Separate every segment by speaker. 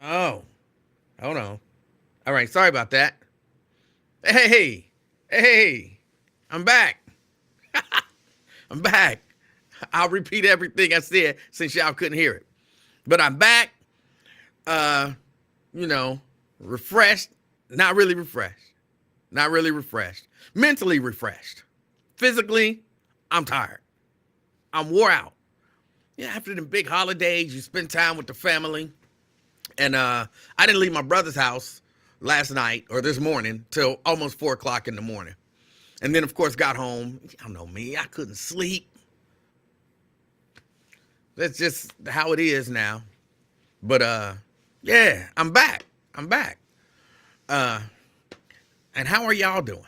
Speaker 1: Oh, hold on. All right, sorry about that. Hey, I'm back. I'm back. I'll repeat everything I said since y'all couldn't hear it. But I'm back, uh, you know, refreshed, not really refreshed, not really refreshed, mentally refreshed. Physically, I'm tired. I'm wore out. Yeah, after the big holidays, you spend time with the family. And I didn't leave my brother's house last night or this morning till almost 4 o'clock in the morning. And then, of course, got home. Y'all know me. I couldn't sleep. That's just how it is now. But yeah, I'm back. I'm back. Uh, and how are y'all doing?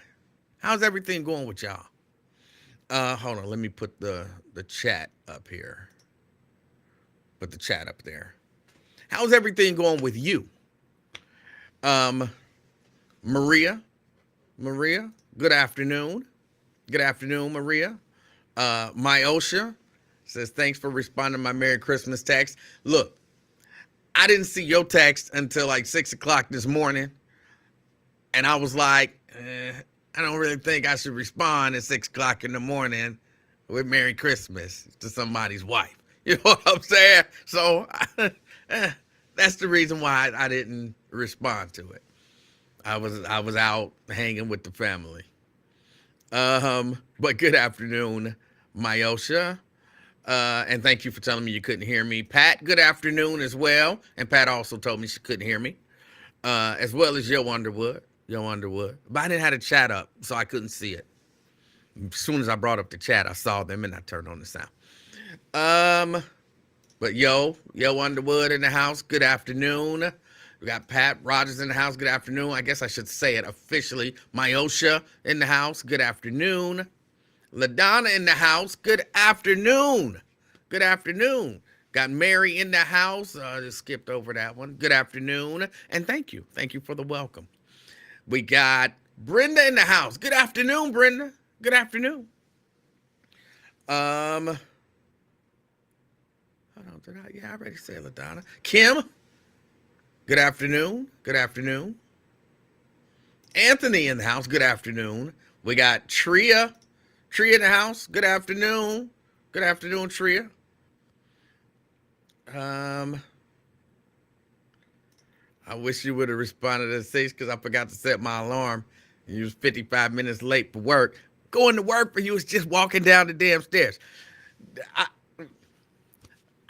Speaker 1: How's everything going with y'all? Hold on. Let me put the chat up here. Put the chat up there. How's everything going with you? Um, Maria, Maria, good afternoon. Good afternoon, Maria. Myosha says, thanks for responding to my Merry Christmas text. Look, I didn't see your text until like 6 o'clock this morning. And I was like, I don't really think I should respond at 6 o'clock in the morning with Merry Christmas to somebody's wife. You know what I'm saying? So that's the reason why I didn't respond to it. I was out hanging with the family. But good afternoon, Myosha. And thank you for telling me you couldn't hear me. Pat, good afternoon as well. And Pat also told me she couldn't hear me. As well as Yo Underwood. Yo Underwood. But I didn't have the chat up, so I couldn't see it. As soon as I brought up the chat, I saw them and I turned on the sound. But Yo Underwood in the house, good afternoon. We got Pat Rogers in the house, good afternoon. I guess I should say it officially. Myosha in the house, good afternoon. LaDonna in the house, good afternoon. Good afternoon. Got Mary in the house. Just skipped over that one. Good afternoon. And thank you. Thank you for the welcome. We got Brenda in the house. Good afternoon, Brenda. Good afternoon. Hold on, I already said LaDonna. Kim, good afternoon. Good afternoon. Anthony in the house. Good afternoon. We got Tria. Tria in the house. Good afternoon. Good afternoon, Tria. I wish you would have responded at 6 because I forgot to set my alarm. You was 55 minutes late for work. Going to work for you is just walking down the damn stairs.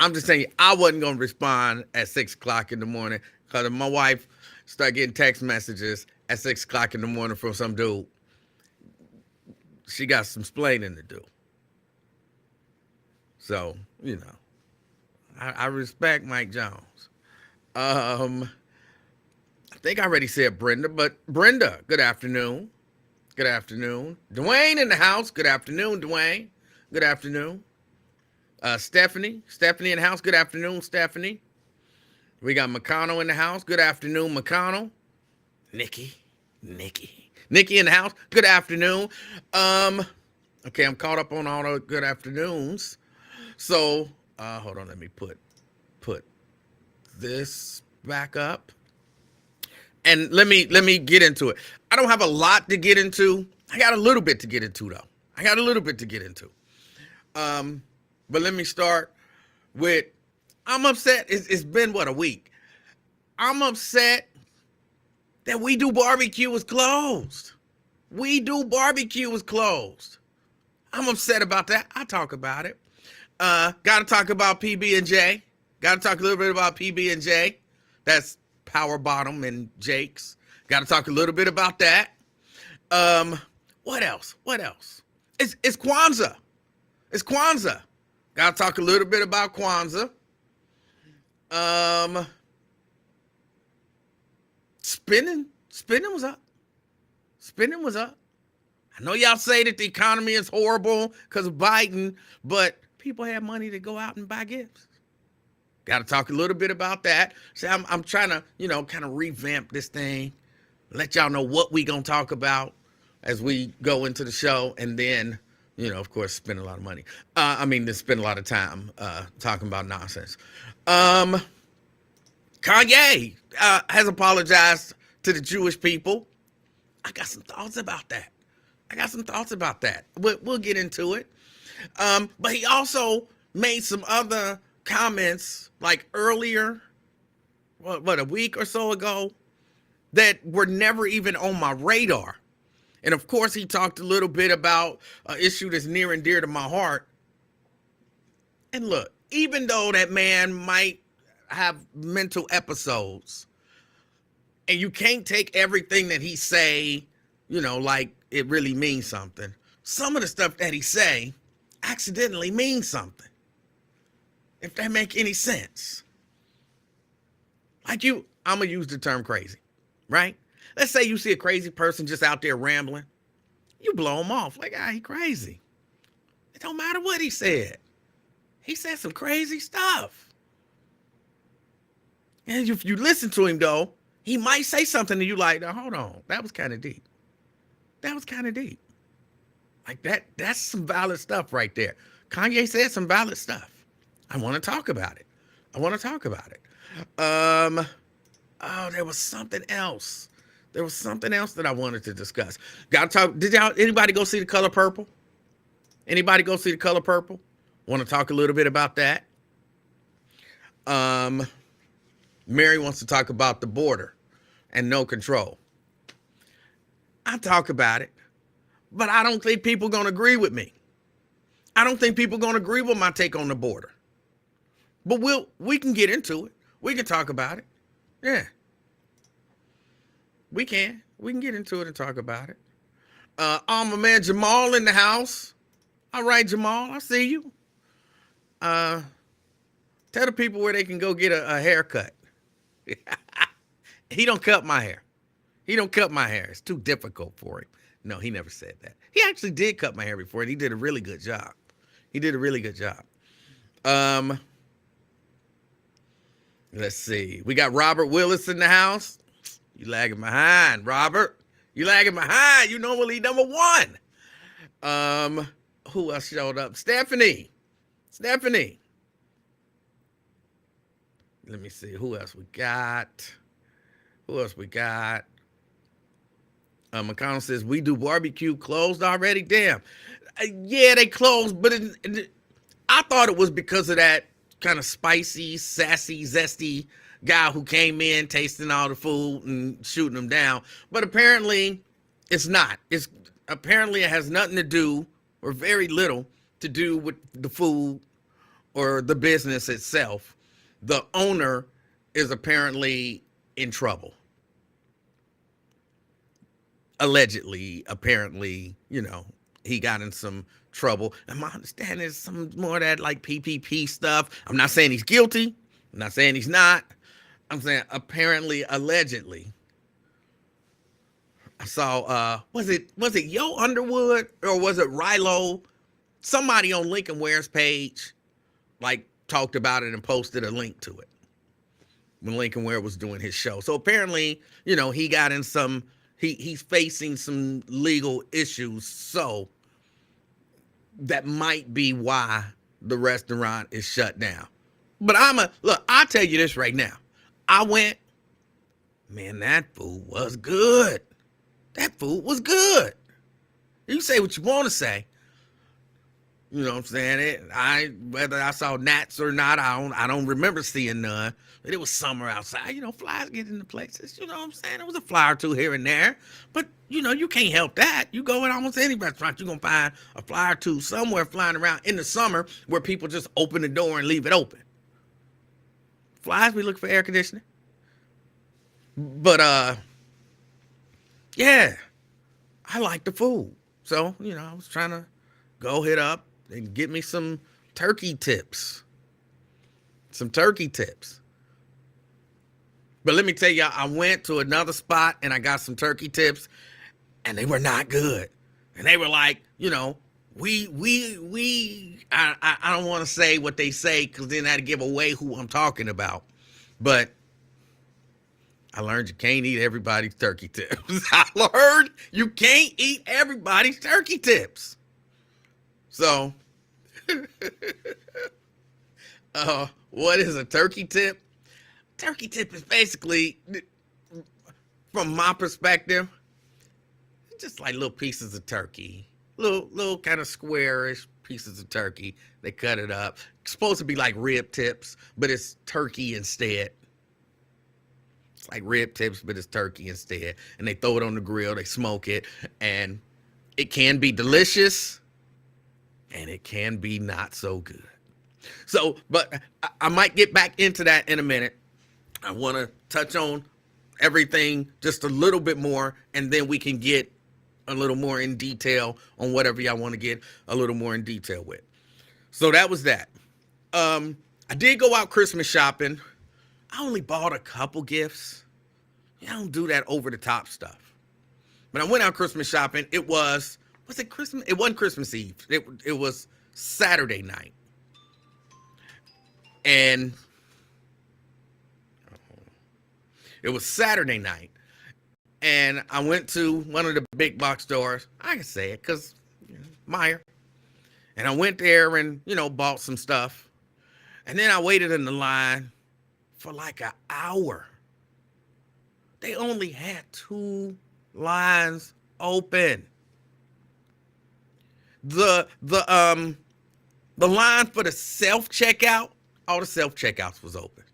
Speaker 1: I'm just saying, I wasn't going to respond at 6 o'clock in the morning because my wife started getting text messages at 6 o'clock in the morning from some dude. She got some splaining to do. So, you know, I respect Mike Jones. I think I already said Brenda, but Brenda, good afternoon. Good afternoon. Dwayne in the house. Good afternoon, Dwayne. Good afternoon. Stephanie in the house. Good afternoon, Stephanie. We got McConnell in the house. Good afternoon, McConnell. Nikki in the house. Good afternoon. Okay, I'm caught up on all the good afternoons. So, hold on, let me put this back up. And let me get into it. I don't have a lot to get into. I got a little bit to get into though. But let me start with, I'm upset. It's been, what, a week? I'm upset that We Do Barbecue was closed. We Do Barbecue was closed. I'm upset about that. I'll talk about it. Got to talk about PB&J. Got to talk a little bit about PB&J. That's Power Bottom and Jake's. Got to talk a little bit about that. What else? It's Kwanzaa. It's Kwanzaa. Got to talk a little bit about Kwanzaa. Spending was up. I know y'all say that the economy is horrible because of Biden, but people have money to go out and buy gifts. Got to talk a little bit about that. So I'm trying to, kind of revamp this thing, let y'all know what we gonna talk about as we go into the show, and then, of course, spend a lot of money. To spend a lot of time talking about nonsense. Kanye has apologized to the Jewish people. I got some thoughts about that. We'll get into it. But he also made some other comments like earlier, what, a week or so ago, that were never even on my radar. And of course, he talked a little bit about an issue that's near and dear to my heart. And look, even though that man might have mental episodes, and you can't take everything that he say, like it really means something. Some of the stuff that he say accidentally means something. If that make any sense. Like I'm going to use the term crazy, right? Let's say you see a crazy person just out there rambling. You blow him off like, he crazy. It don't matter what he said. He said some crazy stuff. And if you listen to him, though, he might say something and you like, now, hold on, that was kind of deep. Like that's some valid stuff right there. Kanye said some valid stuff. I want to talk about it. Oh, there was something else. That I wanted to discuss. Got to talk. Anybody go see The Color Purple? Want to talk a little bit about that? Mary wants to talk about the border and no control. I talk about it, but I don't think people are going to agree with me. I don't think people are going to agree with my take on the border. But we can get into it. We can talk about it. Yeah. We can get into it and talk about it. My man Jamal in the house. All right, Jamal, I see you. Tell the people where they can go get a haircut. He don't cut my hair. It's too difficult for him. No, he never said that. He actually did cut my hair before, and he did a really good job. Let's see. We got Robert Willis in the house. You lagging behind, Robert. You normally number one. Who else showed up? Stephanie. Let me see. Who else we got? McConnell says, we do barbecue closed already? Damn. Yeah, they closed, but I thought it was because of that kind of spicy, sassy, zesty guy who came in tasting all the food and shooting them down. But apparently it's not. Apparently it has nothing to do, or very little to do, with the food or the business itself. The owner is apparently in trouble. Allegedly, apparently, he got in some trouble. And my understanding is some more of that like PPP stuff. I'm not saying he's guilty. I'm not saying he's not. I'm saying apparently, allegedly. I saw, was it Yo Underwood or was it Rilo? Somebody on Lincoln Ware's page like talked about it and posted a link to it when Lincoln Ware was doing his show. So apparently, he got in he's facing some legal issues. So that might be why the restaurant is shut down. But I'll tell you this right now. I went, man, that food was good. You say what you want to say. You know what I'm saying? Whether I saw gnats or not, I don't remember seeing none. But it was summer outside. Flies get into places. You know what I'm saying? There was a fly or two here and there. But, you can't help that. You go in almost any restaurant, you're going to find a fly or two somewhere flying around in the summer where people just open the door and leave it open. Flies, we look for air conditioning. But, yeah, I like the food. So, I was trying to go hit up and get me some turkey tips. But let me tell y'all, I went to another spot and I got some turkey tips and they were not good. And they were like, I don't want to say what they say because then that'd give away who I'm talking about. But I learned you can't eat everybody's turkey tips. So, what is a turkey tip? turkey tip is basically, from my perspective, just like little pieces of turkey, little kind of squarish pieces of turkey. They cut it up. It's supposed to be like rib tips, but it's turkey instead. It's like rib tips, but it's turkey instead. And they throw it on the grill. They smoke it, and it can be delicious, and it can be not so good. So, but I might get back into that in a minute. I want to touch on everything just a little bit more, and then we can get a little more in detail on whatever y'all want to get a little more in detail with. So that was that. I did go out Christmas shopping. I only bought a couple gifts. I don't do that over the top stuff. But I went out Christmas shopping. Was it Christmas? It wasn't Christmas Eve. It was Saturday night. And it was Saturday night. And I went to one of the big box stores. I can say it because Meijer. And I went there and, bought some stuff. And then I waited in the line for like an hour. They only had 2 lines open. The line for the self-checkout, all the self-checkouts was open.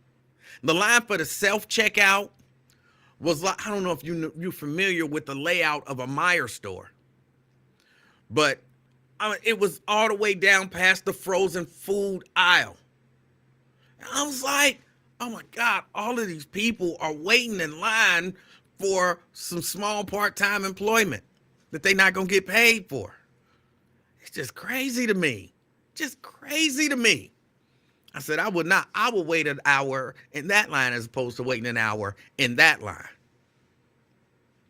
Speaker 1: The line for the self-checkout was like, I don't know if you're familiar with the layout of a Meijer store, but it was all the way down past the frozen food aisle. And I was like, oh my God, all of these people are waiting in line for some small part-time employment that they're not going to get paid for. It's just crazy to me. Just crazy to me. I said, I would wait an hour in that line as opposed to waiting an hour in that line.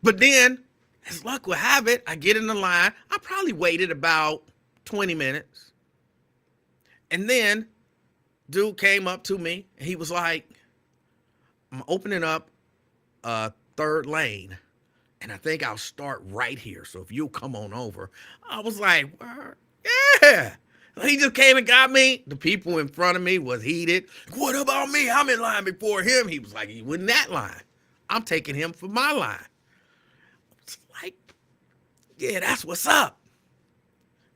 Speaker 1: But then, as luck would have it, I get in the line. I probably waited about 20 minutes. And then, dude came up to me, and he was like, I'm opening up a 3rd lane, and I think I'll start right here. So if you'll come on over. I was like, yeah. He just came and got me. The people in front of me was heated. What about me? I'm in line before him. He was like, he was in that line. I'm taking him for my line. It's like, yeah, that's what's up.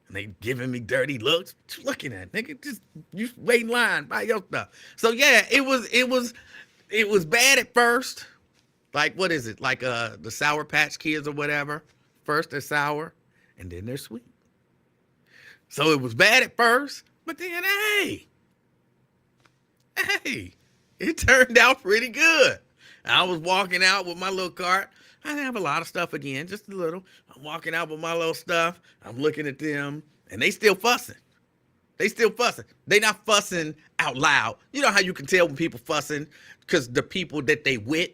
Speaker 1: And they giving me dirty looks. What you looking at, nigga? Just you wait in line, buy your stuff. So yeah, it was bad at first. Like, what is it? Like the Sour Patch Kids or whatever. First they're sour, and then they're sweet. So it was bad at first, but then, hey, it turned out pretty good. I was walking out with my little cart. I didn't have a lot of stuff again, just a little. I'm walking out with my little stuff. I'm looking at them, and they still fussing. They not fussing out loud. You know how you can tell when people fussing? Because the people that they with,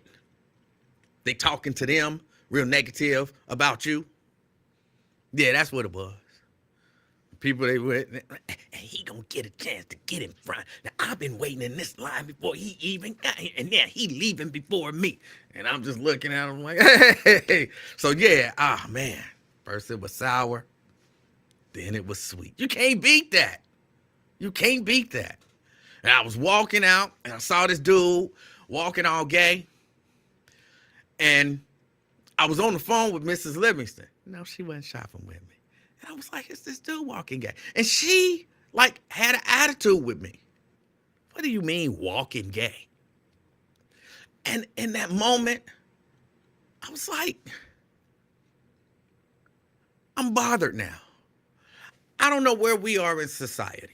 Speaker 1: they talking to them real negative about you. Yeah, that's what it was. People they went, and he gonna get a chance to get in front. Now I've been waiting in this line before he even got here, and now he leaving before me. And I'm just looking at him like, hey. So yeah, man. First it was sour, then it was sweet. You can't beat that. And I was walking out, and I saw this dude walking all gay, and I was on the phone with Mrs. Livingston. No, she wasn't shopping with me. And I was like, it's this dude walking gay. And she, had an attitude with me. What do you mean walking gay? And in that moment, I was like, I'm bothered now. I don't know where we are in society.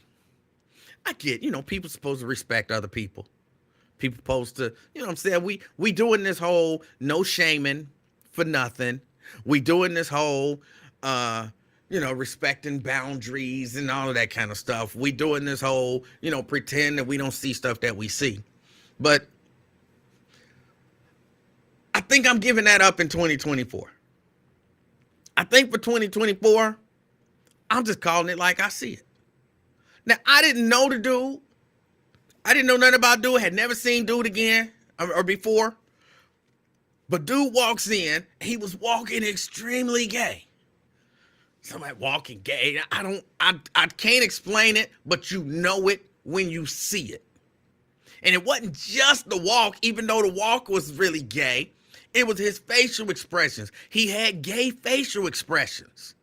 Speaker 1: I get, people supposed to respect other people. People supposed to, what I'm saying? We doing this whole no shaming for nothing. We doing this whole, respecting boundaries and all of that kind of stuff. We doing this whole, pretend that we don't see stuff that we see. But I think I'm giving that up in 2024. I think for 2024, I'm just calling it like I see it. Now, I didn't know the dude. I didn't know nothing about dude. Had never seen dude again or before. But dude walks in. He was walking extremely gay. Somebody walking gay. I can't explain it, but you know it when you see it. And it wasn't just the walk, even though the walk was really gay. It was his facial expressions. He had gay facial expressions.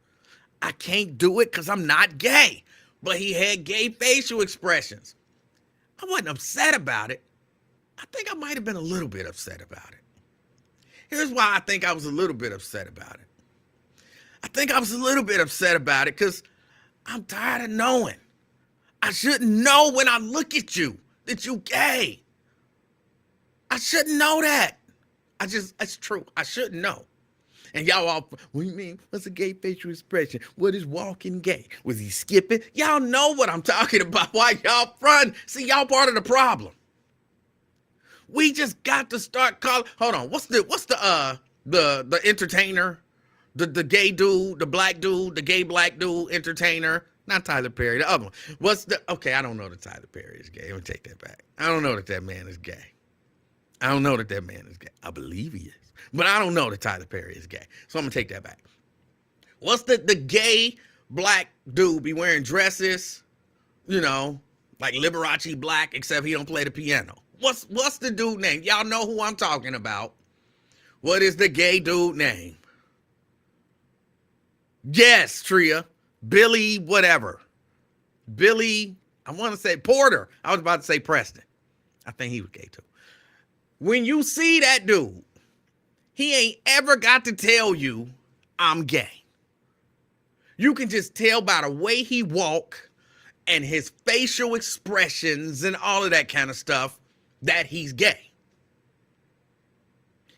Speaker 1: I can't do it because I'm not gay. But he had gay facial expressions. I wasn't upset about it. I think I might have been a little bit upset about it. Here's why I think I was a little bit upset about it. I think I was a little bit upset about it because I'm tired of knowing. I shouldn't know when I look at you that you gay. I shouldn't know that. It's true. I shouldn't know. And y'all all, what do you mean? What's a gay facial expression? What is walking gay? Was he skipping? Y'all know what I'm talking about. Why y'all front? See, y'all part of the problem. We just got to start calling. Hold on. What's the entertainer? The gay dude, the black dude, the gay black dude entertainer. Not Tyler Perry, the other one. Okay, I don't know that Tyler Perry is gay. Let me take that back. I don't know that man is gay. I don't know that man is gay. I believe he is. But I don't know that Tyler Perry is gay. So I'm going to take that back. What's the gay black dude be wearing dresses, like Liberace Black, except he don't play the piano? What's the dude name? Y'all know who I'm talking about. What is the gay dude name? Yes, Tria. Billy whatever. Billy, I want to say Porter. I was about to say Preston. I think he was gay too. When you see that dude, he ain't ever got to tell you, I'm gay. You can just tell by the way he walk and his facial expressions and all of that kind of stuff that he's gay.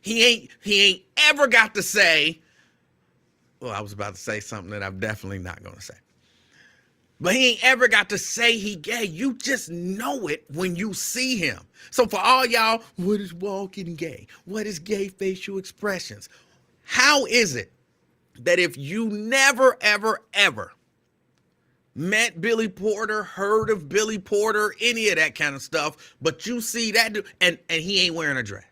Speaker 1: He ain't ever got to say, well, I was about to say something that I'm definitely not going to say. But he ain't ever got to say he gay. You just know it when you see him. So for all y'all, what is walking gay? What is gay facial expressions? How is it that if you never, ever, ever met Billy Porter, heard of Billy Porter, any of that kind of stuff, but you see that dude, and he ain't wearing a dress.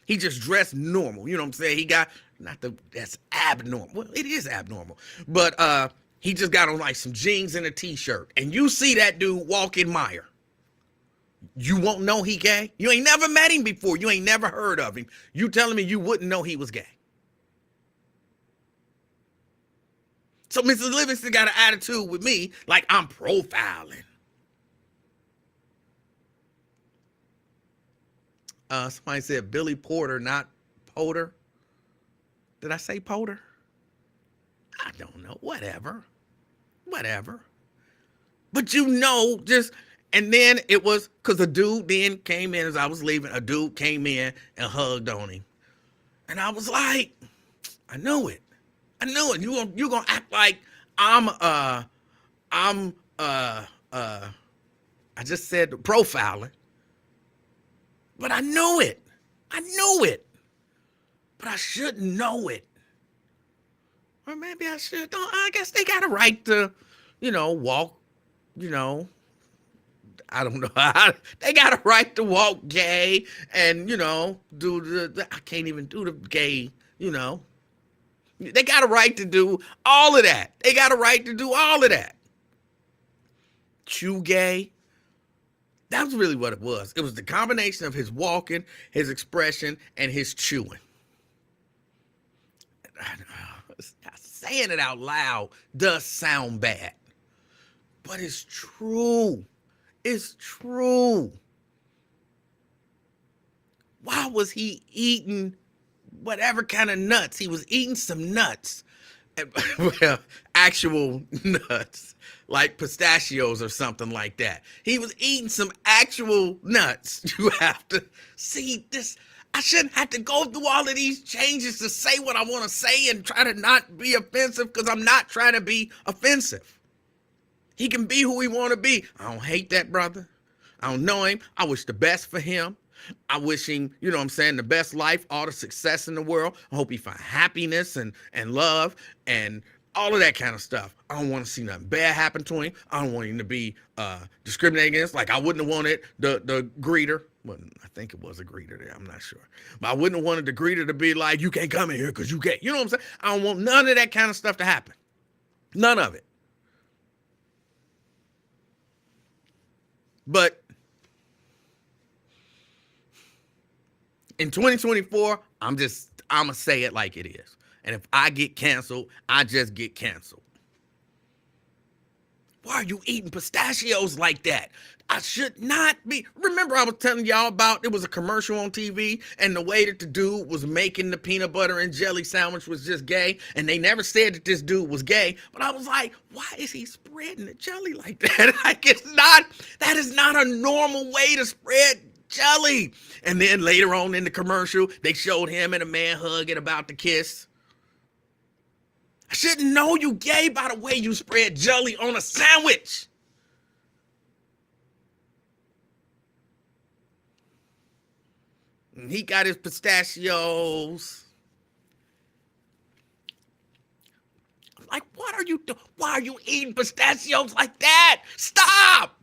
Speaker 1: He just dressed normal. You know what I'm saying? He got, that's abnormal. Well, it is abnormal. But he just got on like some jeans and a t-shirt. And you see that dude walk in Meyer. You won't know he gay? You ain't never met him before. You ain't never heard of him. You telling me you wouldn't know he was gay? So Mrs. Livingston got an attitude with me like I'm profiling. Somebody said Billy Porter, not Potter. Did I say Potter? I don't know. Whatever. But and then it was because a dude then came in as I was leaving. A dude came in and hugged on him. And I was like, I knew it. You gonna act like I just said profiling. But I knew it. But I shouldn't know it. Or maybe I should. I guess they got a right to, walk, I don't know. They got a right to walk gay and, do I can't even do the gay, They got a right to do all of that. Chew gay. That was really what it was. It was the combination of his walking, his expression, and his chewing. Saying it out loud does sound bad, but it's true. Why was he eating whatever kind of nuts? He was eating some nuts. Well, actual nuts, like pistachios or something like that. He was eating some actual nuts. You have to see this. I shouldn't have to go through all of these changes to say what I want to say and try to not be offensive because I'm not trying to be offensive. He can be who he want to be. I don't hate that brother. I don't know him. I wish the best for him. I wish him, the best life, all the success in the world. I hope he find happiness and love and all of that kind of stuff. I don't want to see nothing bad happen to him. I don't want him to be discriminated against. Like I wouldn't have wanted the greeter. Well, I think it was a greeter there. I'm not sure. But I wouldn't have wanted the greeter to be like, you can't come in here because you can't. You know what I'm saying? I don't want none of that kind of stuff to happen. None of it. But In 2024, I'm going to say it like it is. And if I get canceled, I just get canceled. Why are you eating pistachios like that? I should not be. Remember I was telling y'all about, it was a commercial on TV, and the way that the dude was making the peanut butter and jelly sandwich was just gay, and they never said that this dude was gay, but I was like, why is he spreading the jelly like that? Like, that is not a normal way to spread jelly. And then later on in the commercial, they showed him and a man hugging about to kiss. I shouldn't know you gay by the way you spread jelly on a sandwich. And he got his pistachios. I'm like, what are you doing? Why are you eating pistachios like that? Stop!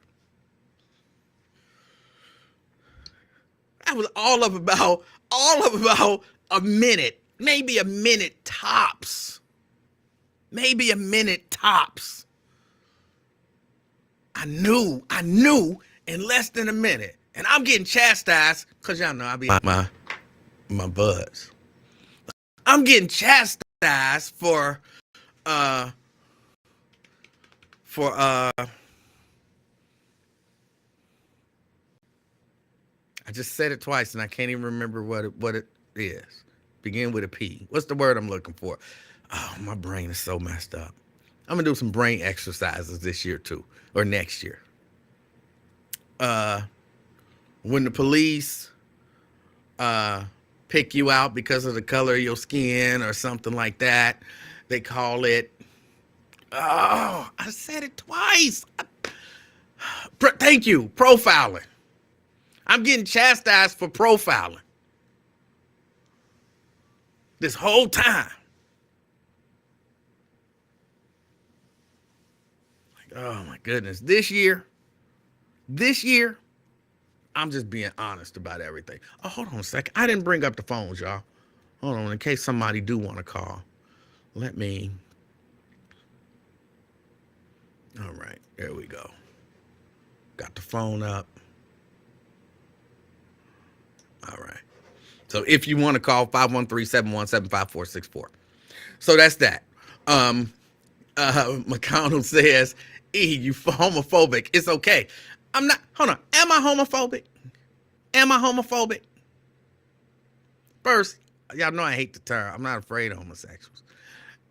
Speaker 1: That was all of about a minute, maybe a minute tops. Maybe a minute tops. I knew in less than a minute. And I'm getting chastised, because y'all know I be my buzz. I'm getting chastised for I just said it twice and I can't even remember what it is. Begin with a P. What's the word I'm looking for? Oh, my brain is so messed up. I'm going to do some brain exercises this year too, or next year. When the police pick you out because of the color of your skin or something like that, they call it, oh, I said it twice. Thank you, profiling. I'm getting chastised for profiling this whole time. Oh my goodness. This year, I'm just being honest about everything. Oh, hold on a second. I didn't bring up the phones, y'all. Hold on, in case somebody do want to call. Let me. All right, there we go. Got the phone up. All right. So if you want to call, 513-717-5464. So that's that. McConnell says, you homophobic. It's okay. I'm not. Hold on. Am I homophobic? First, y'all know I hate the term. I'm not afraid of homosexuals.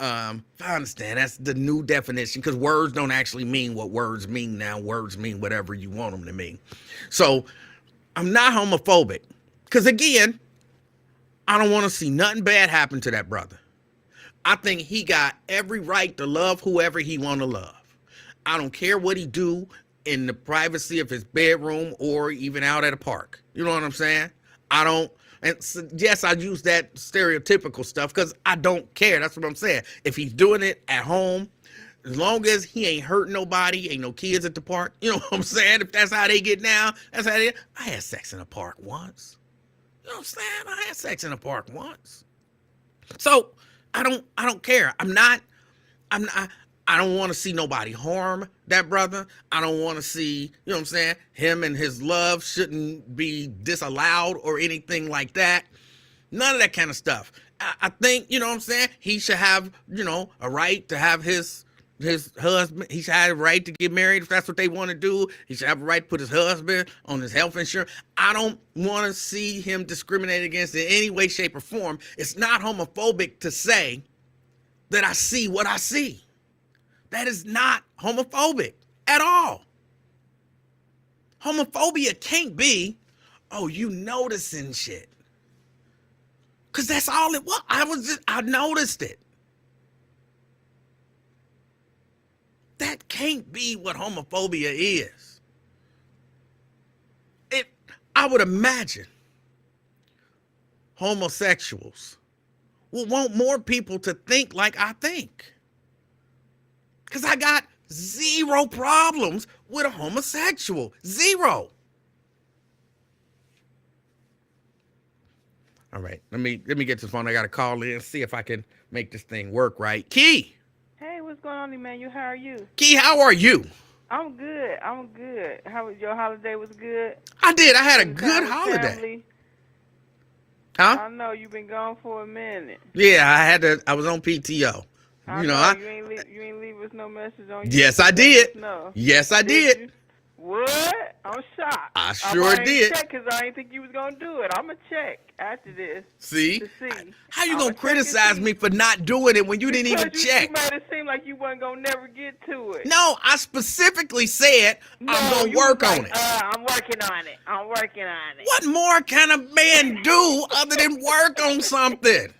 Speaker 1: I understand that's the new definition, because words don't actually mean what words mean now. Words mean whatever you want them to mean. So I'm not homophobic, because again, I don't want to see nothing bad happen to that brother. I think he got every right to love whoever he want to love. I don't care what he do in the privacy of his bedroom or even out at a park. You know what I'm saying? I don't. And so, yes, I use that stereotypical stuff because I don't care. That's what I'm saying. If he's doing it at home, as long as he ain't hurting nobody, ain't no kids at the park. You know what I'm saying? If that's how they get down, that's how they. I had sex in a park once. You know what I'm saying? I had sex in a park once. So I don't care. I don't want to see nobody harm that brother. I don't want to see, you know what I'm saying, him and his love shouldn't be disallowed or anything like that. None of that kind of stuff. I think, you know what I'm saying, he should have, you know, a right to have his husband. He should have a right to get married if that's what they want to do. He should have a right to put his husband on his health insurance. I don't want to see him discriminated against in any way, shape, or form. It's not homophobic to say that I see what I see. That is not homophobic at all. Homophobia can't be, oh, you noticing shit. Because that's all it was. I noticed it. That can't be what homophobia is. I would imagine homosexuals will want more people to think like I think. Because I got zero problems with a homosexual. Zero. All right, let me get to the phone. I got to call in and see if I can make this thing work right. Key.
Speaker 2: Hey, what's going on, Emanuel? How are you?
Speaker 1: Key, how are you?
Speaker 2: I'm good. How was your holiday? Was good?
Speaker 1: I did. I had a
Speaker 2: Spending
Speaker 1: good
Speaker 2: time with
Speaker 1: holiday.
Speaker 2: family.
Speaker 1: Huh?
Speaker 2: I know you've been gone for a minute.
Speaker 1: Yeah, I was on PTO.
Speaker 2: I
Speaker 1: You know,
Speaker 2: know you ain't leave us no message on you.
Speaker 1: yes, I
Speaker 2: Let
Speaker 1: did.
Speaker 2: us know.
Speaker 1: Yes, I
Speaker 2: Did
Speaker 1: did.
Speaker 2: you? What? I'm shocked.
Speaker 1: I
Speaker 2: I
Speaker 1: sure
Speaker 2: might ain't
Speaker 1: did.
Speaker 2: check because I ain't think you was gonna do it. I'ma check after this
Speaker 1: See?
Speaker 2: to see.
Speaker 1: How you
Speaker 2: I'ma
Speaker 1: gonna
Speaker 2: check and
Speaker 1: criticize
Speaker 2: see.
Speaker 1: me for not doing it when you didn't
Speaker 2: Because
Speaker 1: even
Speaker 2: you
Speaker 1: check?
Speaker 2: made it seem like you wasn't gonna never get to it.
Speaker 1: No, I specifically said I'm
Speaker 2: No,
Speaker 1: gonna
Speaker 2: you was
Speaker 1: work
Speaker 2: like,
Speaker 1: on it.
Speaker 2: I'm working on it. I'm working on it.
Speaker 1: What more can a man do other than work on something?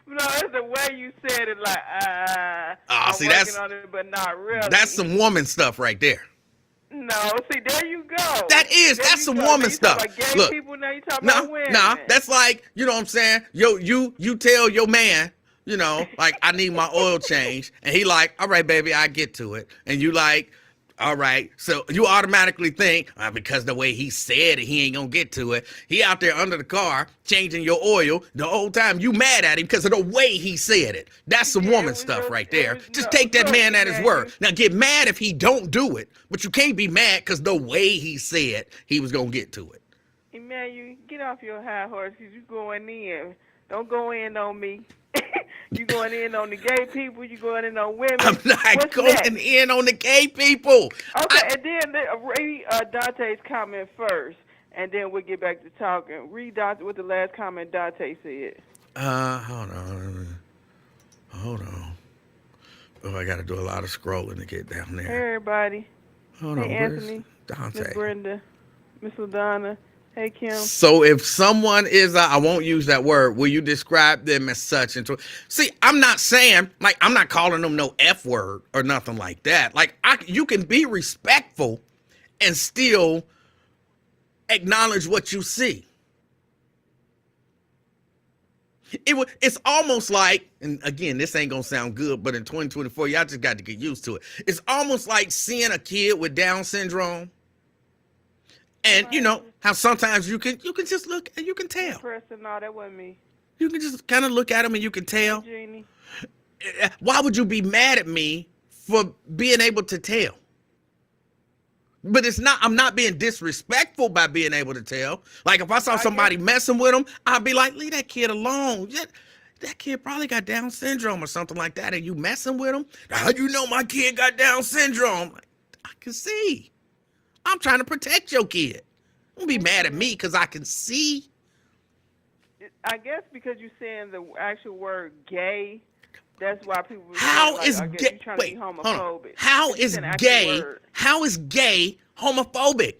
Speaker 2: No, it's the way you said it, like, I'm
Speaker 1: See,
Speaker 2: working on it, but not really.
Speaker 1: that's some woman stuff right there.
Speaker 2: No, see, there you go.
Speaker 1: That's some
Speaker 2: Now
Speaker 1: woman
Speaker 2: you
Speaker 1: stuff.
Speaker 2: talking about gay
Speaker 1: Look,
Speaker 2: people, now you talking
Speaker 1: nah,
Speaker 2: about women.
Speaker 1: nah, that's like, you know what I'm saying? You tell your man, you know, like, I need my oil change, and he like, all right, baby, I get to it, and you like, all right, so you automatically think, because the way he said it, he ain't gonna get to it. He out there under the car changing your oil the whole time. You mad at him because of the way he said it. That's some woman stuff right there. Just take that man at his word. Now get mad if he don't do it, but you can't be mad because the way he said he was gonna get to it.
Speaker 2: Emmanuel, get off your high horse because you going in. Don't go in on me. You going in on the gay people. You going in on women.
Speaker 1: I'm not
Speaker 2: What's
Speaker 1: going
Speaker 2: next?
Speaker 1: in on the gay people.
Speaker 2: Okay, and then read Dante's comment first, and then we'll get back to talking. Read Dante, what the last comment Dante said.
Speaker 1: Hold on. Oh, I got to do a lot of scrolling to get down there.
Speaker 2: Hey, everybody.
Speaker 1: Hold on,
Speaker 2: hey,
Speaker 1: where's
Speaker 2: Anthony,
Speaker 1: Dante?
Speaker 2: Miss Brenda, Miss LaDonna. Hey, Kim.
Speaker 1: So if someone is, I won't use that word, will you describe them as such? And see, I'm not saying, like, I'm not calling them no F word or nothing like that. Like, you can be respectful and still acknowledge what you see. It's almost like, and again, this ain't gonna sound good, but in 2024, y'all just got to get used to it. It's almost like seeing a kid with Down syndrome. And you know how sometimes you can just look and you can tell.
Speaker 2: No, that wasn't me.
Speaker 1: You can just kind of look at him and you can tell.
Speaker 2: Jeannie.
Speaker 1: Why would you be mad at me for being able to tell? But I'm not being disrespectful by being able to tell. Like if I saw somebody messing with him, I'd be like, leave that kid alone. That kid probably got Down syndrome or something like that. And you messing with him? How you know my kid got Down syndrome? I can see. I'm trying to protect your kid. Don't be mad at me because I can see.
Speaker 2: I guess because you're saying the actual word gay, that's why people.
Speaker 1: How is gay?
Speaker 2: Wait, hold on.
Speaker 1: How is gay? How is gay homophobic?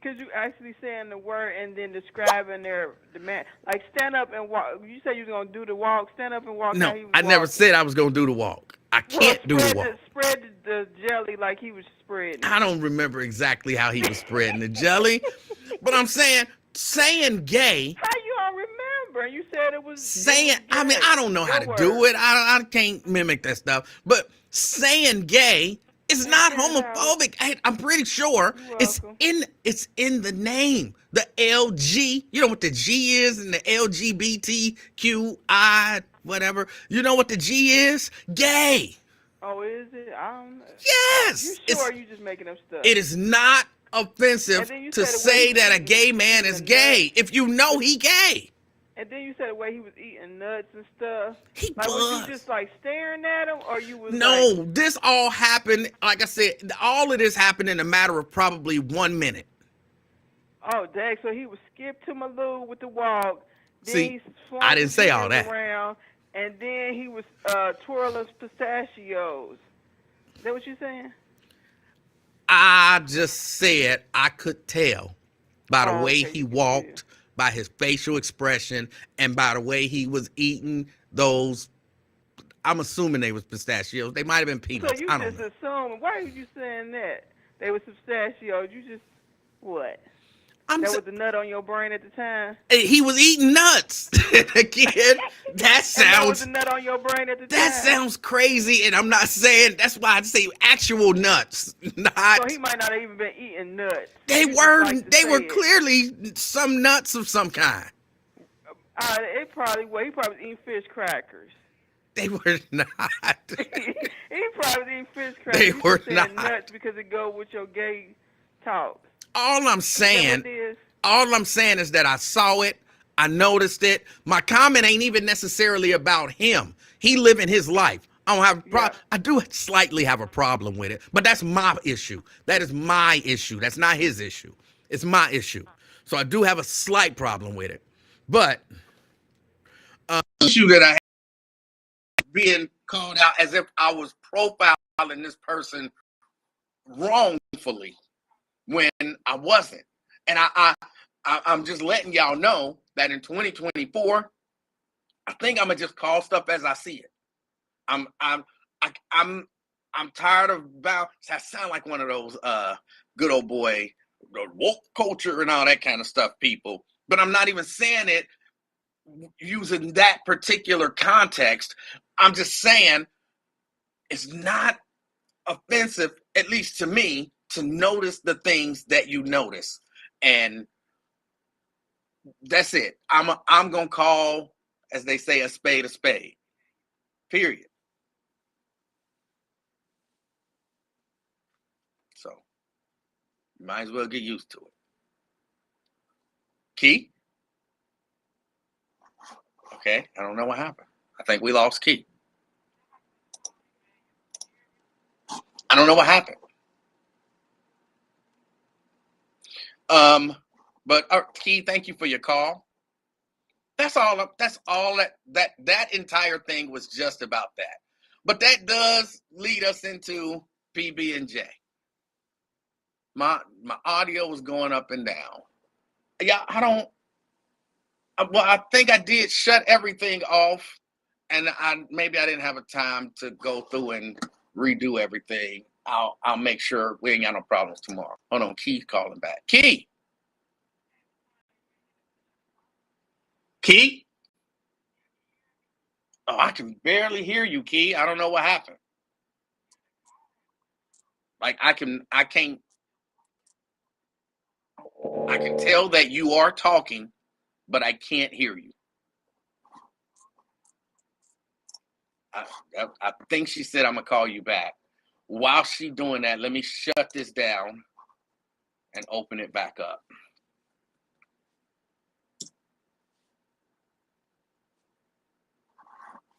Speaker 2: Because you actually saying the word and then describing the man. Like stand up and walk. You said you was gonna do the walk. Stand up and walk.
Speaker 1: No, I never said I was gonna do the walk. I can't do the walk.
Speaker 2: Spread the jelly like he was spreading.
Speaker 1: I don't remember exactly how he was spreading the jelly, but I'm saying gay.
Speaker 2: How you don't remember? You said it was
Speaker 1: saying. I mean, I don't know how to
Speaker 2: word.
Speaker 1: do it. I can't mimic that stuff. But saying gay is not homophobic. I'm pretty sure it's in the name. The LG. You know what the G is in the LGBTQI whatever. You know what the G is? Gay.
Speaker 2: Oh, is it? I don't know.
Speaker 1: Yes.
Speaker 2: You sure? Or you just making up stuff?
Speaker 1: It is not offensive to say that a gay man is gay if you know he gay.
Speaker 2: And then you said the way he was eating nuts and stuff.
Speaker 1: He
Speaker 2: like, was you just like staring at him, or you was like...
Speaker 1: This all happened. Like I said, all of this happened in a matter of probably 1 minute.
Speaker 2: Oh, dang! So he was skip to Malou with the walk. Then
Speaker 1: See, I didn't say all that.
Speaker 2: Around, and then he was twirling pistachios. Is that what you're saying?
Speaker 1: I just said I could tell by the way he walked, by his facial expression, and by the way he was eating those. I'm assuming they was pistachios. They might have been peanuts.
Speaker 2: So you just assuming. Why are you saying that? They were pistachios. You just, what? That was the nut on your brain at the time?
Speaker 1: He was eating nuts. Again, that sounds...
Speaker 2: that was the nut on your brain at the time?
Speaker 1: That sounds crazy, and I'm not saying... That's why I say actual nuts, not...
Speaker 2: So he might not have even been eating nuts.
Speaker 1: They were clearly some nuts of some kind.
Speaker 2: He probably was eating fish crackers.
Speaker 1: They were not.
Speaker 2: He probably was eating fish crackers.
Speaker 1: They were not.
Speaker 2: Nuts because it go with your gay talk.
Speaker 1: All I'm saying is that I saw it. I noticed it. My comment ain't even necessarily about him. He living his life. I don't have a problem.
Speaker 2: Yeah.
Speaker 1: I do slightly have a problem with it, but that's my issue. That is my issue. That's not his issue. It's my issue. So I do have a slight problem with it. But issue that I had being called out as if I was profiling this person wrongfully when I wasn't. And I'm just letting y'all know that in 2024, I think I'm gonna just call stuff as I see it. I'm tired of I sound like one of those good old boy woke culture and all that kind of stuff people, but I'm not even saying it using that particular context. I'm just saying it's not offensive, at least to me, to notice the things that you notice, and that's it. I'm gonna call, as they say, a spade a spade. Period. So you might as well get used to it. Key? Okay, I don't know what happened. I think we lost Key. I don't know what happened. But Key, thank you for your call. That's all. That's all. That entire thing was just about that. But that does lead us into PB and J. My audio was going up and down. Yeah, I don't. Well, I think I did shut everything off, and maybe I didn't have a time to go through and redo everything. I'll make sure we ain't got no problems tomorrow. Hold on, Key's calling back. Key. Key? Oh, I can barely hear you, Key. I don't know what happened. Like I can tell that you are talking, but I can't hear you. I think she said I'm gonna call you back. While she's doing that, let me shut this down and open it back up.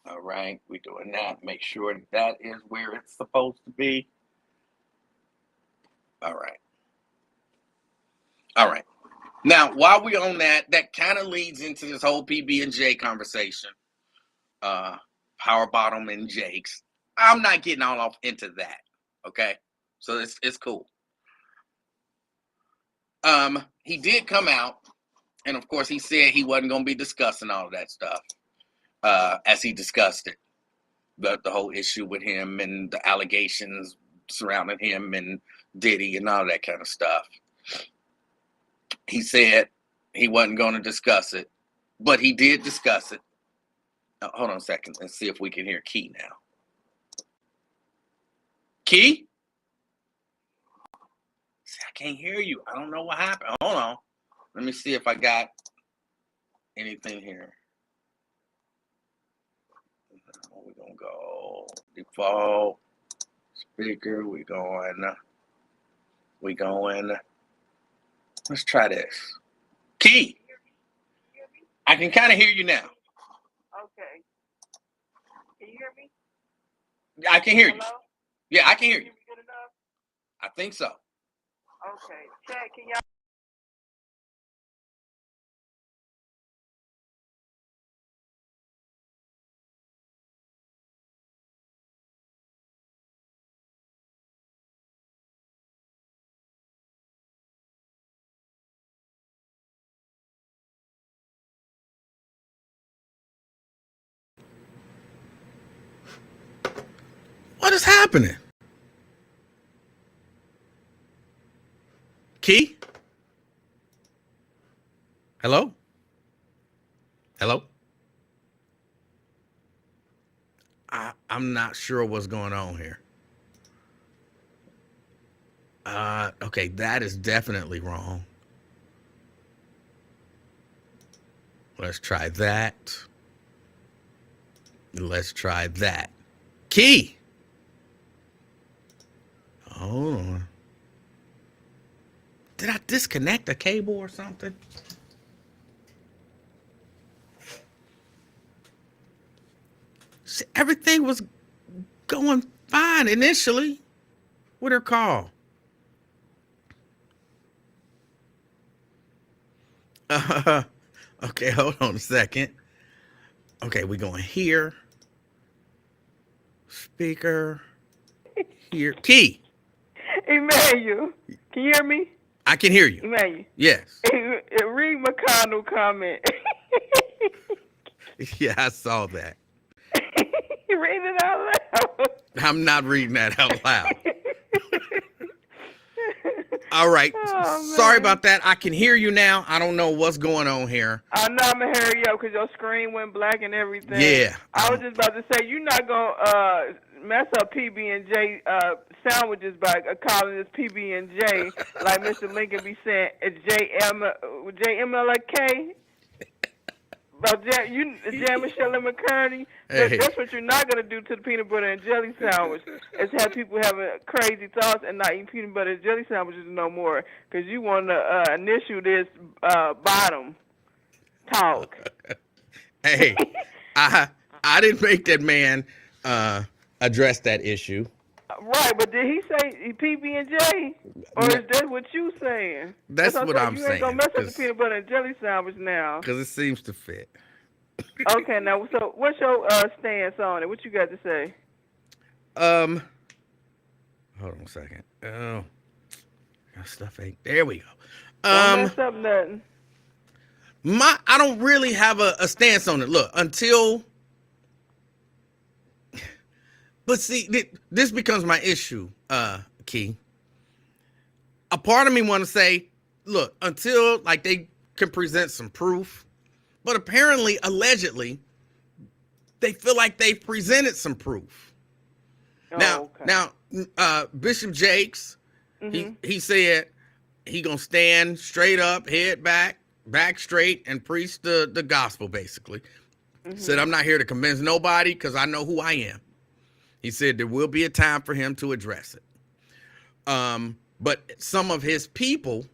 Speaker 1: All right, we're doing that. Make sure that is where it's supposed to be. All right. All right. Now, while we're on that, that kind of leads into this whole PB and J conversation. Power bottom and Jakes. I'm not getting all off into that. Okay. So it's cool. He did come out, and of course he said he wasn't gonna be discussing all of that stuff. As he discussed it. The whole issue with him and the allegations surrounding him and Diddy and all that kind of stuff. He said he wasn't going to discuss it, but he did discuss it. Now, hold on a second. Let's see if we can hear Key now. Key? See, I can't hear you. I don't know what happened. Hold on. Let me see if I got anything here. We're going to go default speaker. We're going. Let's try this. Key. I can kind of hear you now.
Speaker 2: Okay. Can you hear me?
Speaker 1: I can hear you.
Speaker 2: Hello?
Speaker 1: Yeah, I can hear you.
Speaker 2: Good enough?
Speaker 1: I think so.
Speaker 2: Okay. Chat, can y'all?
Speaker 1: What is happening? Key? Hello? Hello? I'm not sure what's going on here. Okay, that is definitely wrong. Let's try that. Let's try that. Key! Hold on. Did I disconnect a cable or something? everything was going fine initially with her call. Uh, okay, hold on a second. Okay, we're going here. Speaker. Here. Key.
Speaker 2: Emmanuel, can you hear me?
Speaker 1: I can hear you.
Speaker 2: Emmanuel,
Speaker 1: Yes.
Speaker 2: read McConnell comment.
Speaker 1: Yeah, I saw that.
Speaker 2: Read it out loud.
Speaker 1: I'm not reading that out loud. All right.
Speaker 2: Oh,
Speaker 1: Sorry
Speaker 2: man.
Speaker 1: about that. I can hear you now. I don't know what's going on here.
Speaker 2: I know I'm going to hurry up because your screen went black and everything.
Speaker 1: Yeah.
Speaker 2: I was just about to say, you're not going to mess up PB&J sandwiches by calling this PB&J like Mr. Lincoln be saying, it's JMLK. About Jan Michelle and McCurney.
Speaker 1: Hey.
Speaker 2: That's what you're not going to do to the peanut butter and jelly sandwich. Is have people having crazy thoughts and not eating peanut butter and jelly sandwiches no more. Because you want to initial this bottom talk.
Speaker 1: Hey, I didn't make that man address that issue.
Speaker 2: Right, but did he say PB&J? Or is that what you saying?
Speaker 1: That's what I'm
Speaker 2: saying. You
Speaker 1: saying.
Speaker 2: ain't going to mess up the peanut butter and jelly sandwich now.
Speaker 1: Because it seems to fit.
Speaker 2: Okay, now, so what's your stance on it? What you got to say?
Speaker 1: Hold on a second. Oh, stuff ain't. There we go.
Speaker 2: Don't mess up nothing.
Speaker 1: I don't really have a stance on it. Look, until. But see, this becomes my issue, Key. A part of me want to say, look, until like they can present some proof, but apparently, allegedly, they feel like they've presented some proof. Now, Bishop Jakes, he said he gonna stand straight up, head back straight, and preach the gospel. Basically, said I'm not here to convince nobody because I know who I am. He said there will be a time for him to address it. But some of his people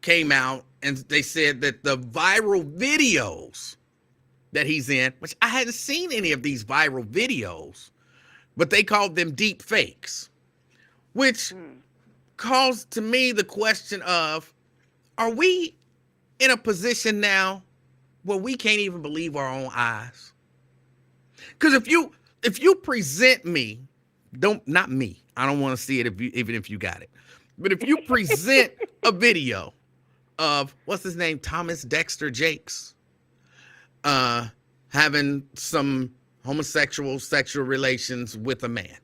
Speaker 1: came out and they said that the viral videos that he's in, which I hadn't seen any of these viral videos, but they called them deep fakes, which calls to me the question of, are we in a position now where we can't even believe our own eyes? Because if you present me, not me, I don't want to see it even if you got it. But if you present a video of, what's his name, Thomas Dexter Jakes, having some homosexual sexual relations with a man.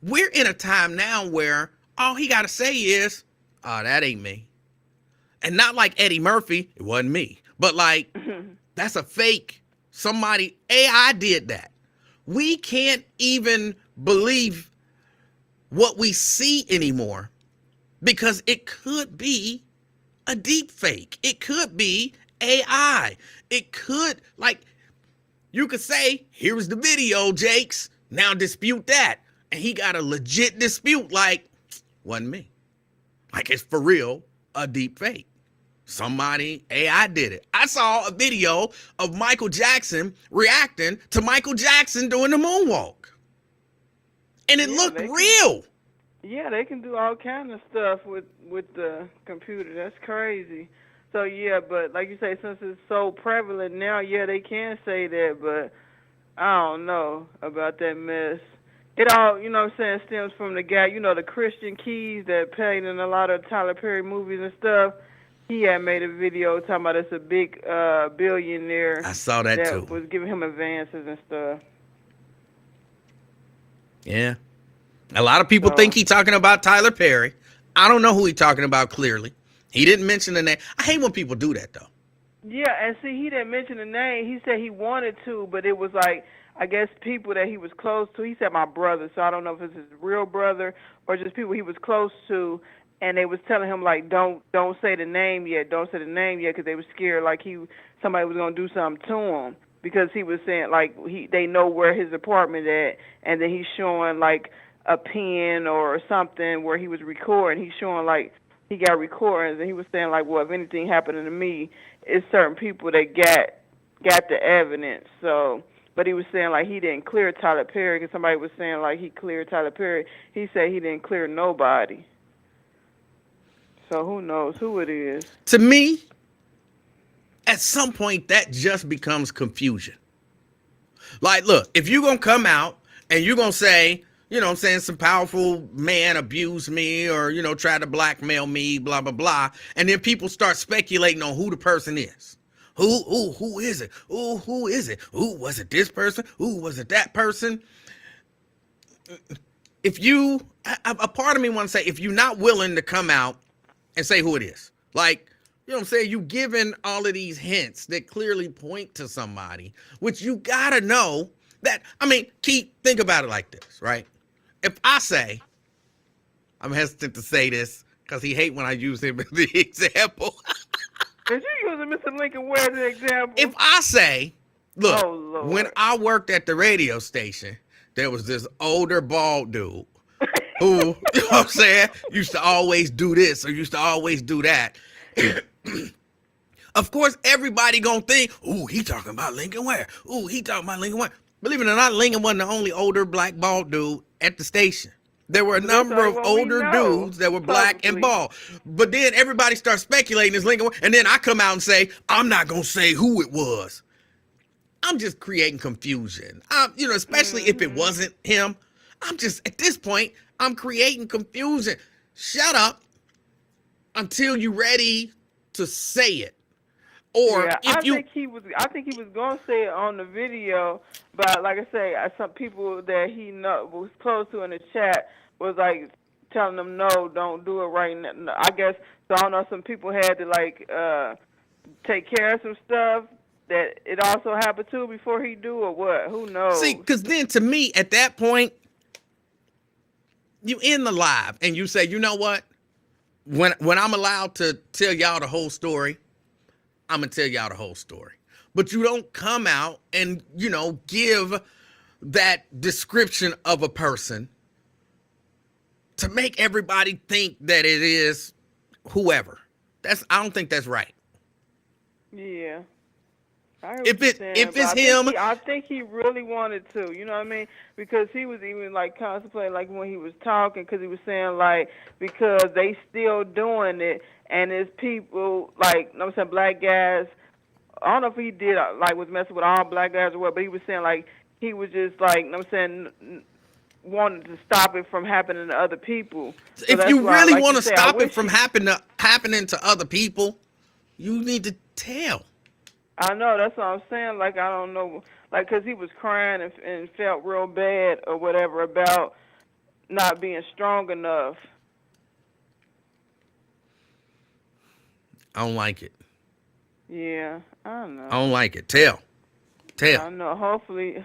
Speaker 1: We're in a time now where all he got to say is, oh, that ain't me. And not like Eddie Murphy, it wasn't me. But like, that's a fake. Somebody, AI did that. We can't even believe what we see anymore because it could be a deep fake. It could be AI. It could, like, you could say, here's the video, Jakes. Now dispute that. And he got a legit dispute like, wasn't me. Like, it's for real a deep fake. Somebody, AI did it. I saw a video of Michael Jackson reacting to Michael Jackson doing the moonwalk. And it looked real.
Speaker 2: Yeah, they can do all kind of stuff with the computer. That's crazy. So, yeah, but like you say, since it's so prevalent now, yeah, they can say that, but I don't know about that mess. It all, you know what I'm saying, stems from the guy, you know, the Christian Keys that played in a lot of Tyler Perry movies and stuff. He had made a video talking about it's a big billionaire.
Speaker 1: I saw that too.
Speaker 2: Was giving him advances and stuff.
Speaker 1: Yeah. A lot of people think he's talking about Tyler Perry. I don't know who he's talking about clearly. He didn't mention the name. I hate when people do that, though.
Speaker 2: Yeah, and see, he didn't mention the name. He said he wanted to, but it was like, I guess people that he was close to. He said my brother, so I don't know if it's his real brother or just people he was close to. And they was telling him, like, don't say the name yet, because they were scared, like, somebody was going to do something to him. Because he was saying, like, they know where his apartment at, and then he's showing, like, a pen or something where he was recording. He's showing, like, he got recordings, and he was saying, like, well, if anything happened to me, it's certain people that got the evidence. So but he was saying like he didn't clear Tyler Perry because somebody was saying like he cleared Tyler Perry. He said he didn't clear nobody. So who knows who it is?
Speaker 1: To me, at some point, that just becomes confusion. Like, look, if you're going to come out and you're going to say, you know what I'm saying, some powerful man abused me or, you know, tried to blackmail me, blah, blah, blah, and then people start speculating on who the person is. Who is it? Who is it? Who was it this person? Who was it that person? If you, a part of me wants to say, if you're not willing to come out and say who it is, like, you know what I'm saying, you giving all of these hints that clearly point to somebody, which you gotta know that, I mean, think about it like this, right? If I say, I'm hesitant to say this because he hate when I use him as the example.
Speaker 2: Did you use Mr. Lincoln Ware as an example?
Speaker 1: If I say, look,
Speaker 2: oh, Lord.
Speaker 1: when I worked at the radio station, there was this older bald dude who, you know what I'm saying, used to always do this or used to always do that. Of course, everybody gonna think, ooh, he talking about Lincoln Ware. Ooh, he talking about Lincoln Ware. Believe it or not, Lincoln wasn't the only older black bald dude at the station. There were a number of older dudes that were black and bald. But then everybody starts speculating it's Lincoln Ware. And then I come out and say, I'm not gonna say who it was. I'm just creating confusion. You know, especially if it wasn't him. I'm just, at this point, I'm creating confusion. Shut up until you're ready to say it. Or
Speaker 2: yeah,
Speaker 1: if
Speaker 2: I think he was gonna say it on the video, but like I say, some people that he was close to in the chat was like telling them no, don't do it right now. I guess so. I don't know. Some people had to like take care of some stuff that it also happened to before he do or what? Who knows?
Speaker 1: See, because then to me at that point, you end the live and you say, you know what? When I'm allowed to tell y'all the whole story, I'm going to tell y'all the whole story. But you don't come out and, you know, give that description of a person to make everybody think that it is whoever. I don't think that's right.
Speaker 2: Yeah.
Speaker 1: If it's him,
Speaker 2: I think he really wanted to, you know what I mean? Because he was even like contemplating, like when he was talking, because he was saying like because they still doing it, and it's people like, you know what I'm saying, black guys. I don't know if he did like was messing with all black guys or what, but he was saying like he was just like, you know what I'm saying, wanted to stop it from happening to other people. So
Speaker 1: if you really want to stop it from happening to other people, you need to tell.
Speaker 2: I know, that's what I'm saying. Like, I don't know, like, because he was crying and felt real bad or whatever about not being strong enough.
Speaker 1: I don't like it.
Speaker 2: Yeah, I don't know.
Speaker 1: I don't like it. Tell.
Speaker 2: I know. Hopefully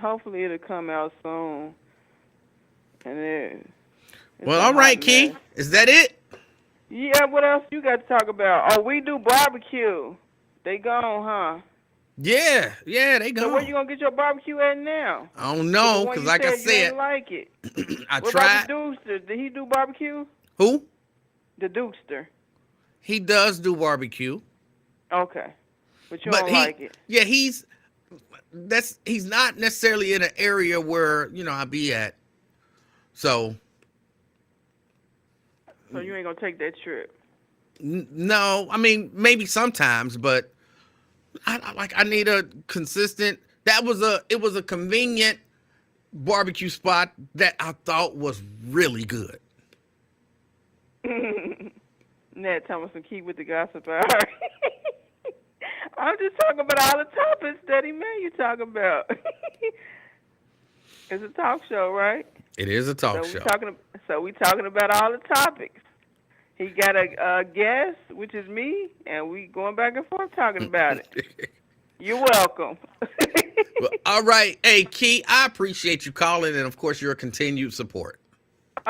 Speaker 2: it'll come out soon. And
Speaker 1: well, all right, Key. Is that it?
Speaker 2: Yeah, what else you got to talk about? Oh, we do barbecue. They gone, huh?
Speaker 1: Yeah, they gone.
Speaker 2: So where you gonna get your barbecue at now?
Speaker 1: I don't know, because like I said,
Speaker 2: you ain't like it.
Speaker 1: I
Speaker 2: what
Speaker 1: tried.
Speaker 2: About the Dukester? Did he do barbecue?
Speaker 1: Who?
Speaker 2: The Dukester.
Speaker 1: He does do barbecue.
Speaker 2: Okay, but you don't like it.
Speaker 1: Yeah, he's not necessarily in an area where I be at. So
Speaker 2: you ain't gonna take that trip?
Speaker 1: No, I mean maybe sometimes, but I need a consistent. It was a convenient barbecue spot that I thought was really good.
Speaker 2: Ned Thomason, keep with the gossip hour. I'm just talking about all the topics that you talking about. It's a talk show, right?
Speaker 1: It is a talk show.
Speaker 2: We talking about all the topics. He got a guest, which is me, and we going back and forth talking about it. You're welcome.
Speaker 1: Well, all right. Hey, Key, I appreciate you calling, and, of course, your continued support.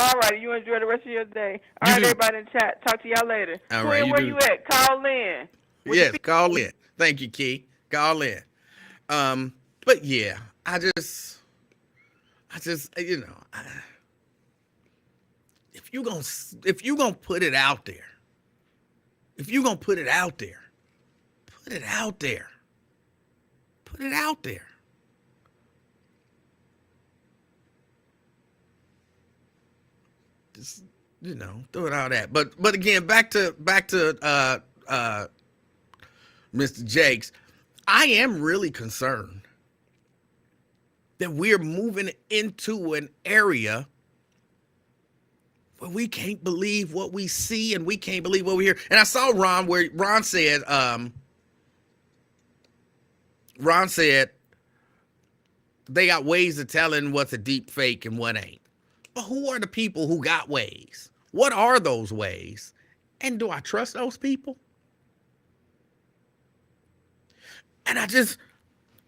Speaker 2: All right. You enjoy the rest of your day. All right, everybody in the chat. Talk to y'all later.
Speaker 1: All right.
Speaker 2: Where you at? Call in.
Speaker 1: Yes, call in. Thank you, Key. Call in. But, yeah, I just if you gonna put it out there, put it out there. Just, doing all that. But again, back to Mr. Jakes. I am really concerned that we're moving into an area where we can't believe what we see and we can't believe what we hear. And I saw where Ron said they got ways of telling what's a deep fake and what ain't. But who are the people who got ways? What are those ways? And do I trust those people? And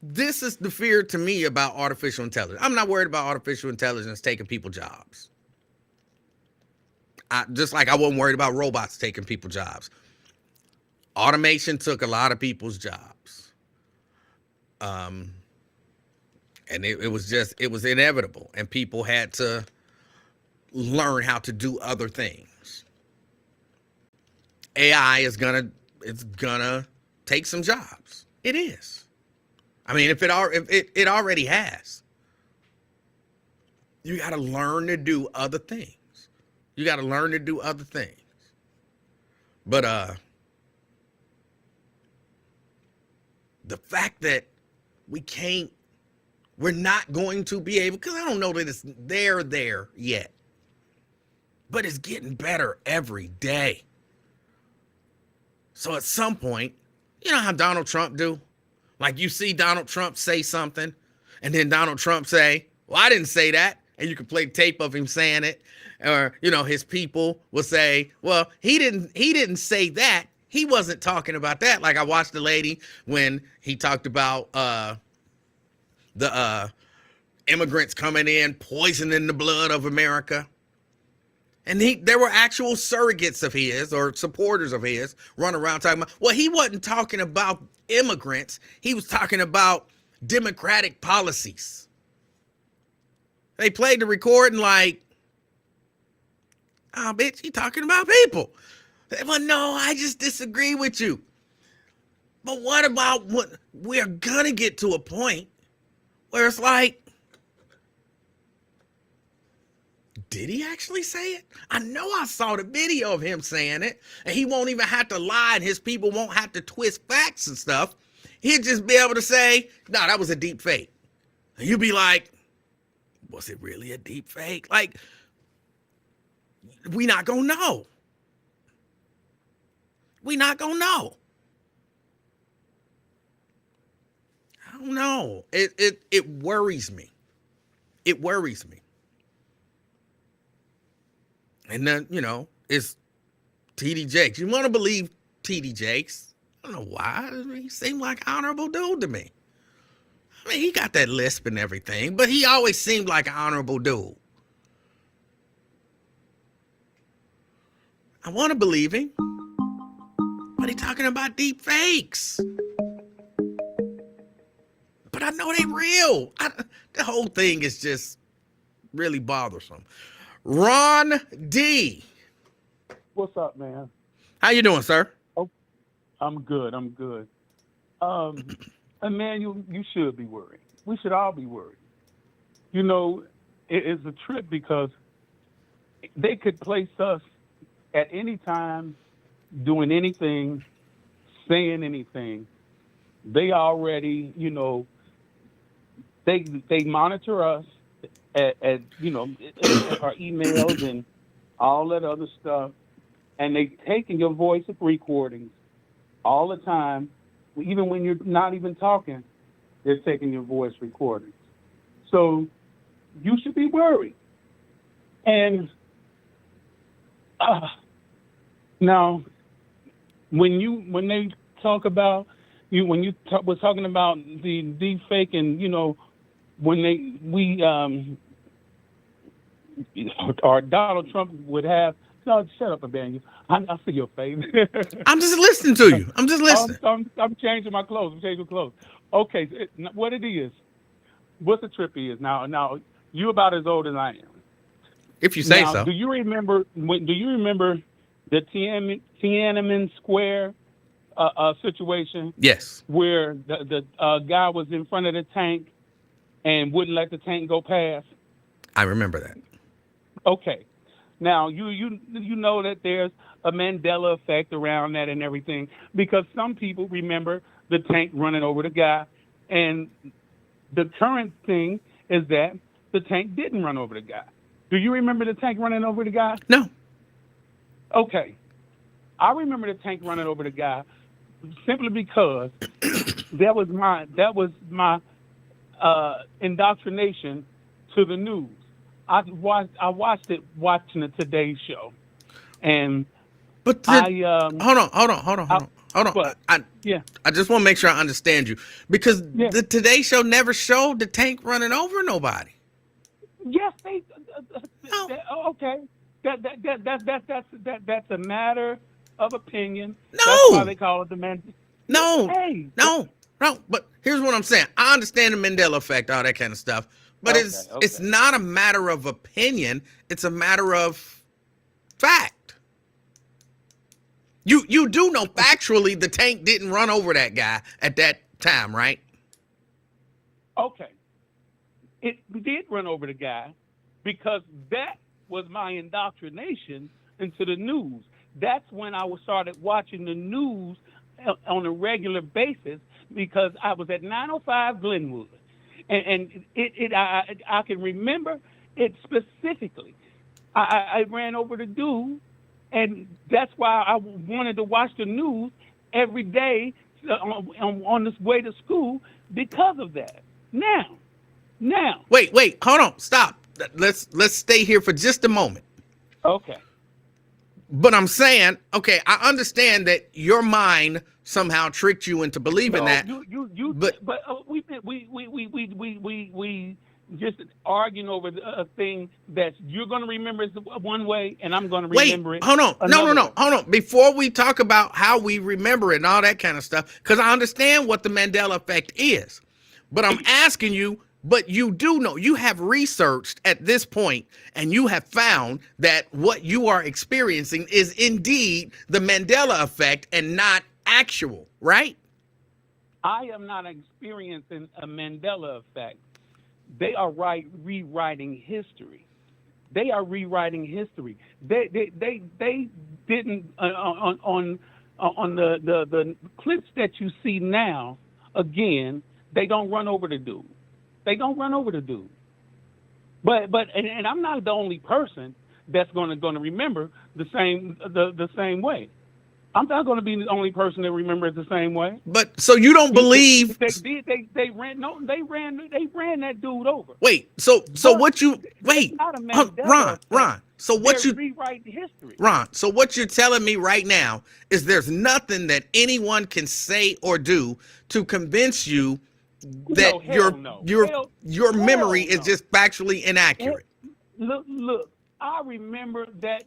Speaker 1: this is the fear to me about artificial intelligence. I'm not worried about artificial intelligence taking people's jobs. Just like I wasn't worried about robots taking people's jobs. Automation took a lot of people's jobs. And it was inevitable. And people had to learn how to do other things. AI is gonna take some jobs. It is. I mean, if it already has. You got to learn to do other things. But the fact that we're not going to be able, because I don't know that it's there yet. But it's getting better every day. So at some point, you know how Donald Trump do? Like you see Donald Trump say something, and then Donald Trump say, well, I didn't say that. And you can play tape of him saying it. Or, his people will say, well, he didn't say that. He wasn't talking about that. Like I watched the lady when he talked about the immigrants coming in, poisoning the blood of America. And there were actual surrogates of his or supporters of his running around talking about, well, he wasn't talking about immigrants. He was talking about democratic policies. They played the recording like, oh, bitch, you talking about people. Well, no, I just disagree with you. But what about what we're going to get to a point where it's like, did he actually say it? I know I saw the video of him saying it, and he won't even have to lie, and his people won't have to twist facts and stuff. He'd just be able to say, no, that was a deep fake. And you'd be like, was it really a deep fake? Like, we not gonna know. We not gonna know. I don't know. It worries me. It worries me. And then, it's T.D. Jakes. You want to believe T.D. Jakes? I don't know why. He seemed like an honorable dude to me. I mean, he got that lisp and everything, but he always seemed like an honorable dude. I want to believe him, but he's talking about deep fakes. But I know they real. The whole thing is just really bothersome. Ron D.
Speaker 3: What's up, man?
Speaker 1: How you doing, sir?
Speaker 3: Oh, I'm good. Emanuel, you should be worried. We should all be worried. It's a trip because they could place us at any time doing anything, saying anything. They already, they monitor us at our emails and all that other stuff. And they taking your voice recordings all the time. Even when you're not even talking, they're taking your voice recordings. So you should be worried. And now, when they talk about was talking about the deep fake, and or Donald Trump would have. No, shut up, Emanuel. I see your face.
Speaker 1: I'm just listening to you. I'm just listening.
Speaker 3: I'm changing my clothes. Okay, what it is, what the trip is. Now, you about as old as I am.
Speaker 1: If you say so.
Speaker 3: Do you remember the Tiananmen Square situation?
Speaker 1: Yes.
Speaker 3: Where the guy was in front of the tank and wouldn't let the tank go past?
Speaker 1: I remember that.
Speaker 3: Okay. Now, you know that there's a Mandela effect around that and everything, because some people remember the tank running over the guy, and the current thing is that the tank didn't run over the guy. Do you remember the tank running over the guy?
Speaker 1: No.
Speaker 3: Okay. I remember the tank running over the guy simply because that was my indoctrination to the news. I watched it watching the Today Show, and
Speaker 1: But
Speaker 3: I
Speaker 1: hold on.
Speaker 3: but yeah,
Speaker 1: I just want to make sure I understand you, because
Speaker 3: yeah,
Speaker 1: the Today Show never showed the tank running over nobody.
Speaker 3: yes, they
Speaker 1: No.
Speaker 3: okay. That's a matter of opinion. That's why
Speaker 1: No.
Speaker 3: they call it the man.
Speaker 1: No.
Speaker 3: Hey,
Speaker 1: No. No. But here's what I'm saying. I understand the Mandela effect, all that kind of stuff, but
Speaker 3: okay,
Speaker 1: it's not a matter of opinion. It's a matter of fact. You do know factually the tank didn't run over that guy at that time, right?
Speaker 3: okay. It did run over the guy because that was my indoctrination into the news. That's when I started watching the news on a regular basis, because I was at 905 Glenwood, and I can remember it specifically. I ran over the dude, and that's why I wanted to watch the news every day on this way to school, because of that. Now,
Speaker 1: Wait, hold on, stop. Let's stay here for just a moment.
Speaker 3: okay.
Speaker 1: But I'm saying, okay, I understand that your mind somehow tricked you into believing that.
Speaker 3: But we just arguing over a thing that you're going to remember as one way, and I'm going to remember it.
Speaker 1: Hold on,
Speaker 3: another way.
Speaker 1: hold on. Before we talk about how we remember it and all that kind of stuff, because I understand what the Mandela effect is, but I'm asking you. But you do know, you have researched at this point, and you have found that what you are experiencing is indeed the Mandela effect and not actual, right?
Speaker 3: I am not experiencing a Mandela effect. They are rewriting history. They are rewriting history. They didn't on the clips that you see now. Again, they don't run over the dude. They don't run over the dude. But I'm not the only person that's going to remember the same way. I'm not going to be the only person that remembers the same way.
Speaker 1: But so you don't believe
Speaker 3: they ran that dude over.
Speaker 1: Wait, so what you wait,
Speaker 3: not a Mandela
Speaker 1: Ron,
Speaker 3: effect.
Speaker 1: so what
Speaker 3: They're
Speaker 1: you
Speaker 3: rewriting history.
Speaker 1: Ron, so what you're telling me right now is there's nothing that anyone can say or do to convince you that your memory is just factually inaccurate.
Speaker 3: Look, I remember that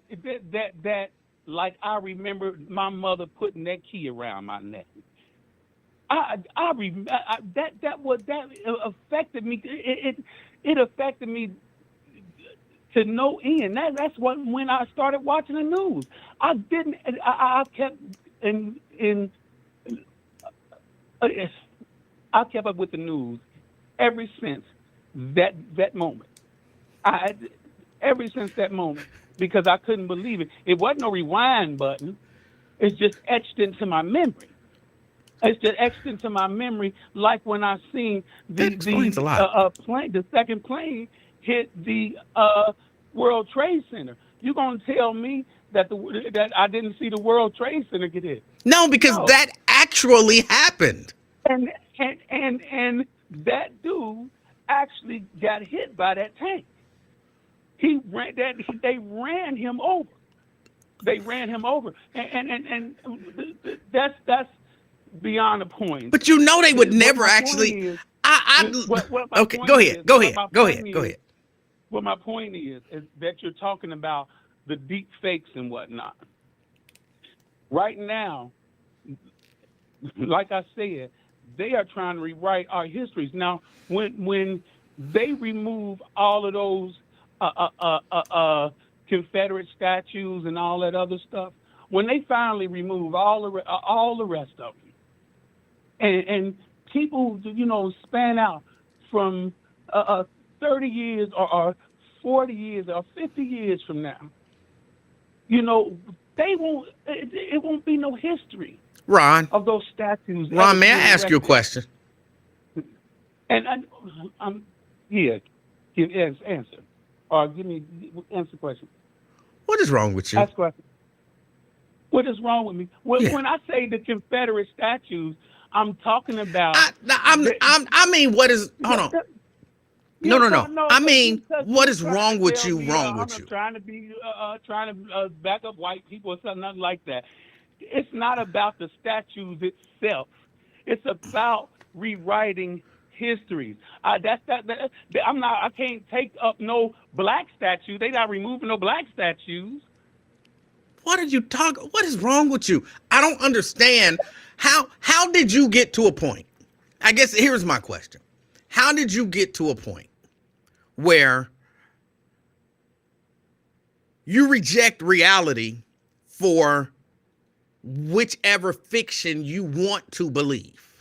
Speaker 3: like I remember my mother putting that key around my neck. That affected me. It affected me to no end. That's when I started watching the news. I kept I kept up with the news ever since that moment. Ever since that moment, because I couldn't believe it. It wasn't no rewind button. It's just etched into my memory. It's just etched into my memory, like when I seen the second plane hit the World Trade Center. You gonna tell me that that I didn't see the World Trade Center get hit?
Speaker 1: No, because that actually happened.
Speaker 3: And that dude actually got hit by that tank. They ran him over. They ran him over, and that's beyond the point.
Speaker 1: But you know they would never actually. Okay, go ahead. Go ahead.
Speaker 3: What my point is that you're talking about the deep fakes and whatnot. Right now, like I said, they are trying to rewrite our histories. Now, when they remove all of those Confederate statues and all that other stuff, when they finally remove all the rest of them, and people, span out from 30 years or 40 years or 50 years from now, you know, they won't. It won't be no history
Speaker 1: Ron,
Speaker 3: of those statues ever
Speaker 1: Ron, may I
Speaker 3: being
Speaker 1: ask you a
Speaker 3: erected.
Speaker 1: question?
Speaker 3: And yeah, answer, or give me answer the question.
Speaker 1: What is wrong with you?
Speaker 3: Ask question. What is wrong with me? When,
Speaker 1: Yeah.
Speaker 3: when I say the Confederate statues, I'm talking about
Speaker 1: I'm,
Speaker 3: the,
Speaker 1: I mean, what is, hold
Speaker 3: the,
Speaker 1: on.
Speaker 3: the
Speaker 1: No,
Speaker 3: yeah,
Speaker 1: no,
Speaker 3: no,
Speaker 1: no.
Speaker 3: no,
Speaker 1: I mean,
Speaker 3: because
Speaker 1: what
Speaker 3: you
Speaker 1: is
Speaker 3: trying to
Speaker 1: wrong with
Speaker 3: tell
Speaker 1: you,
Speaker 3: me
Speaker 1: wrong
Speaker 3: I'm
Speaker 1: with
Speaker 3: not
Speaker 1: you?
Speaker 3: trying to back up white people or something nothing like that. It's not about the statues itself. It's about rewriting histories. I'm not. I can't take up no black statue. They not removing no black statues.
Speaker 1: What are you talking? What is wrong with you? I don't understand. How did you get to a point? I guess here's my question. How did you get to a point where you reject reality for whichever fiction you want to believe?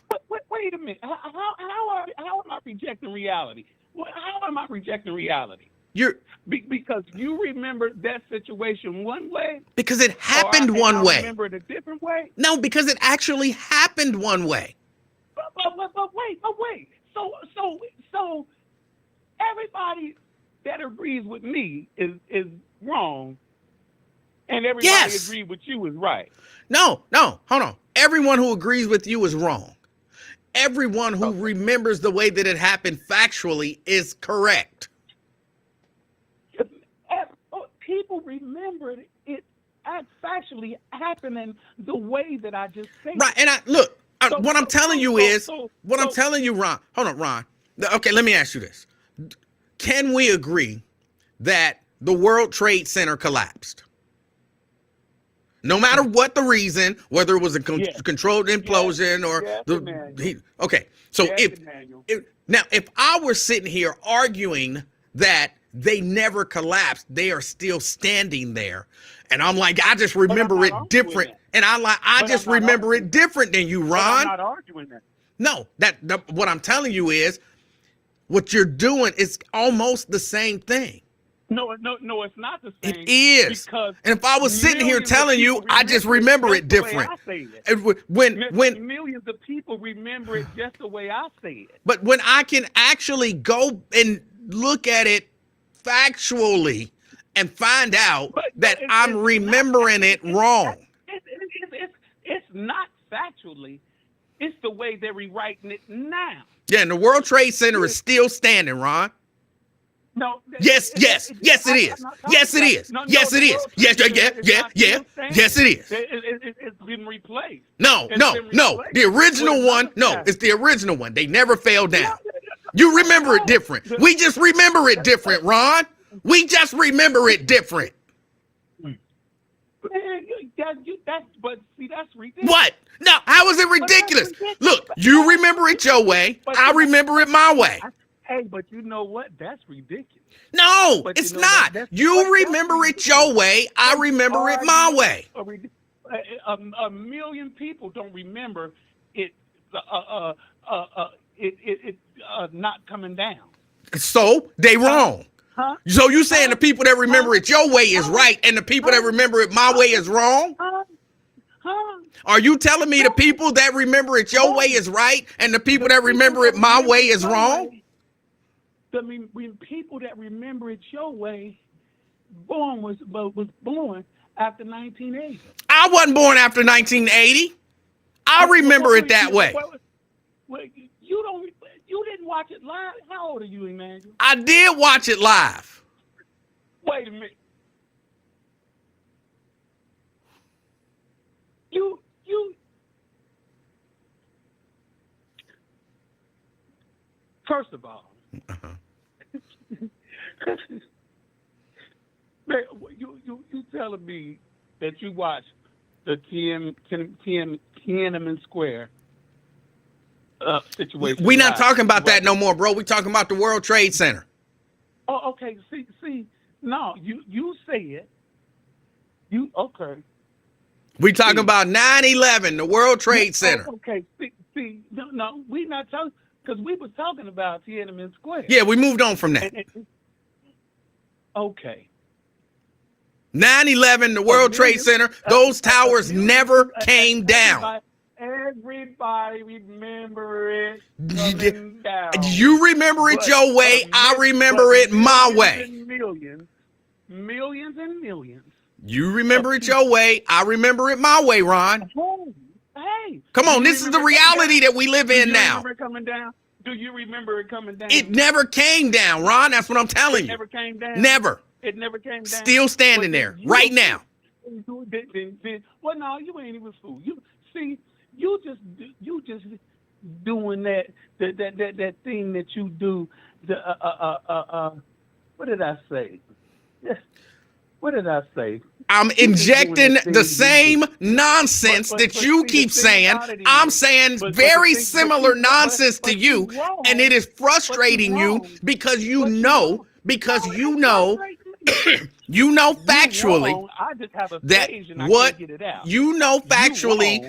Speaker 3: Wait a minute. How am I rejecting reality? How am I rejecting reality?
Speaker 1: You're
Speaker 3: Because you remember that situation one way,
Speaker 1: Because it happened
Speaker 3: and
Speaker 1: one
Speaker 3: I
Speaker 1: way.
Speaker 3: remember it a different way.
Speaker 1: No, because it actually happened one way.
Speaker 3: But wait. So everybody that agrees with me is wrong, and everybody
Speaker 1: Yes.
Speaker 3: agrees with you is right.
Speaker 1: No, hold on. Everyone who agrees with you is wrong. Everyone who
Speaker 3: Okay.
Speaker 1: remembers the way that it happened factually is correct.
Speaker 3: People remember it actually happening the way that I just said.
Speaker 1: Right. And
Speaker 3: So
Speaker 1: what I'm
Speaker 3: so
Speaker 1: telling
Speaker 3: so
Speaker 1: you
Speaker 3: so
Speaker 1: is,
Speaker 3: so,
Speaker 1: what I'm
Speaker 3: so
Speaker 1: telling you, Ron, hold on, Ron. Okay, let me ask you this. Can we agree that the World Trade Center collapsed? No matter what the reason, whether it was a
Speaker 3: yes,
Speaker 1: controlled
Speaker 3: yes,
Speaker 1: implosion or
Speaker 3: yes, Emmanuel.
Speaker 1: okay. So
Speaker 3: Yes, Emmanuel.
Speaker 1: if I were sitting here arguing that they never collapsed, they are still standing there, and I'm like, I just
Speaker 3: But I'm
Speaker 1: remember
Speaker 3: not
Speaker 1: it
Speaker 3: arguing
Speaker 1: different,
Speaker 3: that.
Speaker 1: and I
Speaker 3: But I'm
Speaker 1: just
Speaker 3: not
Speaker 1: remember
Speaker 3: arguing
Speaker 1: it
Speaker 3: that.
Speaker 1: different than you,
Speaker 3: But I'm
Speaker 1: Ron.
Speaker 3: not arguing that.
Speaker 1: No, what I'm telling you is what you're doing is almost the same thing.
Speaker 3: No, it's not the
Speaker 1: It
Speaker 3: same
Speaker 1: is.
Speaker 3: because
Speaker 1: And if I was sitting here
Speaker 3: millions of
Speaker 1: telling you,
Speaker 3: people
Speaker 1: I just
Speaker 3: remember it
Speaker 1: remember
Speaker 3: just
Speaker 1: it
Speaker 3: the way
Speaker 1: different.
Speaker 3: I say it.
Speaker 1: And when
Speaker 3: Millions of people remember it just the way I say it.
Speaker 1: but when I can actually go and look at it factually and find out
Speaker 3: But
Speaker 1: that I'm
Speaker 3: it's not.
Speaker 1: remembering it wrong.
Speaker 3: It's not factually. It's the way they're rewriting it now.
Speaker 1: Yeah, and the World Trade Center is
Speaker 3: You-
Speaker 1: still standing, Ron.
Speaker 3: No,
Speaker 1: Yes, yes, yes, it
Speaker 3: I'm
Speaker 1: is.
Speaker 3: not talking
Speaker 1: Yes, it
Speaker 3: about.
Speaker 1: is.
Speaker 3: No,
Speaker 1: Yes,
Speaker 3: the
Speaker 1: it is.
Speaker 3: World
Speaker 1: Yes,
Speaker 3: Trade
Speaker 1: yeah,
Speaker 3: Center is
Speaker 1: yeah,
Speaker 3: not
Speaker 1: yeah.
Speaker 3: still
Speaker 1: Yes,
Speaker 3: standing.
Speaker 1: it is.
Speaker 3: It's been replaced.
Speaker 1: No,
Speaker 3: It's
Speaker 1: no,
Speaker 3: been
Speaker 1: no.
Speaker 3: replaced
Speaker 1: The
Speaker 3: with
Speaker 1: original one,
Speaker 3: another
Speaker 1: no, it's
Speaker 3: statue.
Speaker 1: the original one. They never fell
Speaker 3: No,
Speaker 1: down. You remember it
Speaker 3: no.
Speaker 1: different. We just remember it different, Ron. We just remember it different.
Speaker 3: Man, but see, that's ridiculous.
Speaker 1: What? No, how is it
Speaker 3: But that's
Speaker 1: ridiculous?
Speaker 3: ridiculous.
Speaker 1: Look, you remember it your way.
Speaker 3: But
Speaker 1: I
Speaker 3: you know,
Speaker 1: remember it my way.
Speaker 3: hey, but you know what? That's ridiculous.
Speaker 1: No,
Speaker 3: But
Speaker 1: it's
Speaker 3: you know
Speaker 1: not.
Speaker 3: that's
Speaker 1: You remember it your way. I
Speaker 3: But you
Speaker 1: remember it
Speaker 3: are
Speaker 1: my way.
Speaker 3: a million people don't remember it. Not coming down.
Speaker 1: So they
Speaker 3: Huh?
Speaker 1: wrong.
Speaker 3: Huh?
Speaker 1: So you saying
Speaker 3: Huh?
Speaker 1: the people that remember
Speaker 3: Huh?
Speaker 1: it your way is
Speaker 3: Huh?
Speaker 1: right and the people that
Speaker 3: Huh?
Speaker 1: remember it my way is wrong?
Speaker 3: Huh? Huh?
Speaker 1: Are you telling me the people that remember it your way is right and the people that remember it my way is wrong?
Speaker 3: When people that remember it your way was born after 1980.
Speaker 1: I wasn't born after 1980. I remember it that way.
Speaker 3: You don't. You didn't watch it live. How old are you, Emmanuel?
Speaker 1: I did watch it live.
Speaker 3: Wait a minute. You. First of all, man, you telling me that you watched the Tiananmen Square situation?
Speaker 1: We're not
Speaker 3: live?
Speaker 1: talking about that no more, bro. We're talking about the World Trade Center.
Speaker 3: Oh, okay. See. No, you say it. You okay?
Speaker 1: We're talking about 9/11, the World Trade Center.
Speaker 3: Oh, okay. See. No, we not talking because we was talking about Tiananmen Square.
Speaker 1: Yeah, we moved on from that.
Speaker 3: Okay.
Speaker 1: 9/11, the World Trade Center, those towers never came down.
Speaker 3: Everybody remember it coming down.
Speaker 1: You remember it your way. I remember it my way.
Speaker 3: Millions and millions.
Speaker 1: You remember it your way. I remember it my way, Ron.
Speaker 3: Hey.
Speaker 1: Come on, this is the reality that we live in now.
Speaker 3: Remember it coming down? Do you remember it coming down?
Speaker 1: It never came down, Ron. That's what I'm telling you.
Speaker 3: It never came down?
Speaker 1: Never.
Speaker 3: It never came down?
Speaker 1: Still standing there right now.
Speaker 3: Well, no, you ain't even fool. You just doing that thing that you do. What did I say? What did I say?
Speaker 1: I'm injecting the same nonsense that you keep saying. I'm saying very similar nonsense to you, and it is frustrating you because you know factually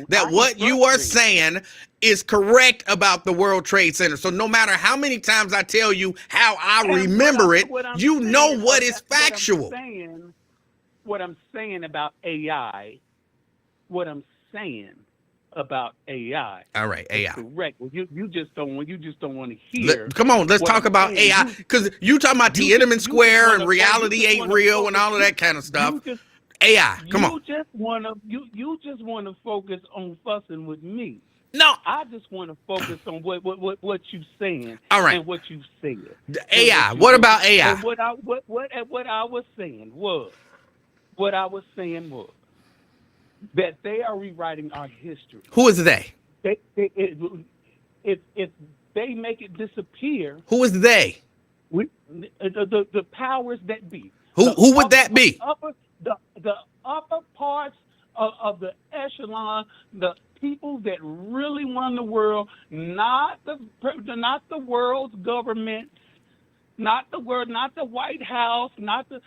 Speaker 1: that what you are saying is correct about the World Trade Center. So no matter how many times I tell you how I remember it, you know what is factual.
Speaker 3: What I'm saying about AI,
Speaker 1: All right, AI.
Speaker 3: Correct. Well, you just don't want to hear.
Speaker 1: Come on, let's talk about AI, because you talking about Tiananmen Square and reality ain't real and all of that kind of stuff. AI, come on.
Speaker 3: You just want to focus on fussing with me.
Speaker 1: No,
Speaker 3: I just want to focus on what you saying.
Speaker 1: All right.
Speaker 3: And what you said.
Speaker 1: AI. What about AI?
Speaker 3: And what I was saying was that they are rewriting our history.
Speaker 1: Who is they?
Speaker 3: If they make it disappear.
Speaker 1: Who is they?
Speaker 3: The powers that be.
Speaker 1: Who would that be?
Speaker 3: The upper parts of the echelon, the people that really run the world, not the world's government, not the White House, not the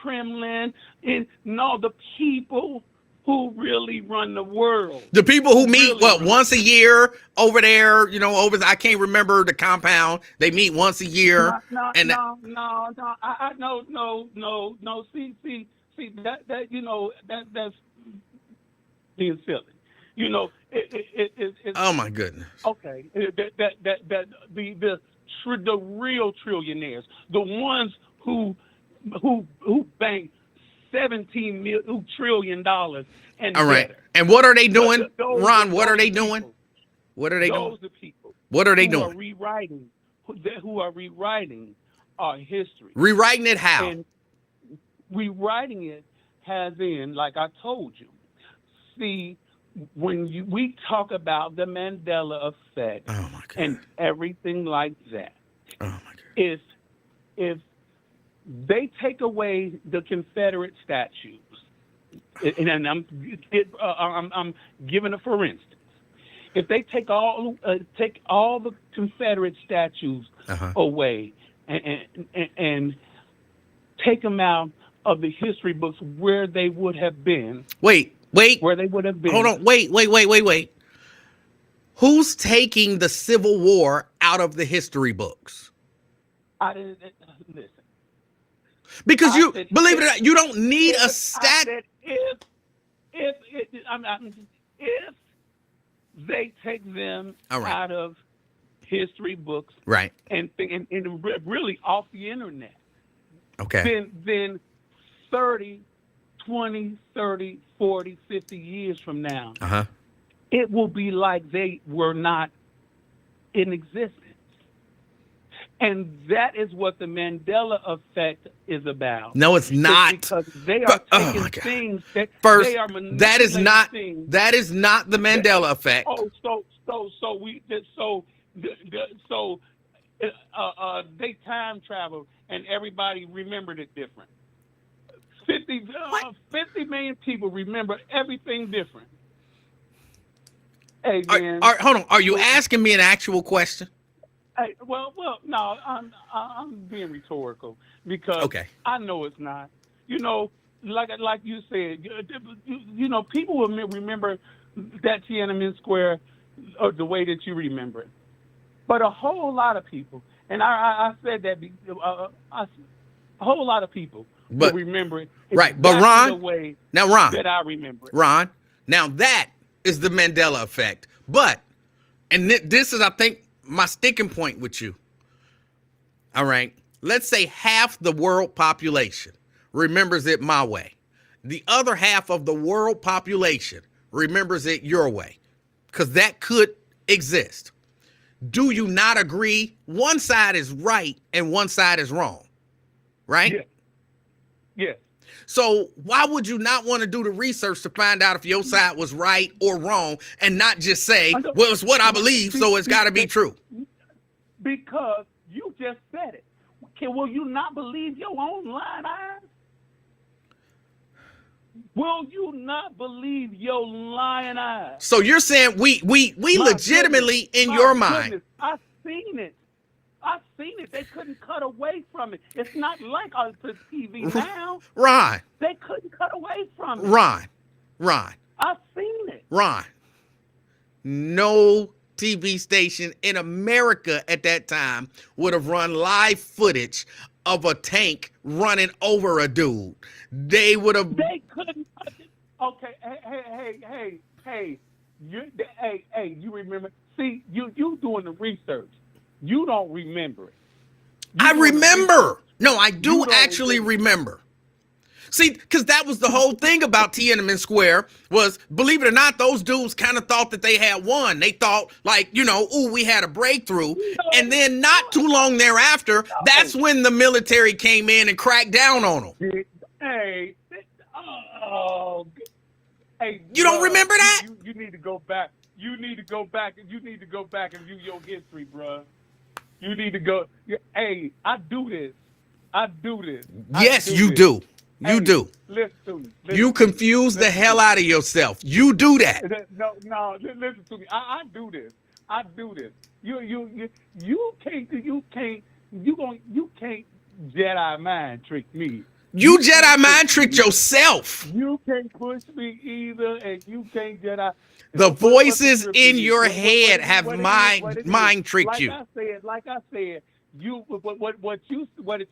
Speaker 3: Kremlin, the people who really run the world.
Speaker 1: The people who meet once a year over there, I can't remember the compound. They meet once a year.
Speaker 3: No. See that's being silly. It's
Speaker 1: oh my goodness.
Speaker 3: Okay, the real trillionaires, the ones who bank $17 trillion and
Speaker 1: all right.
Speaker 3: better.
Speaker 1: And what are they doing, Ron? What are they doing? What are they doing?
Speaker 3: Those are people.
Speaker 1: What are they doing?
Speaker 3: Who are rewriting our history.
Speaker 1: Rewriting it how?
Speaker 3: And rewriting it has in, like I told you. See, when we talk about the Mandela effect and everything like that, if they take away the Confederate statues, and I'm giving a for instance, if they take all the Confederate statues away and take them out of the history books where they would have been.
Speaker 1: Wait.
Speaker 3: Where they would have been.
Speaker 1: Hold on. Wait. Who's taking the Civil War out of the history books?
Speaker 3: I didn't listen.
Speaker 1: Because believe it or not, you don't need a stat.
Speaker 3: I said if they take them out of history books,
Speaker 1: right,
Speaker 3: and really off the internet,
Speaker 1: okay,
Speaker 3: then 30, 20, 30, 40, 50 years from now, it will be like they were not in existence. And that is what the Mandela effect is about.
Speaker 1: No, it's not.
Speaker 3: Because they are taking things that they are manipulating.
Speaker 1: That is not the Mandela effect.
Speaker 3: They time travel and everybody remembered it different. 50 million people remember everything different. Hey, man.
Speaker 1: Hold on. Are you asking me an actual question?
Speaker 3: Hey, well, no, I'm being rhetorical because I know it's not. Like you said, people will remember that Tiananmen Square the way that you remember it. But a whole lot of people, and I said that A whole lot of people
Speaker 1: But
Speaker 3: will remember it
Speaker 1: right, but
Speaker 3: exactly
Speaker 1: Ron,
Speaker 3: the way
Speaker 1: now Ron,
Speaker 3: that I remember it.
Speaker 1: Ron, now that is the Mandela effect. But, and this is, I think, my sticking point with you. All right, let's say half the world population remembers it my way. The other half of the world population remembers it your way, because that could exist. Do you not agree? One side is right and one side is wrong, right?
Speaker 3: Yeah. Yeah.
Speaker 1: So why would you not want to do the research to find out if your side was right or wrong and not just say, well, it's what I believe, so it's got to be true?
Speaker 3: Because you just said it. Will you not believe your own lying eyes? Will you not believe your lying eyes?
Speaker 1: So you're saying we legitimately, in your mind.
Speaker 3: I've seen it. I've seen it. They couldn't cut away from it. It's not like on the TV now.
Speaker 1: Ron.
Speaker 3: They couldn't cut away from it.
Speaker 1: Ron.
Speaker 3: I've seen it.
Speaker 1: Ron. No TV station in America at that time would have run live footage of a tank running over a dude. They would have.
Speaker 3: They couldn't. Okay. Hey. You remember? See, you doing the research. You don't remember it.
Speaker 1: I remember. No, I do actually remember. See, because that was the whole thing about Tiananmen Square was, believe it or not, those dudes kind of thought that they had won. They thought, like, ooh, we had a breakthrough. And then not too long thereafter, that's when the military came in and cracked down on them.
Speaker 3: Hey,
Speaker 1: you don't remember that?
Speaker 3: You need to go back. You need to go back and view your history, bruh. You need to go. Hey, I do this.
Speaker 1: Yes, you do. You do.
Speaker 3: Listen to me.
Speaker 1: You confuse the hell out of yourself. You do that.
Speaker 3: No, listen to me. I do this. You can't Jedi mind trick me.
Speaker 1: You Jedi mind tricked yourself.
Speaker 3: You can't push me either, and you can't Jedi.
Speaker 1: The voices in your head have mind tricked you.
Speaker 3: Like I said, what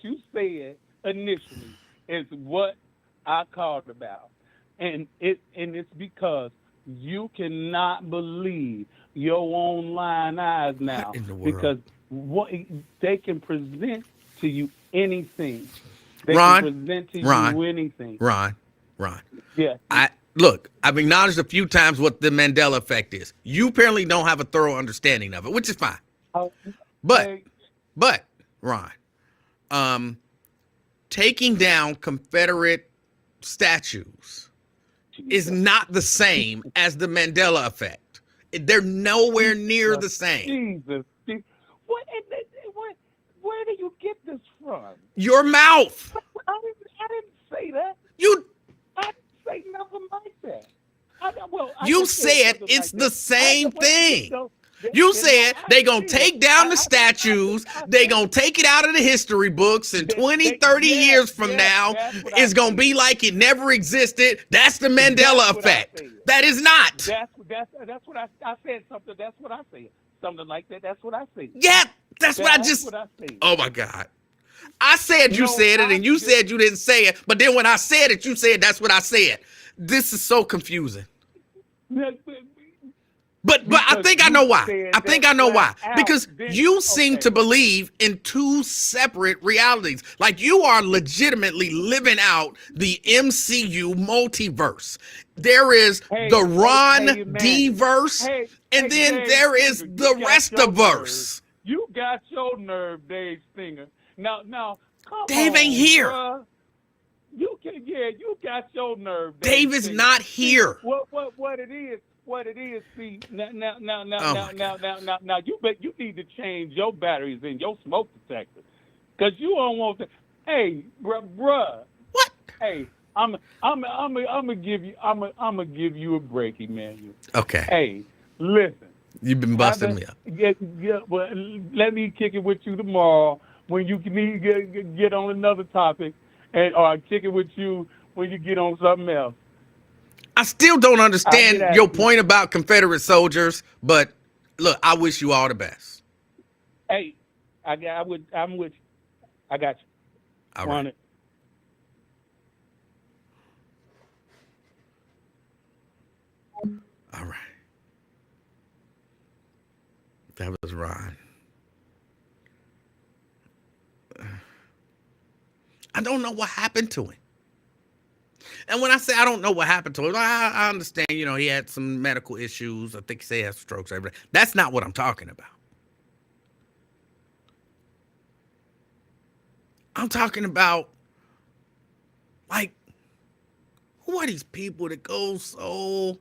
Speaker 3: you said initially is what I called about, and it's because you cannot believe your own lying eyes now, because they can present to you anything. They can present to you anything. Ron. Yeah.
Speaker 1: I've acknowledged a few times what the Mandela effect is. You apparently don't have a thorough understanding of it, which is fine. But, Ron, taking down Confederate statues is not the same as the Mandela effect. They're nowhere near the same.
Speaker 3: Jesus. Where do you get this from?
Speaker 1: Your mouth.
Speaker 3: I didn't say that. I didn't say nothing like that.
Speaker 1: You said it's the same thing. You said they going to take down the statues. They going to take it out of the history books. And 20, 30 years from now, it's going to be like it never existed. That's the Mandela effect. That is not.
Speaker 3: That's what I said. Something. That's what I said. Something like that. That's what I said.
Speaker 1: Yeah, that's what I said. Oh, my God. I said you said it, and you said you didn't say it. But then when I said it, you said that's what I said. This is so confusing. But I think I know why. Because you seem to believe in two separate realities. Like you are legitimately living out the MCU multiverse. There is the Ron D verse, and then there is the rest of verse.
Speaker 3: You got your nerve, Dave Stinger. Now, come
Speaker 1: Dave ain't here.
Speaker 3: Bruh. You got your nerve.
Speaker 1: Dave is not here.
Speaker 3: What it is? See, now, you need to change your batteries in your smoke detector, cause you don't want to. Hey, bruh.
Speaker 1: What?
Speaker 3: Hey, I'm gonna give you a break, Emanuel.
Speaker 1: Okay.
Speaker 3: Hey, listen.
Speaker 1: You've been busting me up.
Speaker 3: Yeah. Well, let me kick it with you tomorrow when you need to get on another topic, or I'll kick it with you when you get on something else.
Speaker 1: I still don't understand your point about Confederate soldiers, but look, I wish you all the best.
Speaker 3: Hey, I'm with you. I got you.
Speaker 1: All right.
Speaker 3: wanted.
Speaker 1: All right. That was Ron. I don't know what happened to him. And when I say I don't know what happened to him, I understand, he had some medical issues. I think he said he had strokes. Everything. That's not what I'm talking about. I'm talking about, like, who are these people that go so...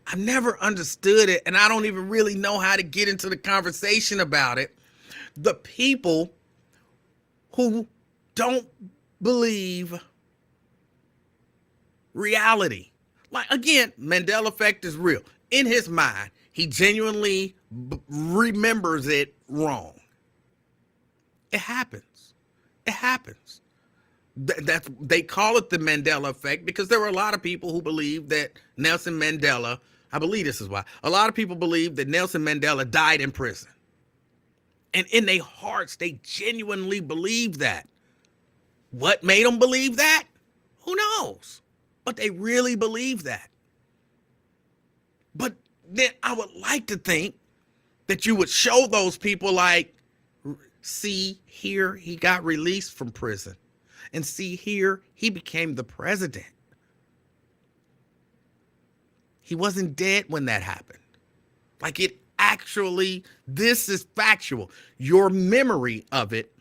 Speaker 1: I've never understood it, and I don't even really know how to get into the conversation about it. The people who don't believe reality. Like, again, Mandela effect is real. In his mind, he genuinely remembers it wrong. It happens. It happens. They call it the Mandela effect because there were a lot of people who believe that Nelson Mandela, I believe this is why, a lot of people believe that Nelson Mandela died in prison. And in their hearts, they genuinely believe that. What made them believe that? Who knows? But they really believe that. But then I would like to think that you would show those people, like, see here, he got released from prison. And see here, he became the president. He wasn't dead when that happened. Like, it actually, this is factual. Your memory of it,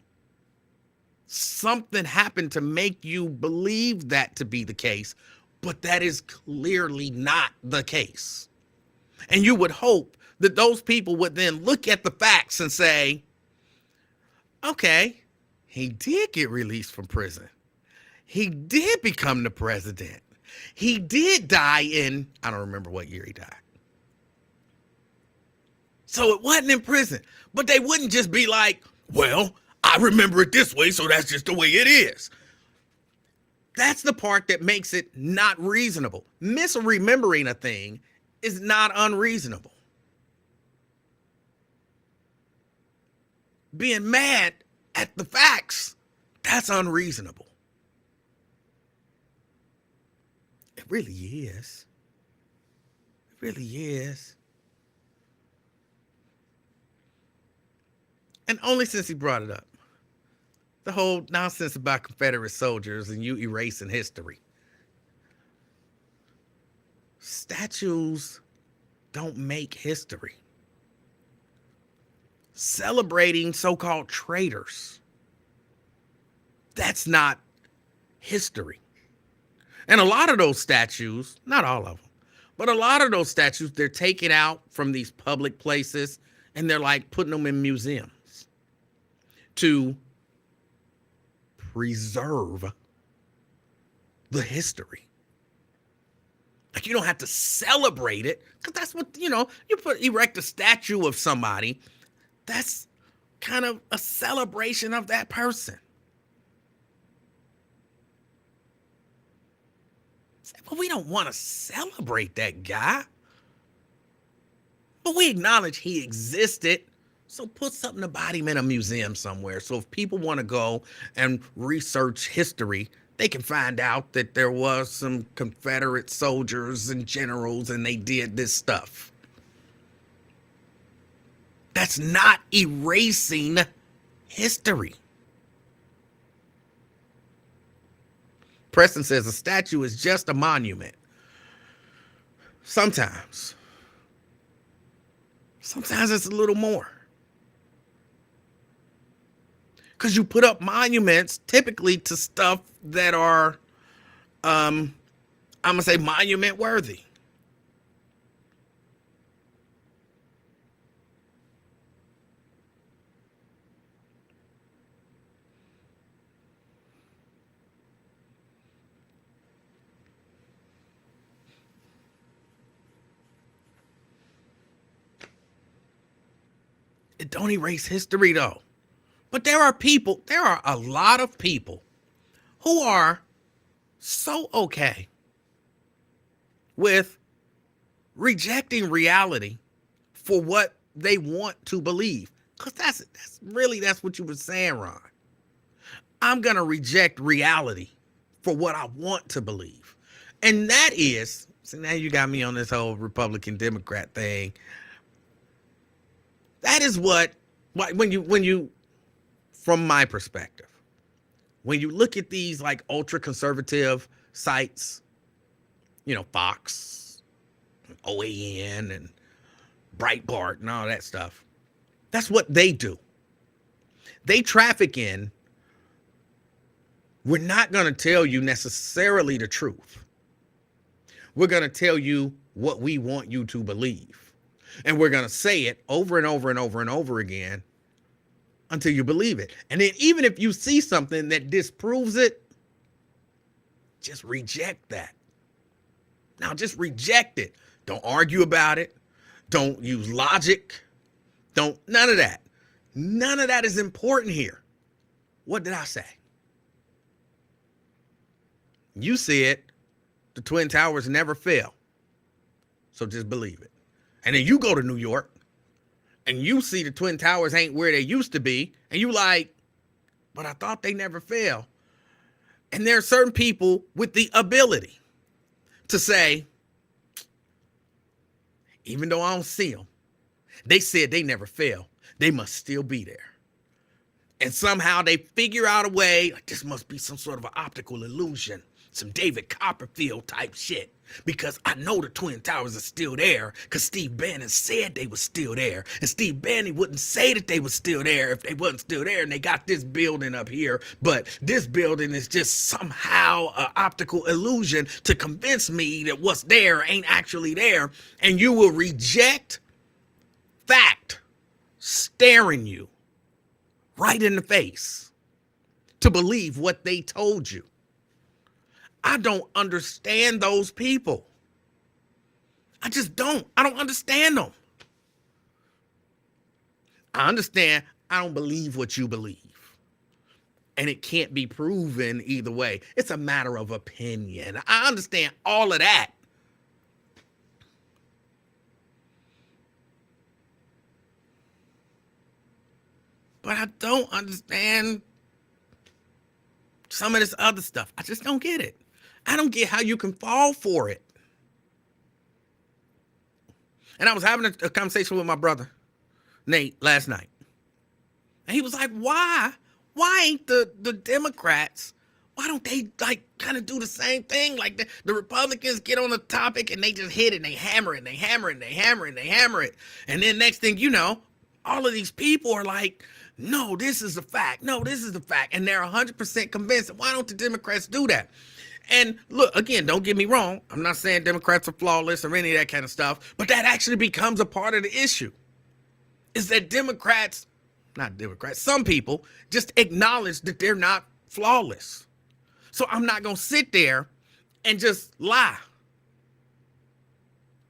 Speaker 1: something happened to make you believe that to be the case, but that is clearly not the case. And you would hope that those people would then look at the facts and say, okay, he did get released from prison. He did become the president. He did die in, I don't remember what year he died. So it wasn't in prison. But they wouldn't just be like, well, I remember it this way, so that's just the way it is. That's the part that makes it not reasonable. Misremembering a thing is not unreasonable. Being mad at the facts, that's unreasonable. It really is. It really is. And only since he brought it up. The whole nonsense about Confederate soldiers and you erasing history. Statues don't make history. Celebrating so-called traitors, that's not history. And a lot of those statues, not all of them, but a lot of those statues, they're taken out from these public places and they're like putting them in museums to preserve the history. Like, you don't have to celebrate it, because that's what, you erect a statue of somebody. That's kind of a celebration of that person. But we don't want to celebrate that guy. But we acknowledge he existed. So put something about him in a museum somewhere. So if people want to go and research history, they can find out that there was some Confederate soldiers and generals and they did this stuff. That's not erasing history. Preston says a statue is just a monument. Sometimes. Sometimes it's a little more. Because you put up monuments typically to stuff that are, I'm going to say, monument worthy. It don't erase history, though. But there are a lot of people who are so okay with rejecting reality for what they want to believe. Because that's what you were saying, Ron. I'm going to reject reality for what I want to believe. And that is, so now you got me on this whole Republican Democrat thing. That is when you, from my perspective, when you look at these like ultra conservative sites, Fox, OAN, and Breitbart, and all that stuff, that's what they do. They traffic in. We're not going to tell you necessarily the truth. We're going to tell you what we want you to believe. And we're going to say it over and over and over and over again until you believe it. And then even if you see something that disproves it, just reject that. Now just reject it. Don't argue about it. Don't use logic. None of that. None of that is important here. What did I say? You said the Twin Towers never fell. So just believe it. And then you go to New York and you see the Twin Towers ain't where they used to be. And you like, but I thought they never fell. And there are certain people with the ability to say, even though I don't see them, they said they never fell. They must still be there. And somehow they figure out a way, like this must be some sort of an optical illusion. Some David Copperfield type shit, because I know the Twin Towers are still there because Steve Bannon said they were still there, and Steve Bannon wouldn't say that they were still there if they wasn't still there, and they got this building up here, but this building is just somehow an optical illusion to convince me that what's there ain't actually there, and you will reject fact staring you right in the face to believe what they told you. I don't understand those people. I just don't. I don't understand them. I understand I don't believe what you believe. And it can't be proven either way. It's a matter of opinion. I understand all of that. But I don't understand some of this other stuff. I just don't get it. I don't get how you can fall for it. And I was having a conversation with my brother, Nate, last night. And he was like, why ain't the Democrats, why don't they like kind of do the same thing? Like the Republicans get on the topic and they just hit it and they hammer it and they hammer it and they hammer it and they hammer it. And then next thing you know, all of these people are like, no, this is the fact. No, this is the fact. And they're 100% convinced. Why don't the Democrats do that? And look, again, don't get me wrong. I'm not saying Democrats are flawless or any of that kind of stuff, but that actually becomes a part of the issue. Is that some people just acknowledge that they're not flawless. So I'm not going to sit there and just lie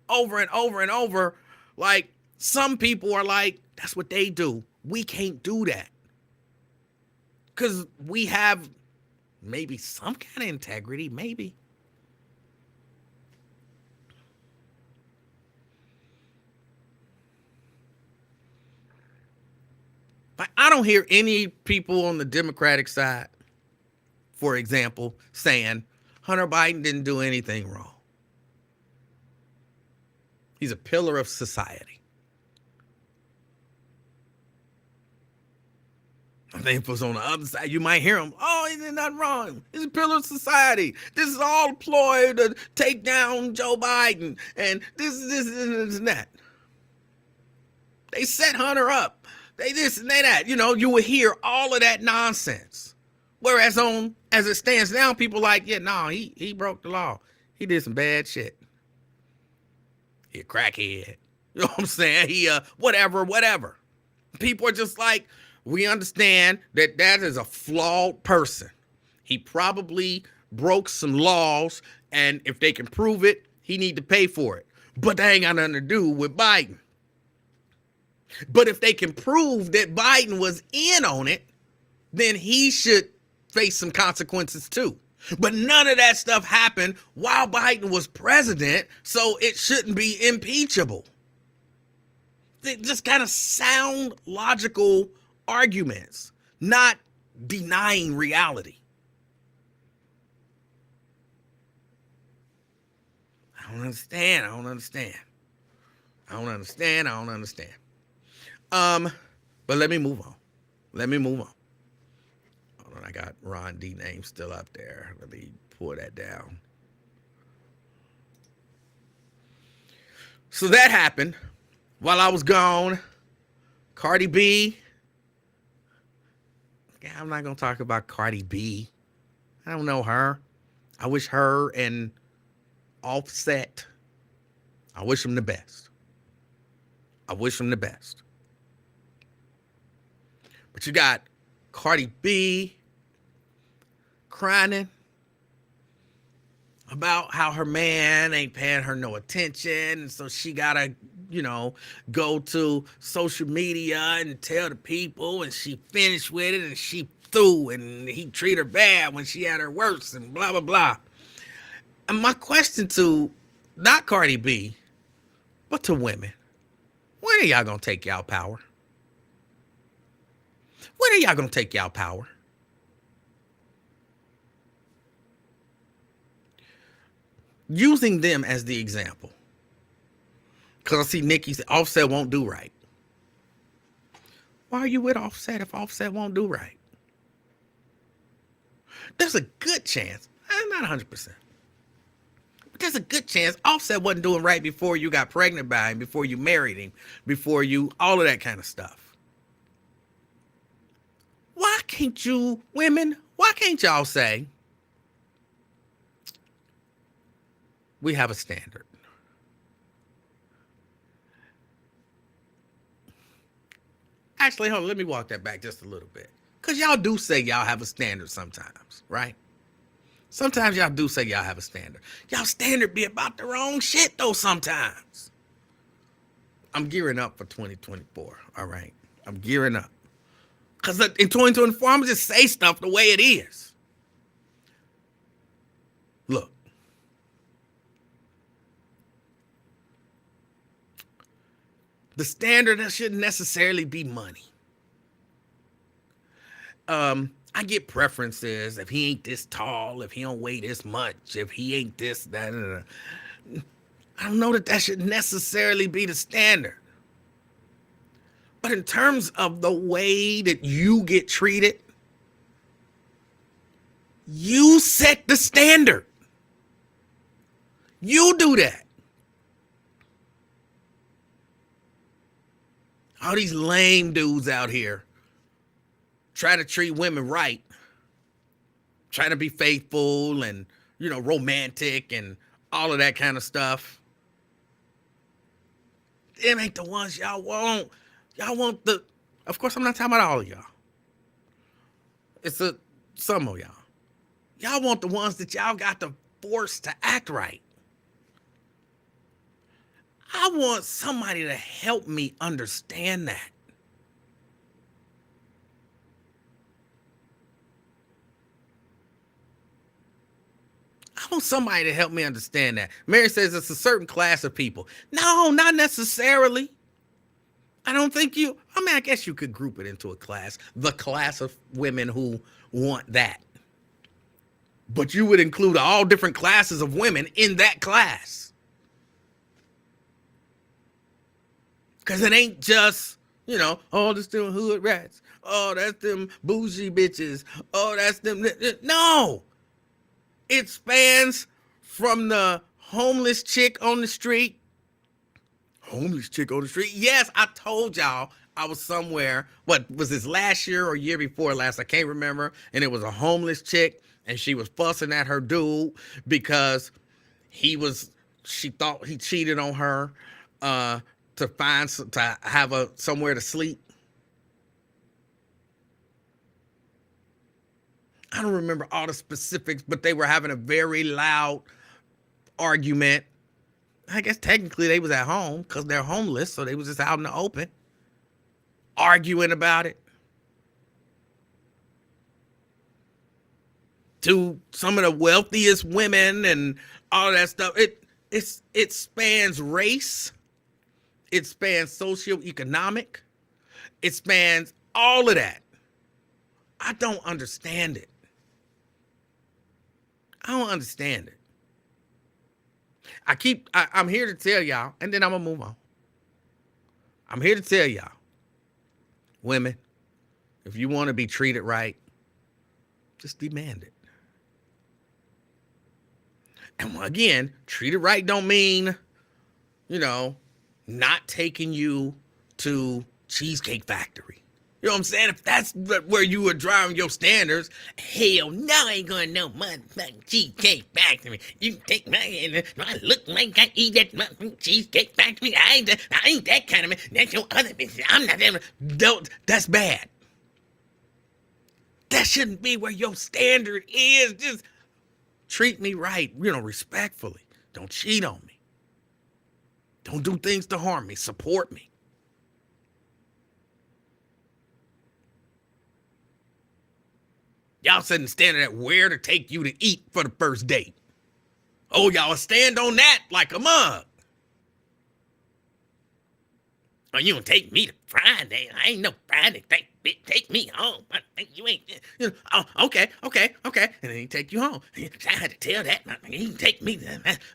Speaker 1: over and over and over. Like some people are like, that's what they do. We can't do that. Because we have maybe some kind of integrity, maybe. But I don't hear any people on the Democratic side, for example, saying Hunter Biden didn't do anything wrong. He's a pillar of society. I think if it was on the other side, you might hear him, oh, he did nothing wrong. He's a pillar of society. This is all a ploy to take down Joe Biden. And this and that. They set Hunter up. They this and they that. You know, you would hear all of that nonsense. Whereas as it stands now, people like, yeah, no, he broke the law. He did some bad shit. He a crackhead. You know what I'm saying? He whatever. People are just like, we understand that is a flawed person. He probably broke some laws, and if they can prove it, he need to pay for it. But that ain't got nothing to do with Biden. But if they can prove that Biden was in on it, then he should face some consequences too. But none of that stuff happened while Biden was president, so it shouldn't be impeachable. just kind of sound logical arguments, not denying reality. I don't understand. But let me move on. Hold on, I got Ron D name still up there. Let me pull that down. So that happened while I was gone. Cardi B. I'm not going to talk about Cardi B. I don't know her. I wish her and Offset, I wish them the best. But you got Cardi B crying about how her man ain't paying her no attention, and so she gotta, go to social media and tell the people, and she finished with it, and she threw, and he treated her bad when she had her worst, and blah, blah, blah. And my question to, not Cardi B, but to women, when are y'all gonna take y'all power? Using them as the example. Because I see Nikki said Offset won't do right. Why are you with Offset if Offset won't do right? There's a good chance, not 100%, but there's a good chance Offset wasn't doing right before you got pregnant by him, before you married him, before you, all of that kind of stuff. Why can't you, women, why can't y'all say, we have a standard? Actually, hold on, let me walk that back just a little bit. Because y'all do say y'all have a standard sometimes, right? Sometimes y'all do say y'all have a standard. Y'all standard be about the wrong shit, though, sometimes. I'm gearing up for 2024, all right? I'm gearing up. Because in 2024, I'm going to just say stuff the way it is. Look. The standard shouldn't necessarily be money. I get preferences. If he ain't this tall, if he don't weigh this much, if he ain't this, that, I don't know that should necessarily be the standard. But in terms of the way that you get treated, you set the standard. You do that. All these lame dudes out here try to treat women right, try to be faithful and, romantic and all of that kind of stuff. Them ain't the ones y'all want. Y'all want of course, I'm not talking about all of y'all. It's some of y'all. Y'all want the ones that y'all got to force to act right. I want somebody to help me understand that. I want somebody to help me understand that. Mary says it's a certain class of people. No, not necessarily. I don't think I guess you could group it into a class. The class of women who want that. But you would include all different classes of women in that class. Because it ain't just, oh, that's them hood rats. Oh, that's them bougie bitches. Oh, that's them. No. It spans from the homeless chick on the street. Yes, I told y'all I was somewhere. What was this, last year or year before last? I can't remember. And it was a homeless chick, and she was fussing at her dude because she thought he cheated on her to have somewhere to sleep. I don't remember all the specifics, but they were having a very loud argument. I guess technically they was at home because they're homeless, so they was just out in the open arguing about it. To some of the wealthiest women and all that stuff. It spans race. It spans socioeconomic. It spans all of that. I don't understand it. I don't understand it. I'm here to tell y'all, and then I'm going to move on. I'm here to tell y'all, women, if you want to be treated right, just demand it. And again, treated right don't mean, not taking you to Cheesecake Factory. You know what I'm saying? If that's where you were driving your standards, hell no, I ain't going to no motherfucking Cheesecake Factory. You take my hand, I look like I eat that motherfucking Cheesecake Factory. I ain't that kind of man. That's your other bitch. I'm not that. Don't. That's bad. That shouldn't be where your standard is. Just treat me right, respectfully. Don't cheat on me. Don't do things to harm me. Support me. Y'all setting the standard at where to take you to eat for the first date. Oh, y'all stand on that like a mug. Oh, you don't take me to Friday. I ain't no Friday. Take me home. You ain't. Okay. And then he take you home. I had to tell that. He take me.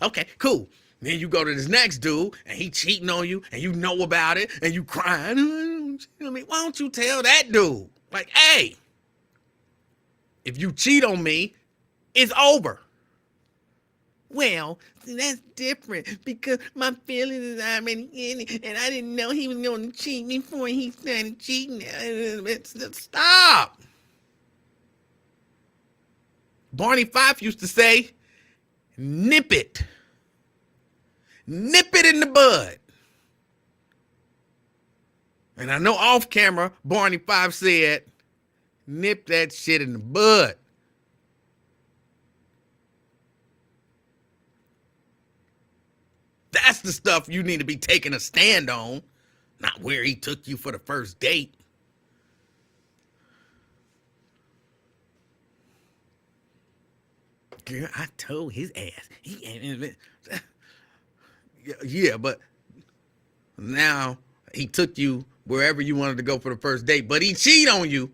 Speaker 1: Okay, cool. Then you go to this next dude, and he cheating on you, and you know about it, and you crying. Why don't you tell that dude? Like, hey, if you cheat on me, it's over. Well, that's different because my feelings is already in it, and I didn't know he was going to cheat me before he started cheating. Stop. Barney Fife used to say, nip it. Nip it in the bud. And I know off camera, Barney Fife said, nip that shit in the bud. That's the stuff you need to be taking a stand on, not where he took you for the first date. Girl, I told his ass. Yeah, but now he took you wherever you wanted to go for the first date, but he cheat on you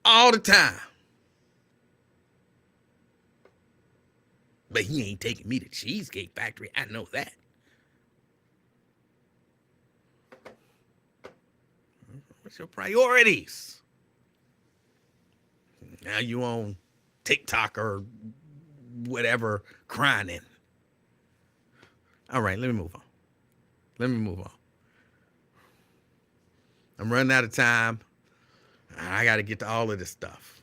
Speaker 1: all the time. But he ain't taking me to Cheesecake Factory. I know that. What's your priorities? Now you on TikTok or whatever crying. All right, let me move on. I'm running out of time. I got to get to all of this stuff.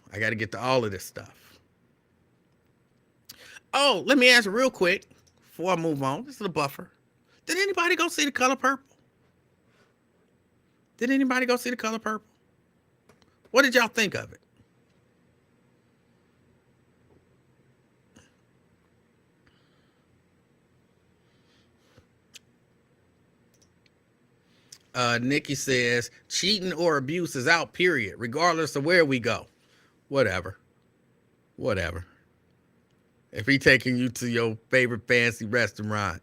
Speaker 1: Oh, let me ask you real quick before I move on. This is a buffer. Did anybody go see The Color Purple? What did y'all think of it? Nikki says, cheating or abuse is out, period, regardless of where we go. Whatever. If he taking you to your favorite fancy restaurant,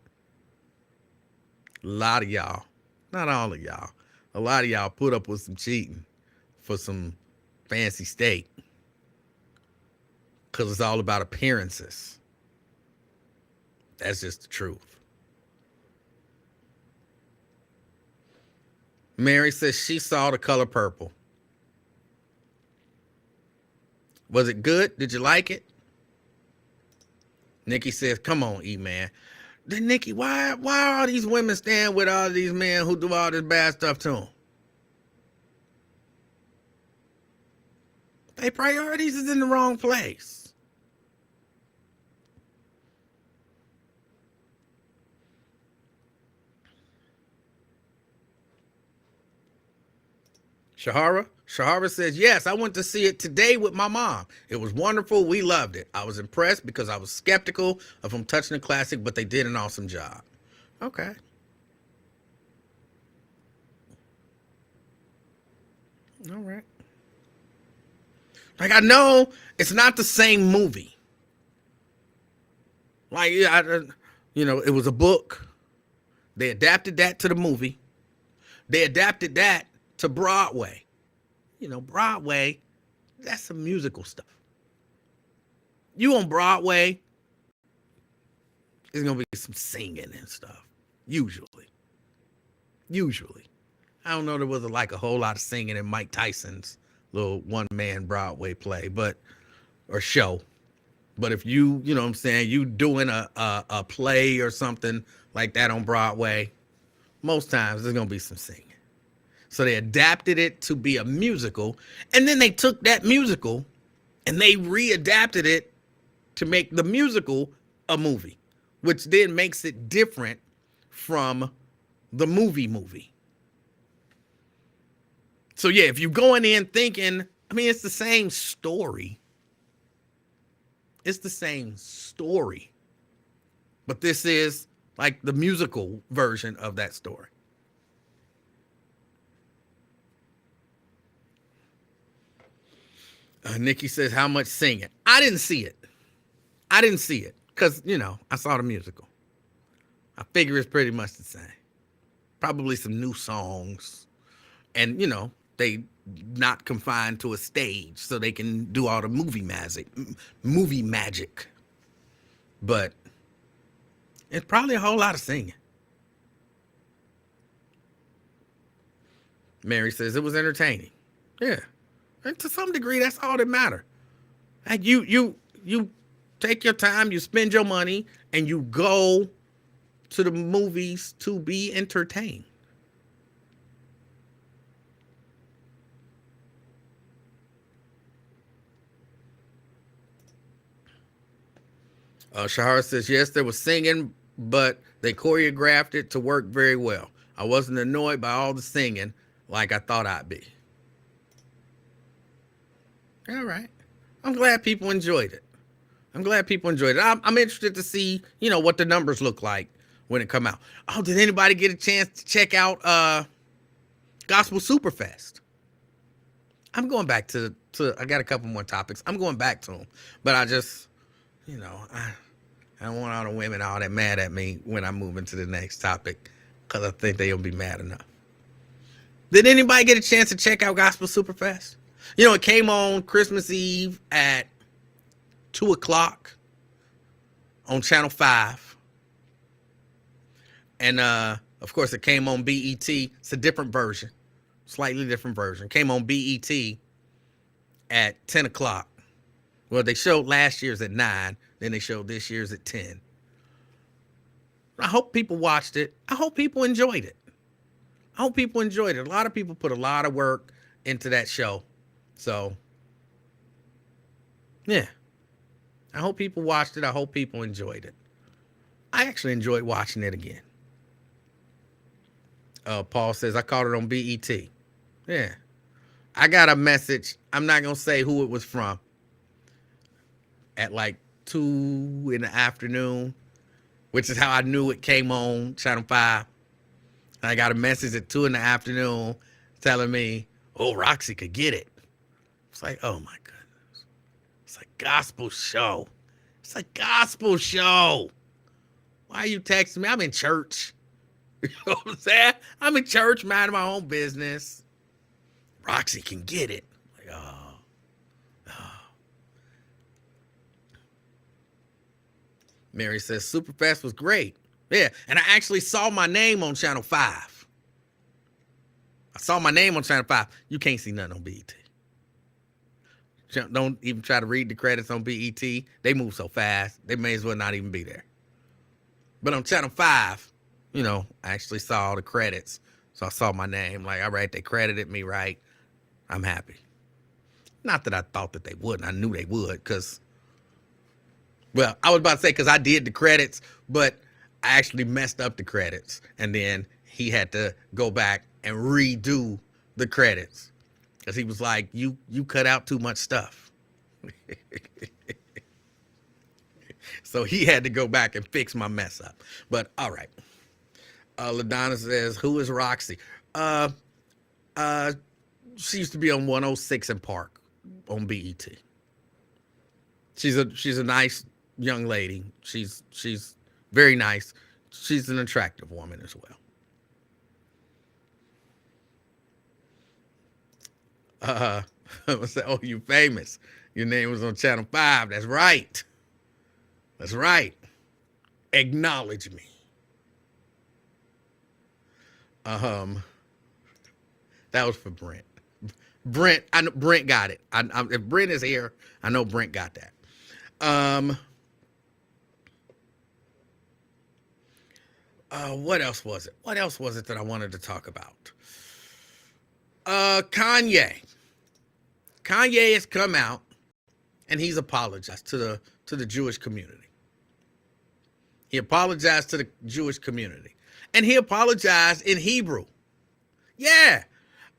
Speaker 1: a lot of y'all, not all of y'all, a lot of y'all put up with some cheating for some fancy steak because it's all about appearances. That's just the truth. Mary says she saw The Color Purple. Was it good? Did you like it? Nikki says, come on, E-Man. Then Nikki, why are all these women staying with all these men who do all this bad stuff to them? Their priorities is in the wrong place. Shahara says, yes, I went to see it today with my mom. It was wonderful. We loved it. I was impressed because I was skeptical of them touching the classic, but they did an awesome job. Okay. All right. Like, I know it's not the same movie. Like, it was a book. They adapted that to the movie. They adapted that to Broadway. You know, Broadway, that's some musical stuff. You on Broadway, there's going to be some singing and stuff. Usually. I don't know, there was like a whole lot of singing in Mike Tyson's little one-man Broadway play, or show. But if you know what I'm saying, you doing a play or something like that on Broadway, most times there's going to be some singing. So they adapted it to be a musical, and then they took that musical and they readapted it to make the musical a movie, which then makes it different from the movie. So yeah, if you're going in thinking, I mean, it's the same story. It's the same story. But this is like the musical version of that story. Nikki says, how much singing? I didn't see it. Because, you know, I saw the musical. I figure it's pretty much the same. Probably some new songs. And, you know, they not confined to a stage so they can do all the movie magic. But it's probably a whole lot of singing. Mary says it was entertaining. Yeah. And to some degree, that's all that matters. Like you take your time, you spend your money, and you go to the movies to be entertained. Shahar says, yes, there was singing, but they choreographed it to work very well. I wasn't annoyed by all the singing like I thought I'd be. All right. I'm glad people enjoyed it. I'm interested to see, you know, what the numbers look like when it come out. Oh, did anybody get a chance to check out Gospel Superfest? I'm going back to I got a couple more topics. I'm going back to them. But I just, you know, I don't want all the women all that mad at me when I move into the next topic, because I think they'll be mad enough. Did anybody get a chance to check out Gospel Superfest? You know, it came on Christmas Eve at 2 o'clock on Channel 5. And, of course, it came on BET. It's a different version, slightly different version. Came on BET at 10 o'clock. Well, they showed last year's at 9. Then they showed this year's at 10. I hope people watched it. I hope people enjoyed it. A lot of people put a lot of work into that show. So, yeah. I hope people watched it. I hope people enjoyed it. I actually enjoyed watching it again. Paul says, I caught it on BET. Yeah. I got a message. I'm not going to say who it was from. At like 2 in the afternoon, which is how I knew it came on Channel 5. I got a message at 2 in the afternoon telling me, oh, Roxy could get it. It's like, oh my goodness. It's a gospel show. Why are you texting me? I'm in church. You know what I'm saying? I'm in church, minding my own business. Roxy can get it. Like, oh. Mary says, Superfest was great. Yeah, and I actually saw my name on Channel 5. You can't see nothing on BET. Don't even try to read the credits on BET. They move so fast, they may as well not even be there. But on Channel 5, you know, I actually saw the credits. So I saw my name. Like, all right, they credited me right. I'm happy. Not that I thought that they wouldn't. I knew they would because, well, I was about to say because I did the credits, but I actually messed up the credits. And then he had to go back and redo the credits because he was like, you cut out too much stuff. So he had to go back and fix my mess up. But all right. LaDonna says, who is Roxy? She used to be on 106 in Park on BET. She's a nice young lady. She's very nice. She's an attractive woman as well. I said, oh, you famous. Your name was on Channel 5. That's right. That's right. Acknowledge me. That was for Brent. Brent, I know Brent got it. If Brent is here, I know Brent got that. What else was it? What else was it that I wanted to talk about? Kanye. Kanye has come out and he's apologized to the Jewish community. He apologized to the Jewish community. And he apologized in Hebrew. Yeah.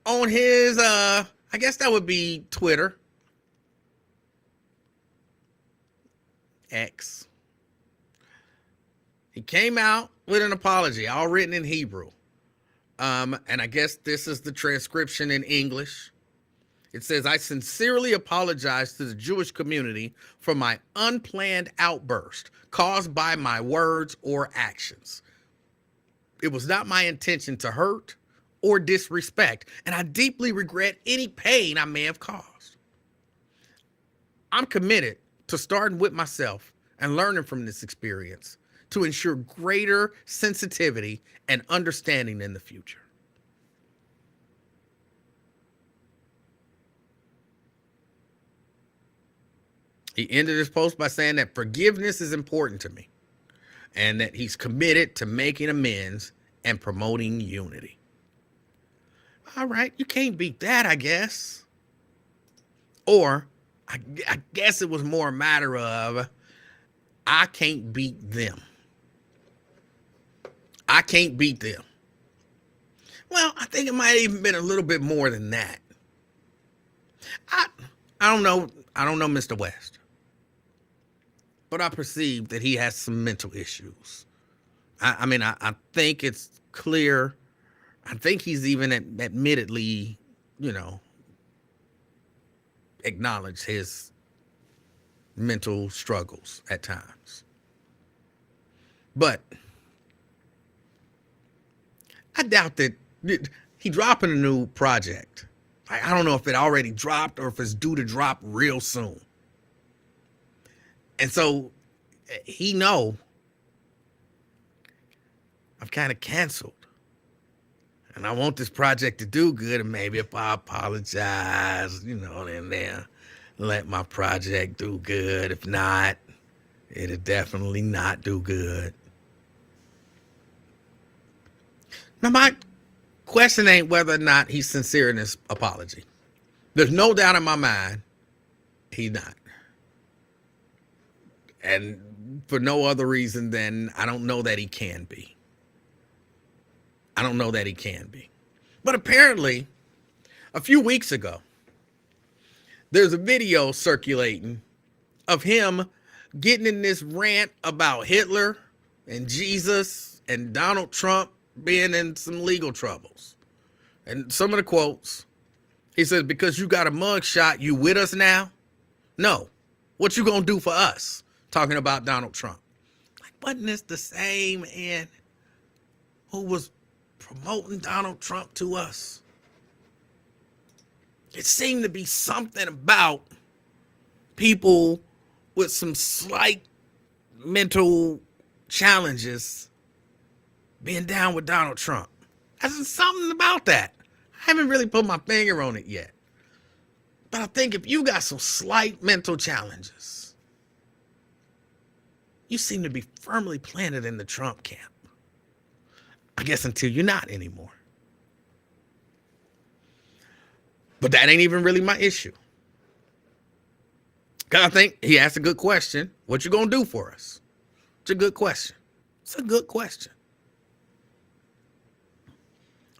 Speaker 1: On his I guess that would be Twitter. X. He came out with an apology, all written in Hebrew. And I guess this is the transcription in English. It says, I sincerely apologize to the Jewish community for my unplanned outburst caused by my words or actions. It was not my intention to hurt or disrespect, and I deeply regret any pain I may have caused. I'm committed to starting with myself and learning from this experience to ensure greater sensitivity and understanding in the future. He ended his post by saying that forgiveness is important to me and that he's committed to making amends and promoting unity. All right, you can't beat that, I guess. Or I guess it was more a matter of I can't beat them. I can't beat them. Well, I think it might have even been a little bit more than that. I don't know. I don't know Mr. West. But I perceive that he has some mental issues. I think it's clear. I think he's even admittedly, acknowledged his mental struggles at times. But I doubt that he dropping a new project. I don't know if it already dropped or if it's due to drop real soon. And so he know I've kind of canceled. And I want this project to do good. And maybe if I apologize, then let my project do good. If not, it'll definitely not do good. Now, my question ain't whether or not he's sincere in his apology. There's no doubt in my mind he's not. And for no other reason than I don't know that he can be. I don't know that he can be. But apparently, a few weeks ago, there's a video circulating of him getting in this rant about Hitler and Jesus and Donald Trump being in some legal troubles. And some of the quotes, he says, because you got a mugshot, you with us now? No. What you gonna do for us? Talking about Donald Trump. Like, wasn't this the same man who was promoting Donald Trump to us? It seemed to be something about people with some slight mental challenges being down with Donald Trump. There's something about that. I haven't really put my finger on it yet. But I think if you got some slight mental challenges, you seem to be firmly planted in the Trump camp. I guess until you're not anymore. But that ain't even really my issue. Because I think he asked a good question. What you gonna do for us? It's a good question. It's a good question.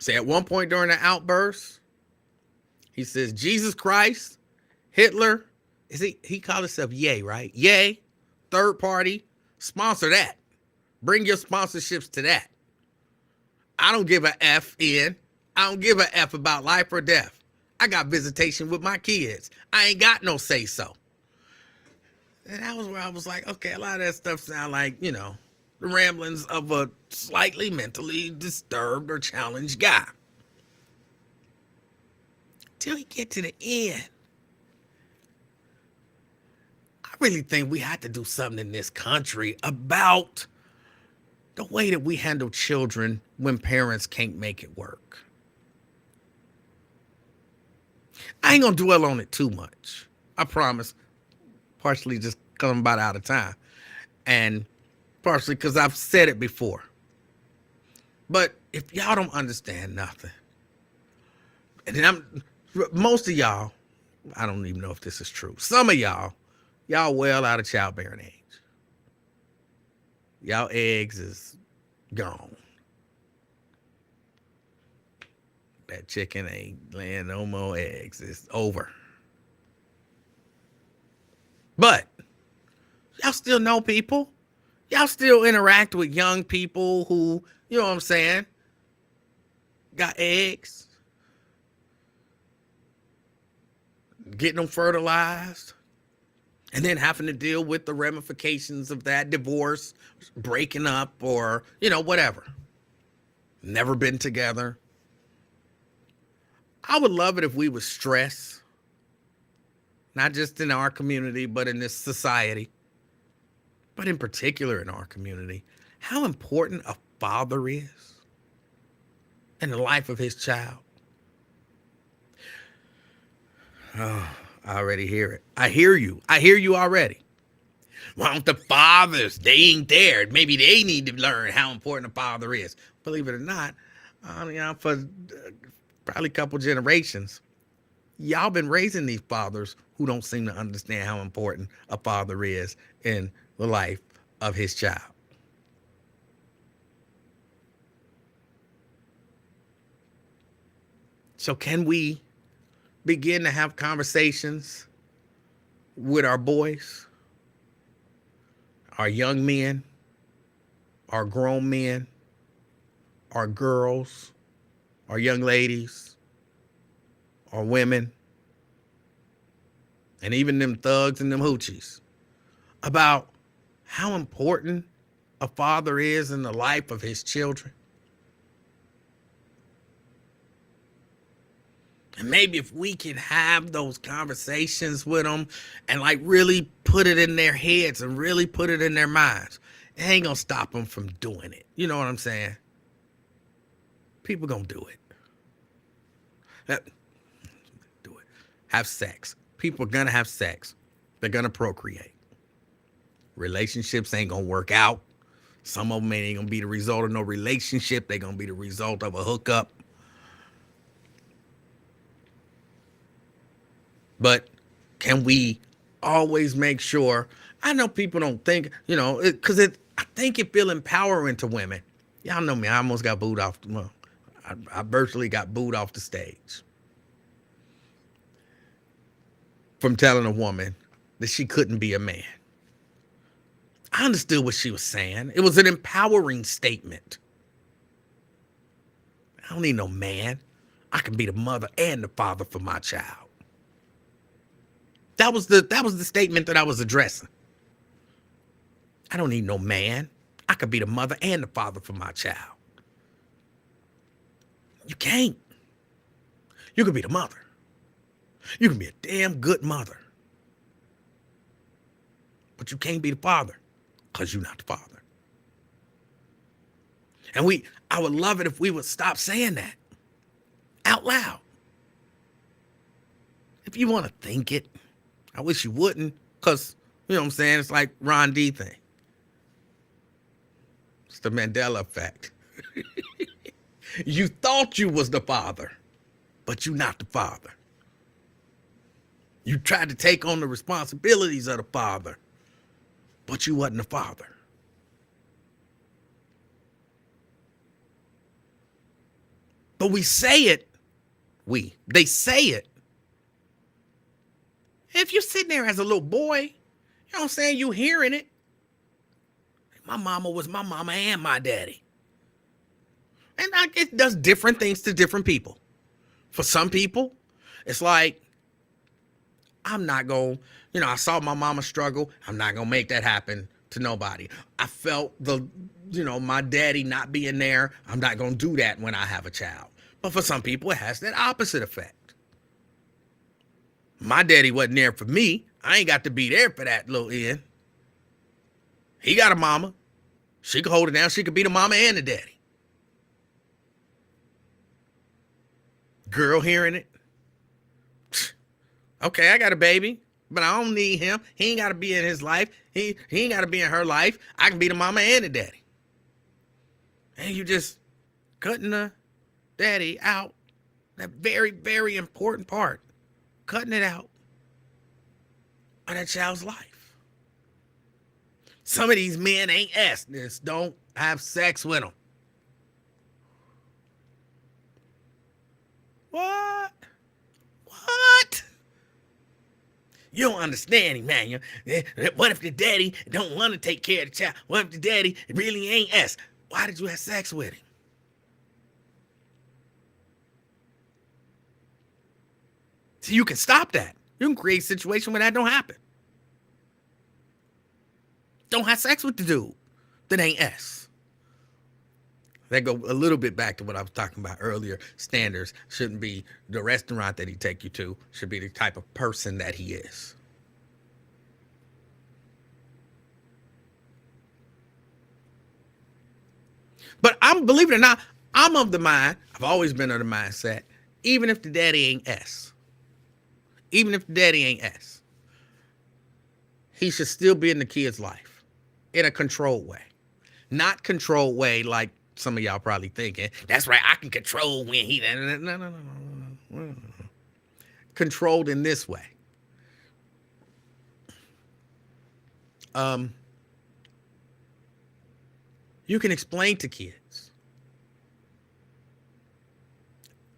Speaker 1: See, at one point during the outburst, he says, Jesus Christ, Hitler, he called himself Yay, right? Yay, third party, sponsor that. Bring your sponsorships to that. I don't give a F in. I don't give a F about life or death. I got visitation with my kids. I ain't got no say-so. And that was where I was like, okay, a lot of that stuff sound like, the ramblings of a slightly mentally disturbed or challenged guy. Till you get to the end. I really think we have to do something in this country about the way that we handle children when parents can't make it work. I ain't gonna dwell on it too much. I promise. Partially just because I'm about out of time. And partially because I've said it before. But if y'all don't understand nothing, and most of y'all, I don't even know if this is true. Some of y'all well out of childbearing age. Y'all eggs is gone. That chicken ain't laying no more eggs. It's over. But y'all still know people. Y'all still interact with young people who, you know what I'm saying, got eggs. Getting them fertilized. And then having to deal with the ramifications of that, divorce, breaking up, or, you know, whatever. Never been together. I would love it if we would stress, not just in our community, but in this society, but in particular in our community, how important a father is in the life of his child. Oh, I already hear it. I hear you. I hear you already. Why don't the fathers, they ain't there. Maybe they need to learn how important a father is. Believe it or not, for probably a couple generations, y'all been raising these fathers who don't seem to understand how important a father is in the life of his child. So can we begin to have conversations with our boys, our young men, our grown men, our girls, our young ladies, our women, and even them thugs and them hoochies about how important a father is in the life of his children? And maybe if we can have those conversations with them and like really put it in their heads and really put it in their minds, it ain't gonna stop them from doing it. You know what I'm saying? People gonna do it. Do it. Have sex. People are gonna have sex. They're gonna procreate. Relationships ain't gonna work out. Some of them ain't gonna be the result of no relationship. They're gonna be the result of a hookup. But can we always make sure? I know people don't think, because I think it feel empowering to women. Y'all know me. I almost got booed off. Well, I virtually got booed off the stage from telling a woman that she couldn't be a man. I understood what she was saying. It was an empowering statement. I don't need no man. I can be the mother and the father for my child. That was the statement that I was addressing. I don't need no man. I could be the mother and the father for my child. You can't. You can be the mother. You can be a damn good mother. But you can't be the father because you're not the father. And I would love it if we would stop saying that out loud. If you want to think it, I wish you wouldn't, because, you know what I'm saying, it's like Ron D thing. It's the Mandela effect. You thought you was the father, but you're not the father. You tried to take on the responsibilities of the father, but you wasn't the father. But we say it. They say it. If you're sitting there as a little boy, you know what I'm saying, you hearing it. My mama was my mama and my daddy. And it does different things to different people. For some people, it's like, I'm not going, I saw my mama struggle. I'm not going to make that happen to nobody. I felt my daddy not being there. I'm not going to do that when I have a child. But for some people, it has that opposite effect. My daddy wasn't there for me. I ain't got to be there for that little Ian. He got a mama. She could hold it down. She could be the mama and the daddy. Girl hearing it. Okay, I got a baby, but I don't need him. He ain't got to be in his life. He ain't got to be in her life. I can be the mama and the daddy. And you just cutting the daddy out. That very, very important part. Cutting it out of that child's life. Some of these men ain't asked this. Don't have sex with them. What? You don't understand, Emanuel. What if the daddy don't want to take care of the child? What if the daddy really ain't asked? Why did you have sex with him? So you can stop that. You can create a situation where that don't happen. Don't have sex with the dude that ain't S. That go a little bit back to what I was talking about earlier. Standards shouldn't be the restaurant that he take you to. Should be the type of person that he is. But believe it or not, I'm of the mind, I've always been of the mindset, even if the daddy ain't S, he should still be in the kid's life in a controlled way. Not controlled way like some of y'all probably thinking. That's right, I can control when he... No. Controlled in this way. You can explain to kids.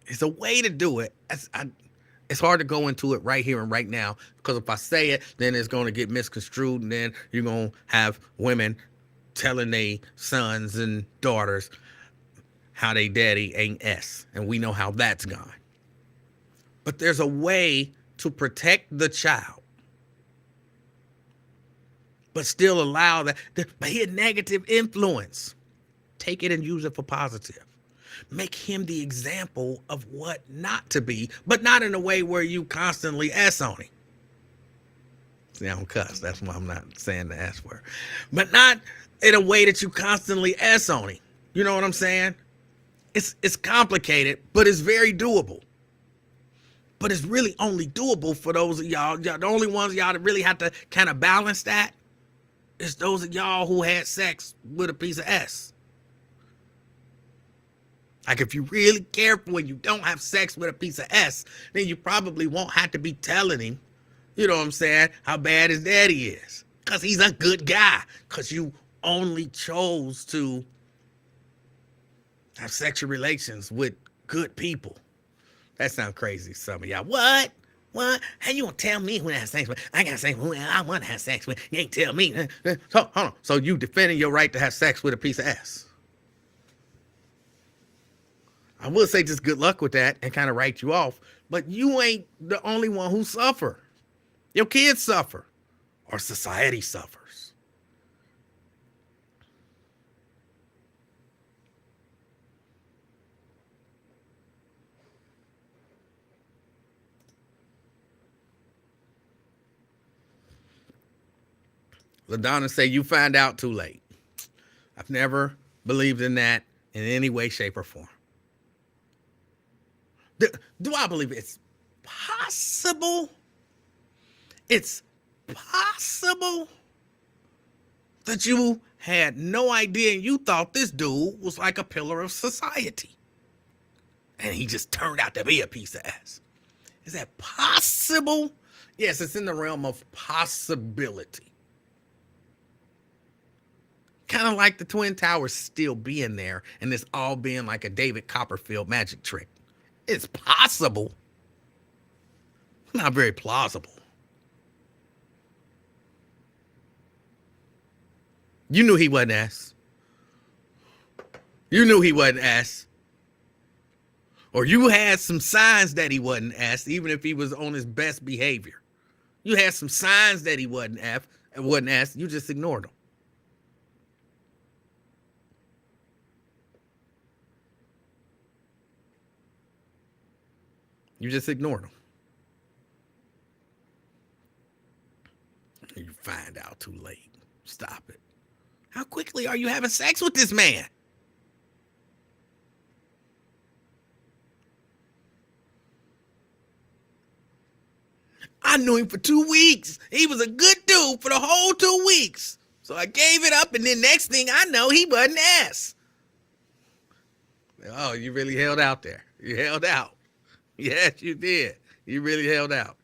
Speaker 1: It's a way to do it. It's hard to go into it right here and right now, because if I say it, then it's going to get misconstrued, and then you're going to have women telling their sons and daughters how they daddy ain't S, and we know how that's gone. But there's a way to protect the child, but still allow that. But he a negative influence. Take it and use it for positive. Make him the example of what not to be, but not in a way where you constantly S on him. See, I don't cuss. That's why I'm not saying the S word. But not in a way that you constantly S on him. You know what I'm saying? It's complicated, but it's very doable. But it's really only doable for those of y'all. The only ones y'all that really have to kind of balance that is those of y'all who had sex with a piece of S. Like, if you're really careful and you don't have sex with a piece of S, then you probably won't have to be telling him, you know what I'm saying, how bad his daddy is. Because he's a good guy. Because you only chose to have sexual relations with good people. That sounds crazy to some of y'all. What? How you gonna tell me who to have sex with? I got sex with who I want to have sex with. You ain't tell me. So, hold on. So you defending your right to have sex with a piece of S? I will say just good luck with that and kind of write you off. But you ain't the only one who suffer. Your kids suffer. Or society suffers. LaDonna say you find out too late. I've never believed in that in any way, shape, or form. Do I believe it's possible? It's possible that you had no idea and you thought this dude was like a pillar of society. And he just turned out to be a piece of ass. Is that possible? Yes, it's in the realm of possibility. Kind of like the Twin Towers still being there and this all being like a David Copperfield magic trick. It's possible. Not very plausible. You knew he wasn't ass. You knew he wasn't ass. Or you had some signs that he wasn't ass, even if he was on his best behavior. You had some signs that he wasn't ass. You just ignored him. You just ignored them. You find out too late. Stop it. How quickly are you having sex with this man? I knew him for 2 weeks. He was a good dude for the whole 2 weeks. So I gave it up, and then next thing I know, he wasn't ass. Oh, you really held out there. You held out. Yes, you did. You really held out.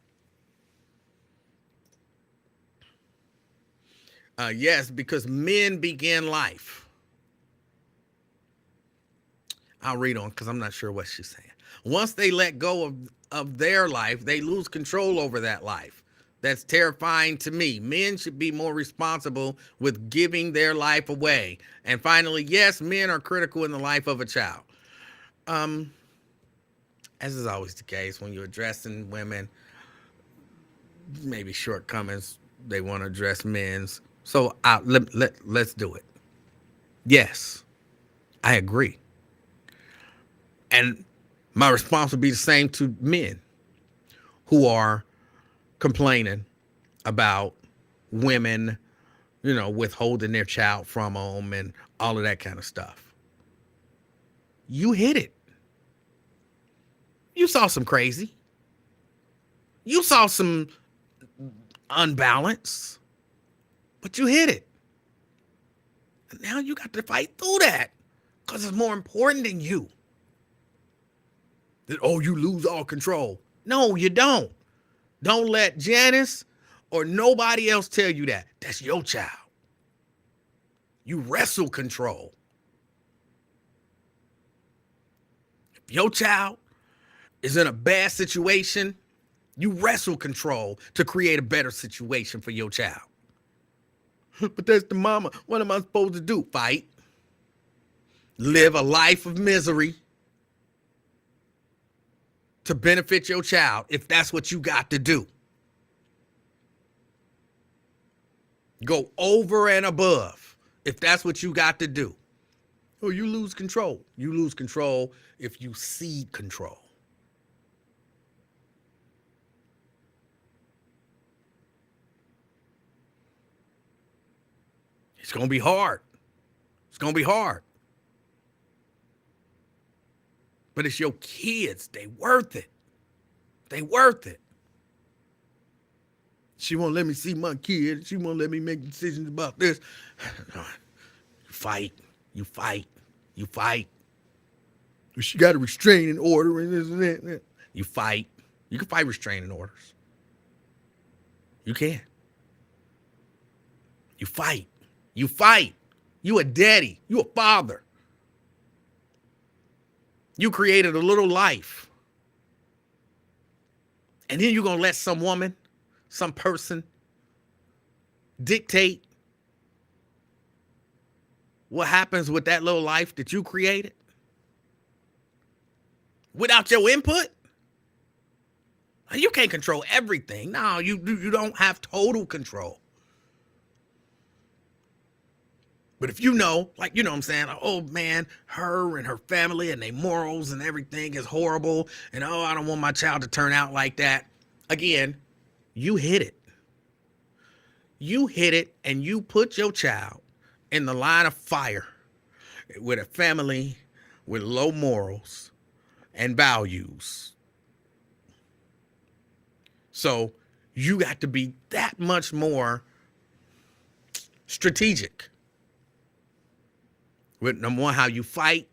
Speaker 1: Yes, because men begin life. I'll read on because I'm not sure what she's saying. Once they let go of their life, they lose control over that life. That's terrifying to me. Men should be more responsible with giving their life away. And finally, yes, men are critical in the life of a child. As is always the case when you're addressing women, maybe shortcomings, they want to address men's. So let's do it. Yes, I agree. And my response would be the same to men who are complaining about women, withholding their child from them and all of that kind of stuff. You hit it. You saw some crazy. You saw some unbalance, but you hit it. And now you got to fight through that because it's more important than you. That, you lose all control. No, you don't. Don't let Janice or nobody else tell you that. That's your child. You wrestle control. If your child is in a bad situation, you wrestle control to create a better situation for your child. But that's the mama. What am I supposed to do? Fight. Live a life of misery to benefit your child if that's what you got to do. Go over and above if that's what you got to do. Oh, you lose control. You lose control if you cede control. It's going to be hard. It's going to be hard. But it's your kids. They worth it. They worth it. She won't let me see my kid. She won't let me make decisions about this. You fight. You fight. You fight. She got a restraining order and this and that. You fight. You can fight restraining orders. You can. You fight. You fight. You a daddy. You a father. You created a little life. And then you're going to let some woman, some person dictate what happens with that little life that you created without your input? You can't control everything. No, you don't have total control. But if you know, like, what I'm saying, oh man, her and her family and their morals and everything is horrible. And I don't want my child to turn out like that. Again, you hit it. You hit it and you put your child in the line of fire with a family with low morals and values. So you got to be that much more strategic with, number one, how you fight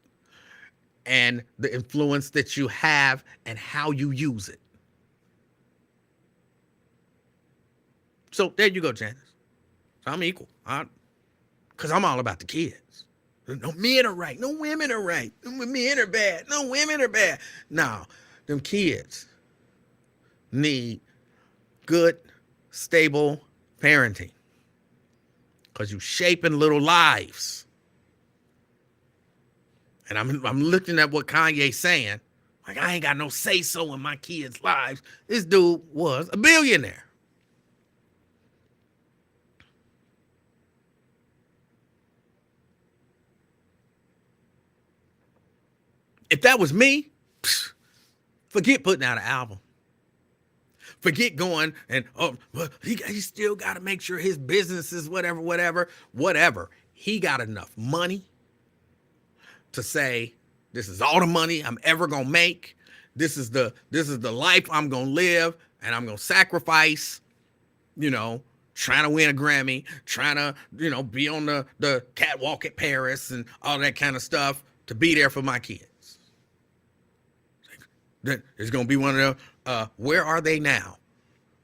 Speaker 1: and the influence that you have and how you use it. So there you go, Janice. So I'm equal. Because I'm all about the kids. No men are right. No women are right. No men are bad. No women are bad. No, them kids need good, stable parenting. Because you shaping little lives. And I'm looking at what Kanye's saying. Like, I ain't got no say-so in my kids' lives. This dude was a billionaire. If that was me, Forget putting out an album. Forget going and, oh, well, he still got to make sure his business is whatever. He got enough money to say, this is all the money I'm ever going to make. This is the life I'm going to live, and I'm going to sacrifice, trying to win a Grammy, trying to, be on the catwalk at Paris and all that kind of stuff to be there for my kids. It's going to be one of the, where are they now?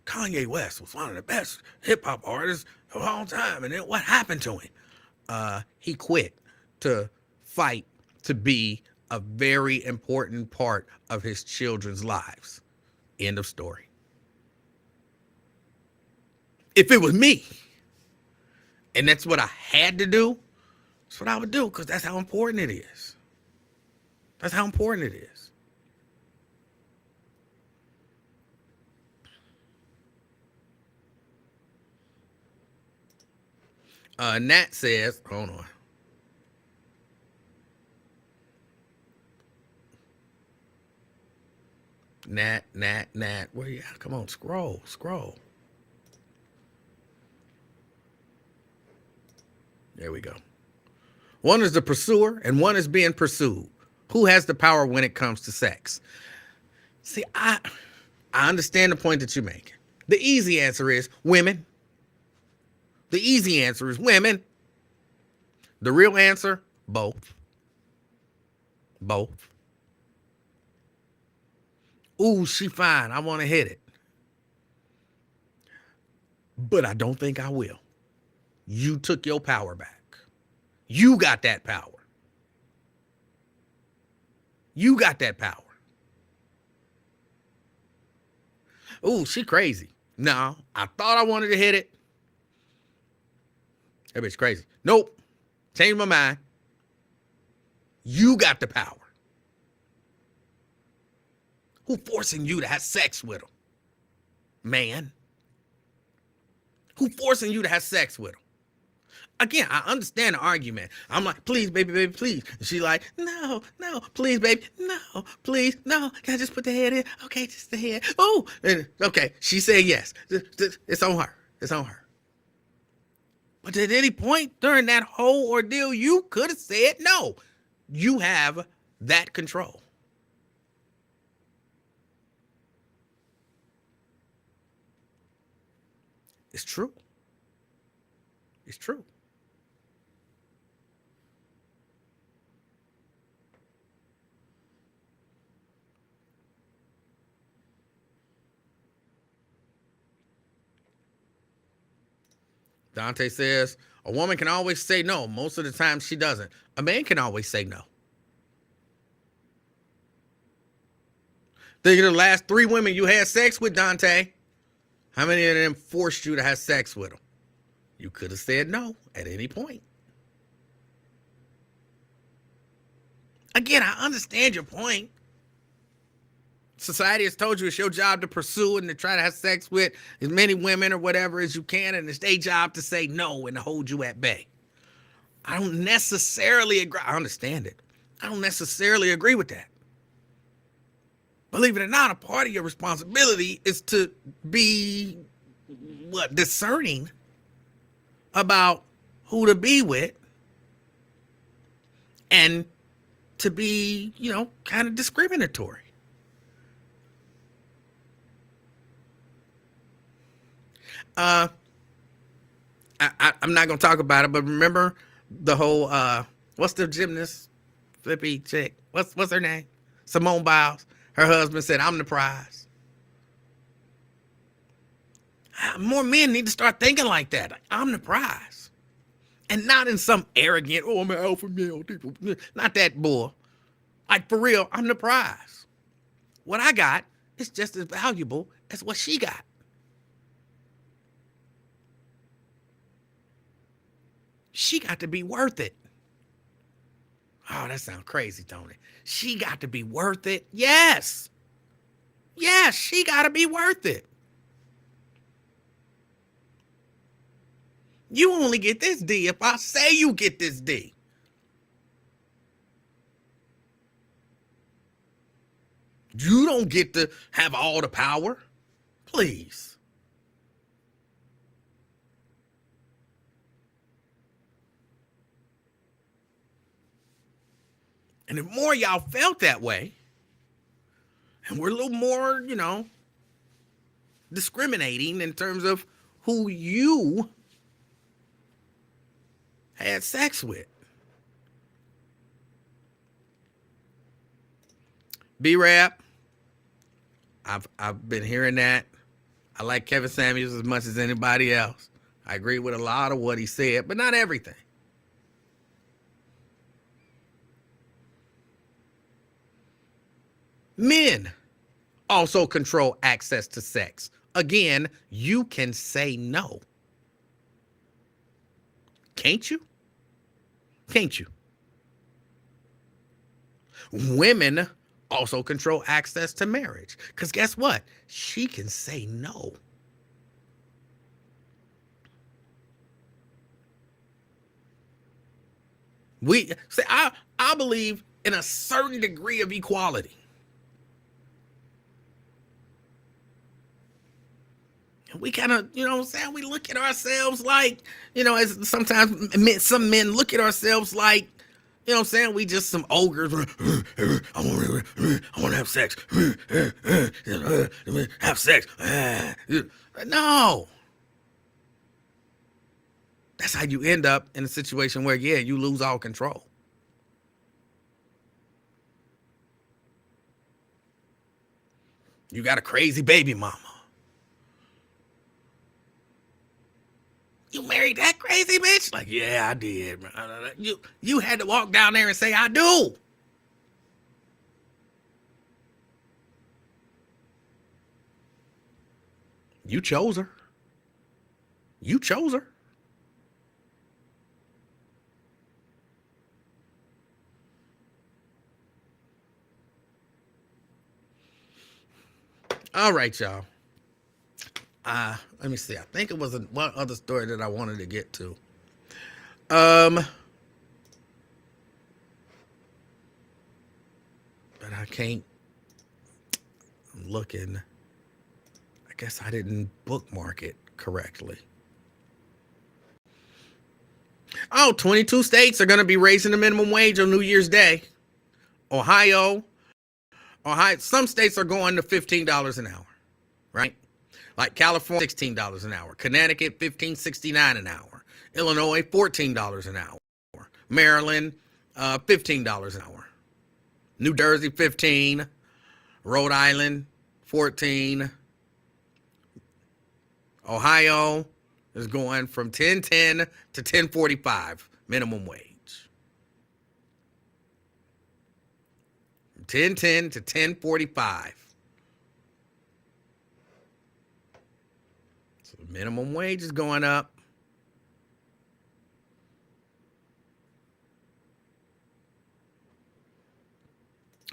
Speaker 1: Kanye West was one of the best hip hop artists of all time. And then what happened to him? He quit to fight to be a very important part of his children's lives. End of story. If it was me, and that's what I had to do, that's what I would do, because that's how important it is. That's how important it is. Nat says, hold on. Nat. Where you at? Come on, scroll. There we go. One is the pursuer and one is being pursued. Who has the power when it comes to sex? See, I understand the point that you make. The easy answer is women. The easy answer is women. The real answer, both. Both. Ooh, she fine. I want to hit it. But I don't think I will. You took your power back. You got that power. You got that power. Ooh, she crazy. No, I thought I wanted to hit it. That bitch crazy. Nope. Changed my mind. You got the power. Who forcing you to have sex with him? Man. Who forcing you to have sex with him? Again, I understand the argument. I'm like, please, baby, please. And she like, no, please, baby, no, please, no. Can I just put the head in? Okay, just the head. Oh, okay. She said yes. It's on her. It's on her. But at any point during that whole ordeal, you could have said no. You have that control. It's true. It's true. Dante says, a woman can always say no. Most of the time she doesn't. A man can always say no. Think of the last 3 women you had sex with, Dante. How many of them forced you to have sex with them? You could have said no at any point. Again, I understand your point. Society has told you it's your job to pursue and to try to have sex with as many women or whatever as you can, and it's their job to say no and to hold you at bay. I don't necessarily agree. I understand it. I don't necessarily agree with that. Believe it or not, a part of your responsibility is to be discerning about who to be with and to be, kind of discriminatory. I'm not gonna talk about it, but remember the whole what's the gymnast flippy chick? What's her name? Simone Biles. Her husband said, "I'm the prize." More men need to start thinking like that. Like, I'm the prize, and not in some arrogant, "Oh, I'm an alpha male." Not that bull. Like, for real, I'm the prize. What I got is just as valuable as what she got. She got to be worth it. Oh, that sounds crazy, Tony. She got to be worth it. Yes. Yes, she got to be worth it. You only get this D if I say you get this D. You don't get to have all the power. Please. And if more y'all felt that way, and we're a little more, discriminating in terms of who you had sex with. B-Rap, I've been hearing that. I like Kevin Samuels as much as anybody else. I agree with a lot of what he said, but not everything. Men also control access to sex. Again, you can say no. Can't you? Can't you? Women also control access to marriage. Because guess what? She can say no. I believe in a certain degree of equality. We kind of, you know what I'm saying? We look at ourselves like, as sometimes some men look at ourselves like, you know what I'm saying? We just some ogres. I want to have sex. Have sex. No. That's how you end up in a situation where, you lose all control. You got a crazy baby mama. You married that crazy bitch? Like, yeah, I did. You had to walk down there and say, I do. You chose her. You chose her. All right, y'all. Let me see. I think it was one other story that I wanted to get to. But I can't. I'm looking. I guess I didn't bookmark it correctly. 22 states are going to be raising the minimum wage on New Year's Day. Ohio, some states are going to $15 an hour, right? Like California, $16 an hour. Connecticut, $15.69 an hour. Illinois, $14 an hour. Maryland, $15 an hour. New Jersey, $15. Rhode Island, $14. Ohio is going from $10.10 to $10.45 minimum wage. $10.10 to $10.45. So the minimum wage is going up.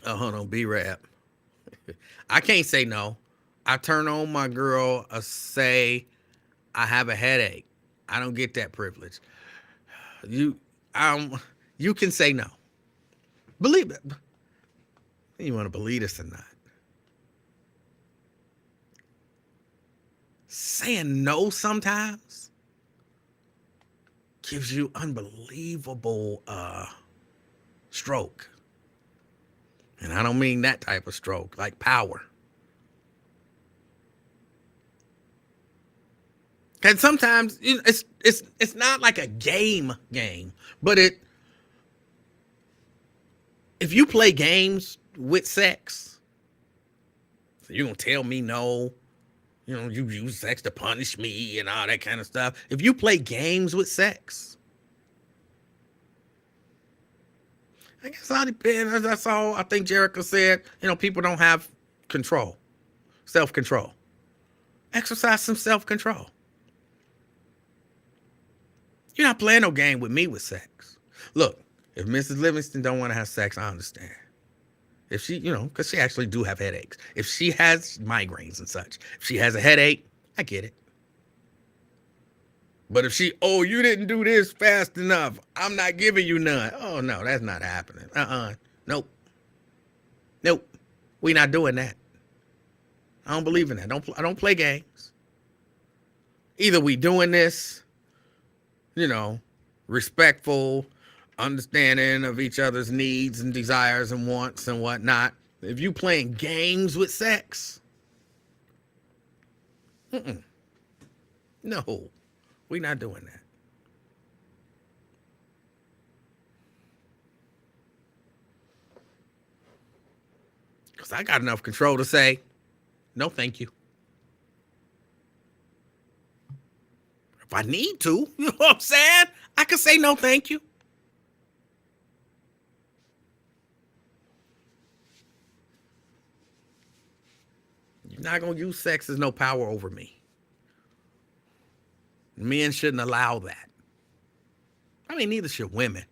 Speaker 1: Oh, hold on, B-Rap. I can't say no. I turn on my girl, say I have a headache. I don't get that privilege. You can say no. Believe it. You want to believe this or not? Saying no sometimes gives you unbelievable stroke. And I don't mean that type of stroke, like power. And sometimes it's not like a game, but if you play games with sex, so you're gonna tell me no, you use sex to punish me and all that kind of stuff. If you play games with sex, I guess all depends. That's all I think Jericho said. People don't have control, self-control. Exercise some self-control. You're not playing no game with me with sex. Look, if Mrs. Livingston don't want to have sex, I understand. If she, because she actually do have headaches. If she has migraines and such, if she has a headache, I get it. But if you didn't do this fast enough, I'm not giving you none. Oh, no, that's not happening. Nope. We not doing that. I don't believe in that. I don't play games. Either we doing this, respectful, understanding of each other's needs and desires and wants and whatnot. If you playing games with sex, no, we not doing that. Because I got enough control to say, no, thank you. If I need to, you know what I'm saying? I can say no, thank you. You're not going to use sex as no power over me. Men shouldn't allow that. I mean, neither should women.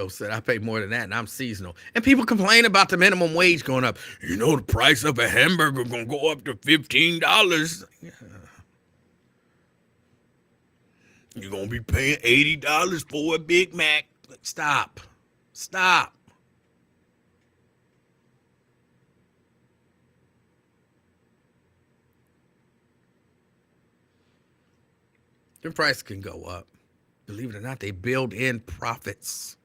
Speaker 1: Said I pay more than that and I'm seasonal. And people complain about the minimum wage going up. The price of a hamburger gonna go up to $15. Yeah. You're gonna be paying $80 for a Big Mac. Stop. The price can go up. Believe it or not, they build in profits.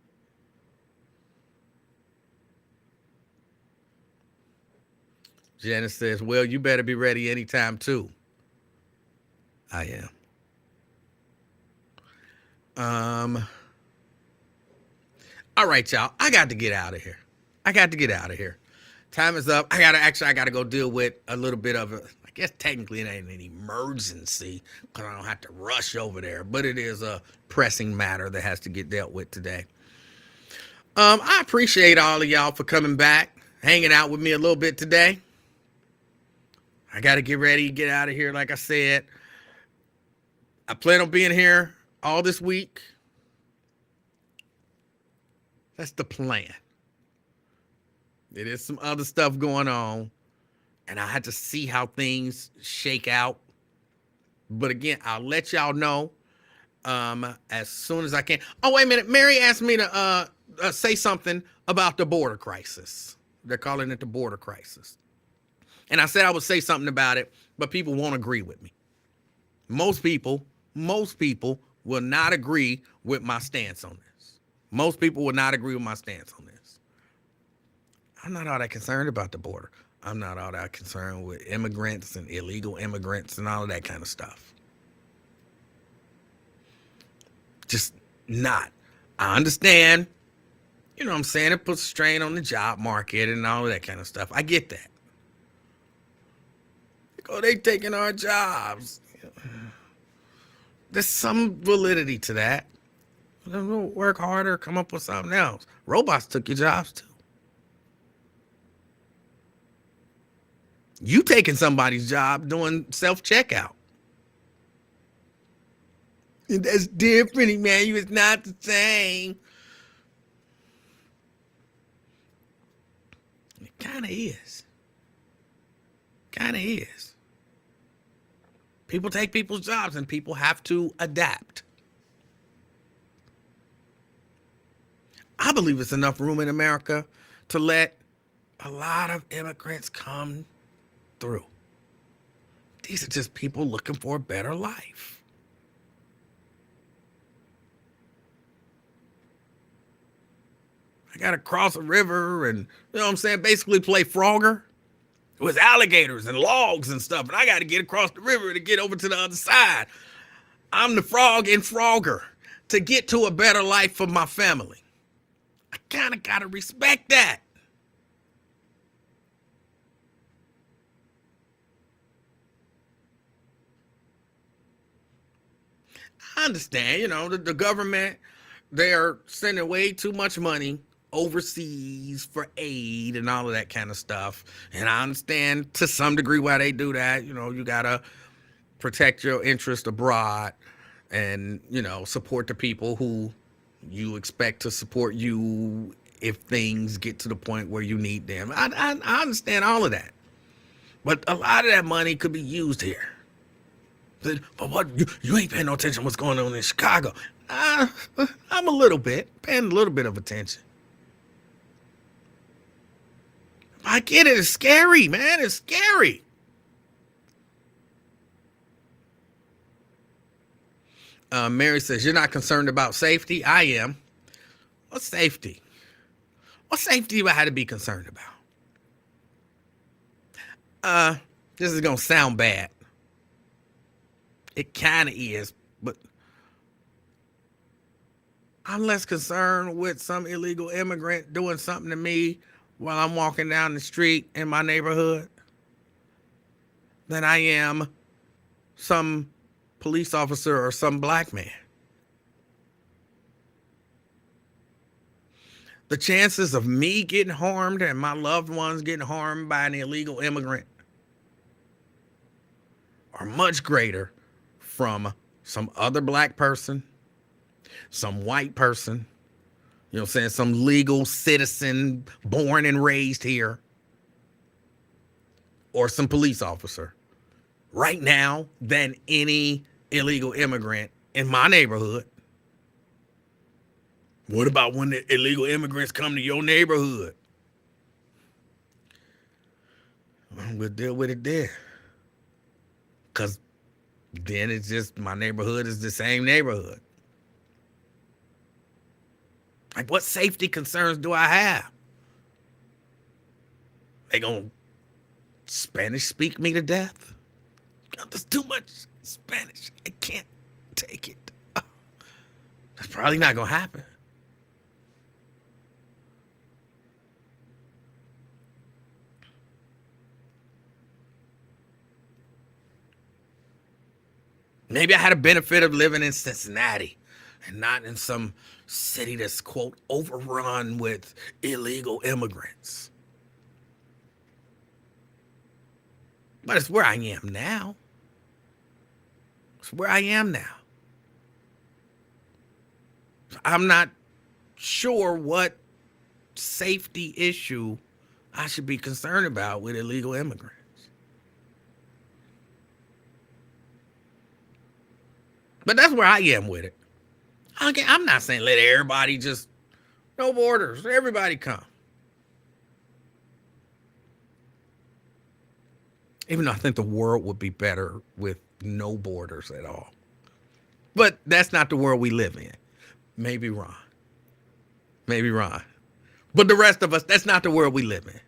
Speaker 1: Janice says, well, you better be ready anytime too. I am. All right, y'all. I got to get out of here. Time is up. I gotta go deal with a little bit of I guess technically it ain't an emergency because I don't have to rush over there, but it is a pressing matter that has to get dealt with today. I appreciate all of y'all for coming back, hanging out with me a little bit today. I got to get ready, get out of here. Like I said, I plan on being here all this week. That's the plan. There is some other stuff going on, and I had to see how things shake out. But again, I'll let y'all know as soon as I can. Oh, wait a minute. Mary asked me to say something about the border crisis. They're calling it the border crisis. And I said I would say something about it, but people won't agree with me. Most people will not agree with my stance on this. Most people will not agree with my stance on this. I'm not all that concerned about the border. I'm not all that concerned with immigrants and illegal immigrants and all of that kind of stuff. Just not. I understand, you know what I'm saying, it puts strain on the job market and all of that kind of stuff. I get that. Oh, they taking our jobs. There's some validity to that. Work harder, come up with something else. Robots took your jobs too. You taking somebody's job doing self-checkout. And that's different, Emanuel. It's not the same. It kind of is. People take people's jobs and people have to adapt. I believe there's enough room in America to let a lot of immigrants come through. These are just people looking for a better life. I got to cross a river and, you know what I'm saying, basically play Frogger. With alligators and logs and stuff, and I got to get across the river to get over to the other side. I'm the frog in Frogger to get to a better life for my family. I kind of got to respect that. I understand, the government, they are sending way too much money overseas for aid and all of that kind of stuff. And I understand to some degree why they do that. You got to protect your interest abroad and, support the people who you expect to support you if things get to the point where you need them. I understand all of that. But a lot of that money could be used here. But what, you ain't paying no attention to what's going on in Chicago. I'm a little bit, paying a little bit of attention. I get it. It's scary, man. It's scary. Mary says, you're not concerned about safety? I am. What safety? What safety do I have to be concerned about? This is going to sound bad. It kind of is, but I'm less concerned with some illegal immigrant doing something to me while I'm walking down the street in my neighborhood than I am some police officer or some black man. The chances of me getting harmed and my loved ones getting harmed by an illegal immigrant are much greater from some other black person, some white person, you know what I'm saying, some legal citizen born and raised here, or some police officer right now than any illegal immigrant in my neighborhood. What about when the illegal immigrants come to your neighborhood? Well, we'll deal with it there. Because then it's just, my neighborhood is the same neighborhood. Like, what safety concerns do I have? They gonna Spanish speak me to death? There's too much Spanish. I can't take it. That's probably not gonna happen. Maybe I had a benefit of living in Cincinnati and not in some city that's, quote, overrun with illegal immigrants. But it's where I am now. It's where I am now. I'm not sure what safety issue I should be concerned about with illegal immigrants. But that's where I am with it. I'm not saying let everybody just, no borders, everybody come. Even though I think the world would be better with no borders at all. But that's not the world we live in. Maybe wrong. Maybe wrong. But the rest of us, that's not the world we live in.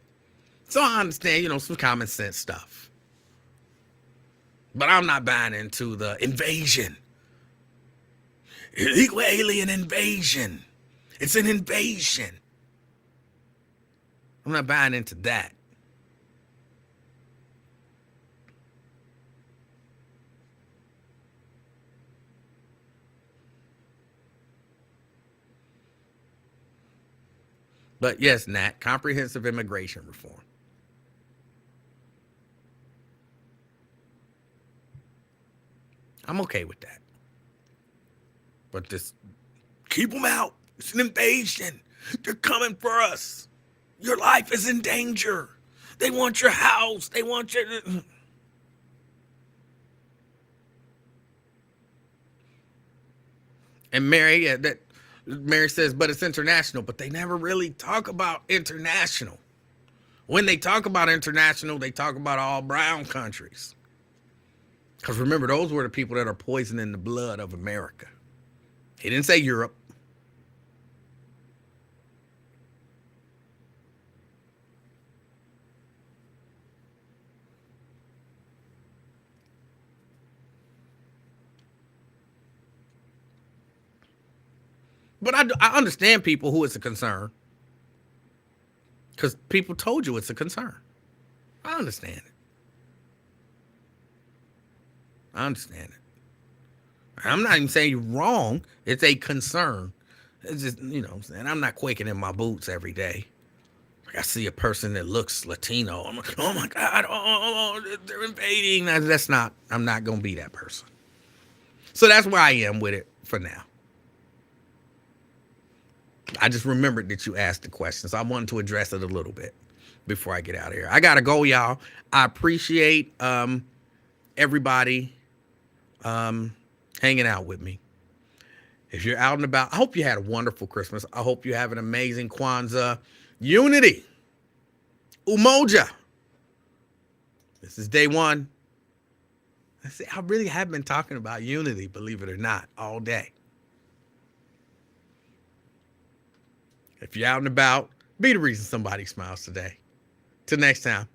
Speaker 1: So I understand, some common sense stuff. But I'm not buying into the invasion. Illegal alien invasion. It's an invasion. I'm not buying into that. But yes, Nat, comprehensive immigration reform. I'm okay with that. But this, keep them out. It's an invasion. They're coming for us. Your life is in danger. They want your house. They want your... And Mary says, but it's international. But they never really talk about international. When they talk about international, they talk about all brown countries. Because remember, those were the people that are poisoning the blood of America. He didn't say Europe. But I understand people who it's a concern. Because people told you it's a concern. I understand it. I understand it. I'm not even saying you're wrong. It's a concern. It's just, what I'm saying? I'm not quaking in my boots every day. Like I see a person that looks Latino. I'm like, oh my God, they're invading. I'm not going to be that person. So that's where I am with it for now. I just remembered that you asked the question, so I wanted to address it a little bit. before I get out of here. I gotta go, y'all. I appreciate everybody hanging out with me. If you're out and about, I hope you had a wonderful Christmas. I hope you have an amazing Kwanzaa. Unity. Umoja. This is day one. I really have been talking about unity, believe it or not, all day. If you're out and about, be the reason somebody smiles today. Till next time.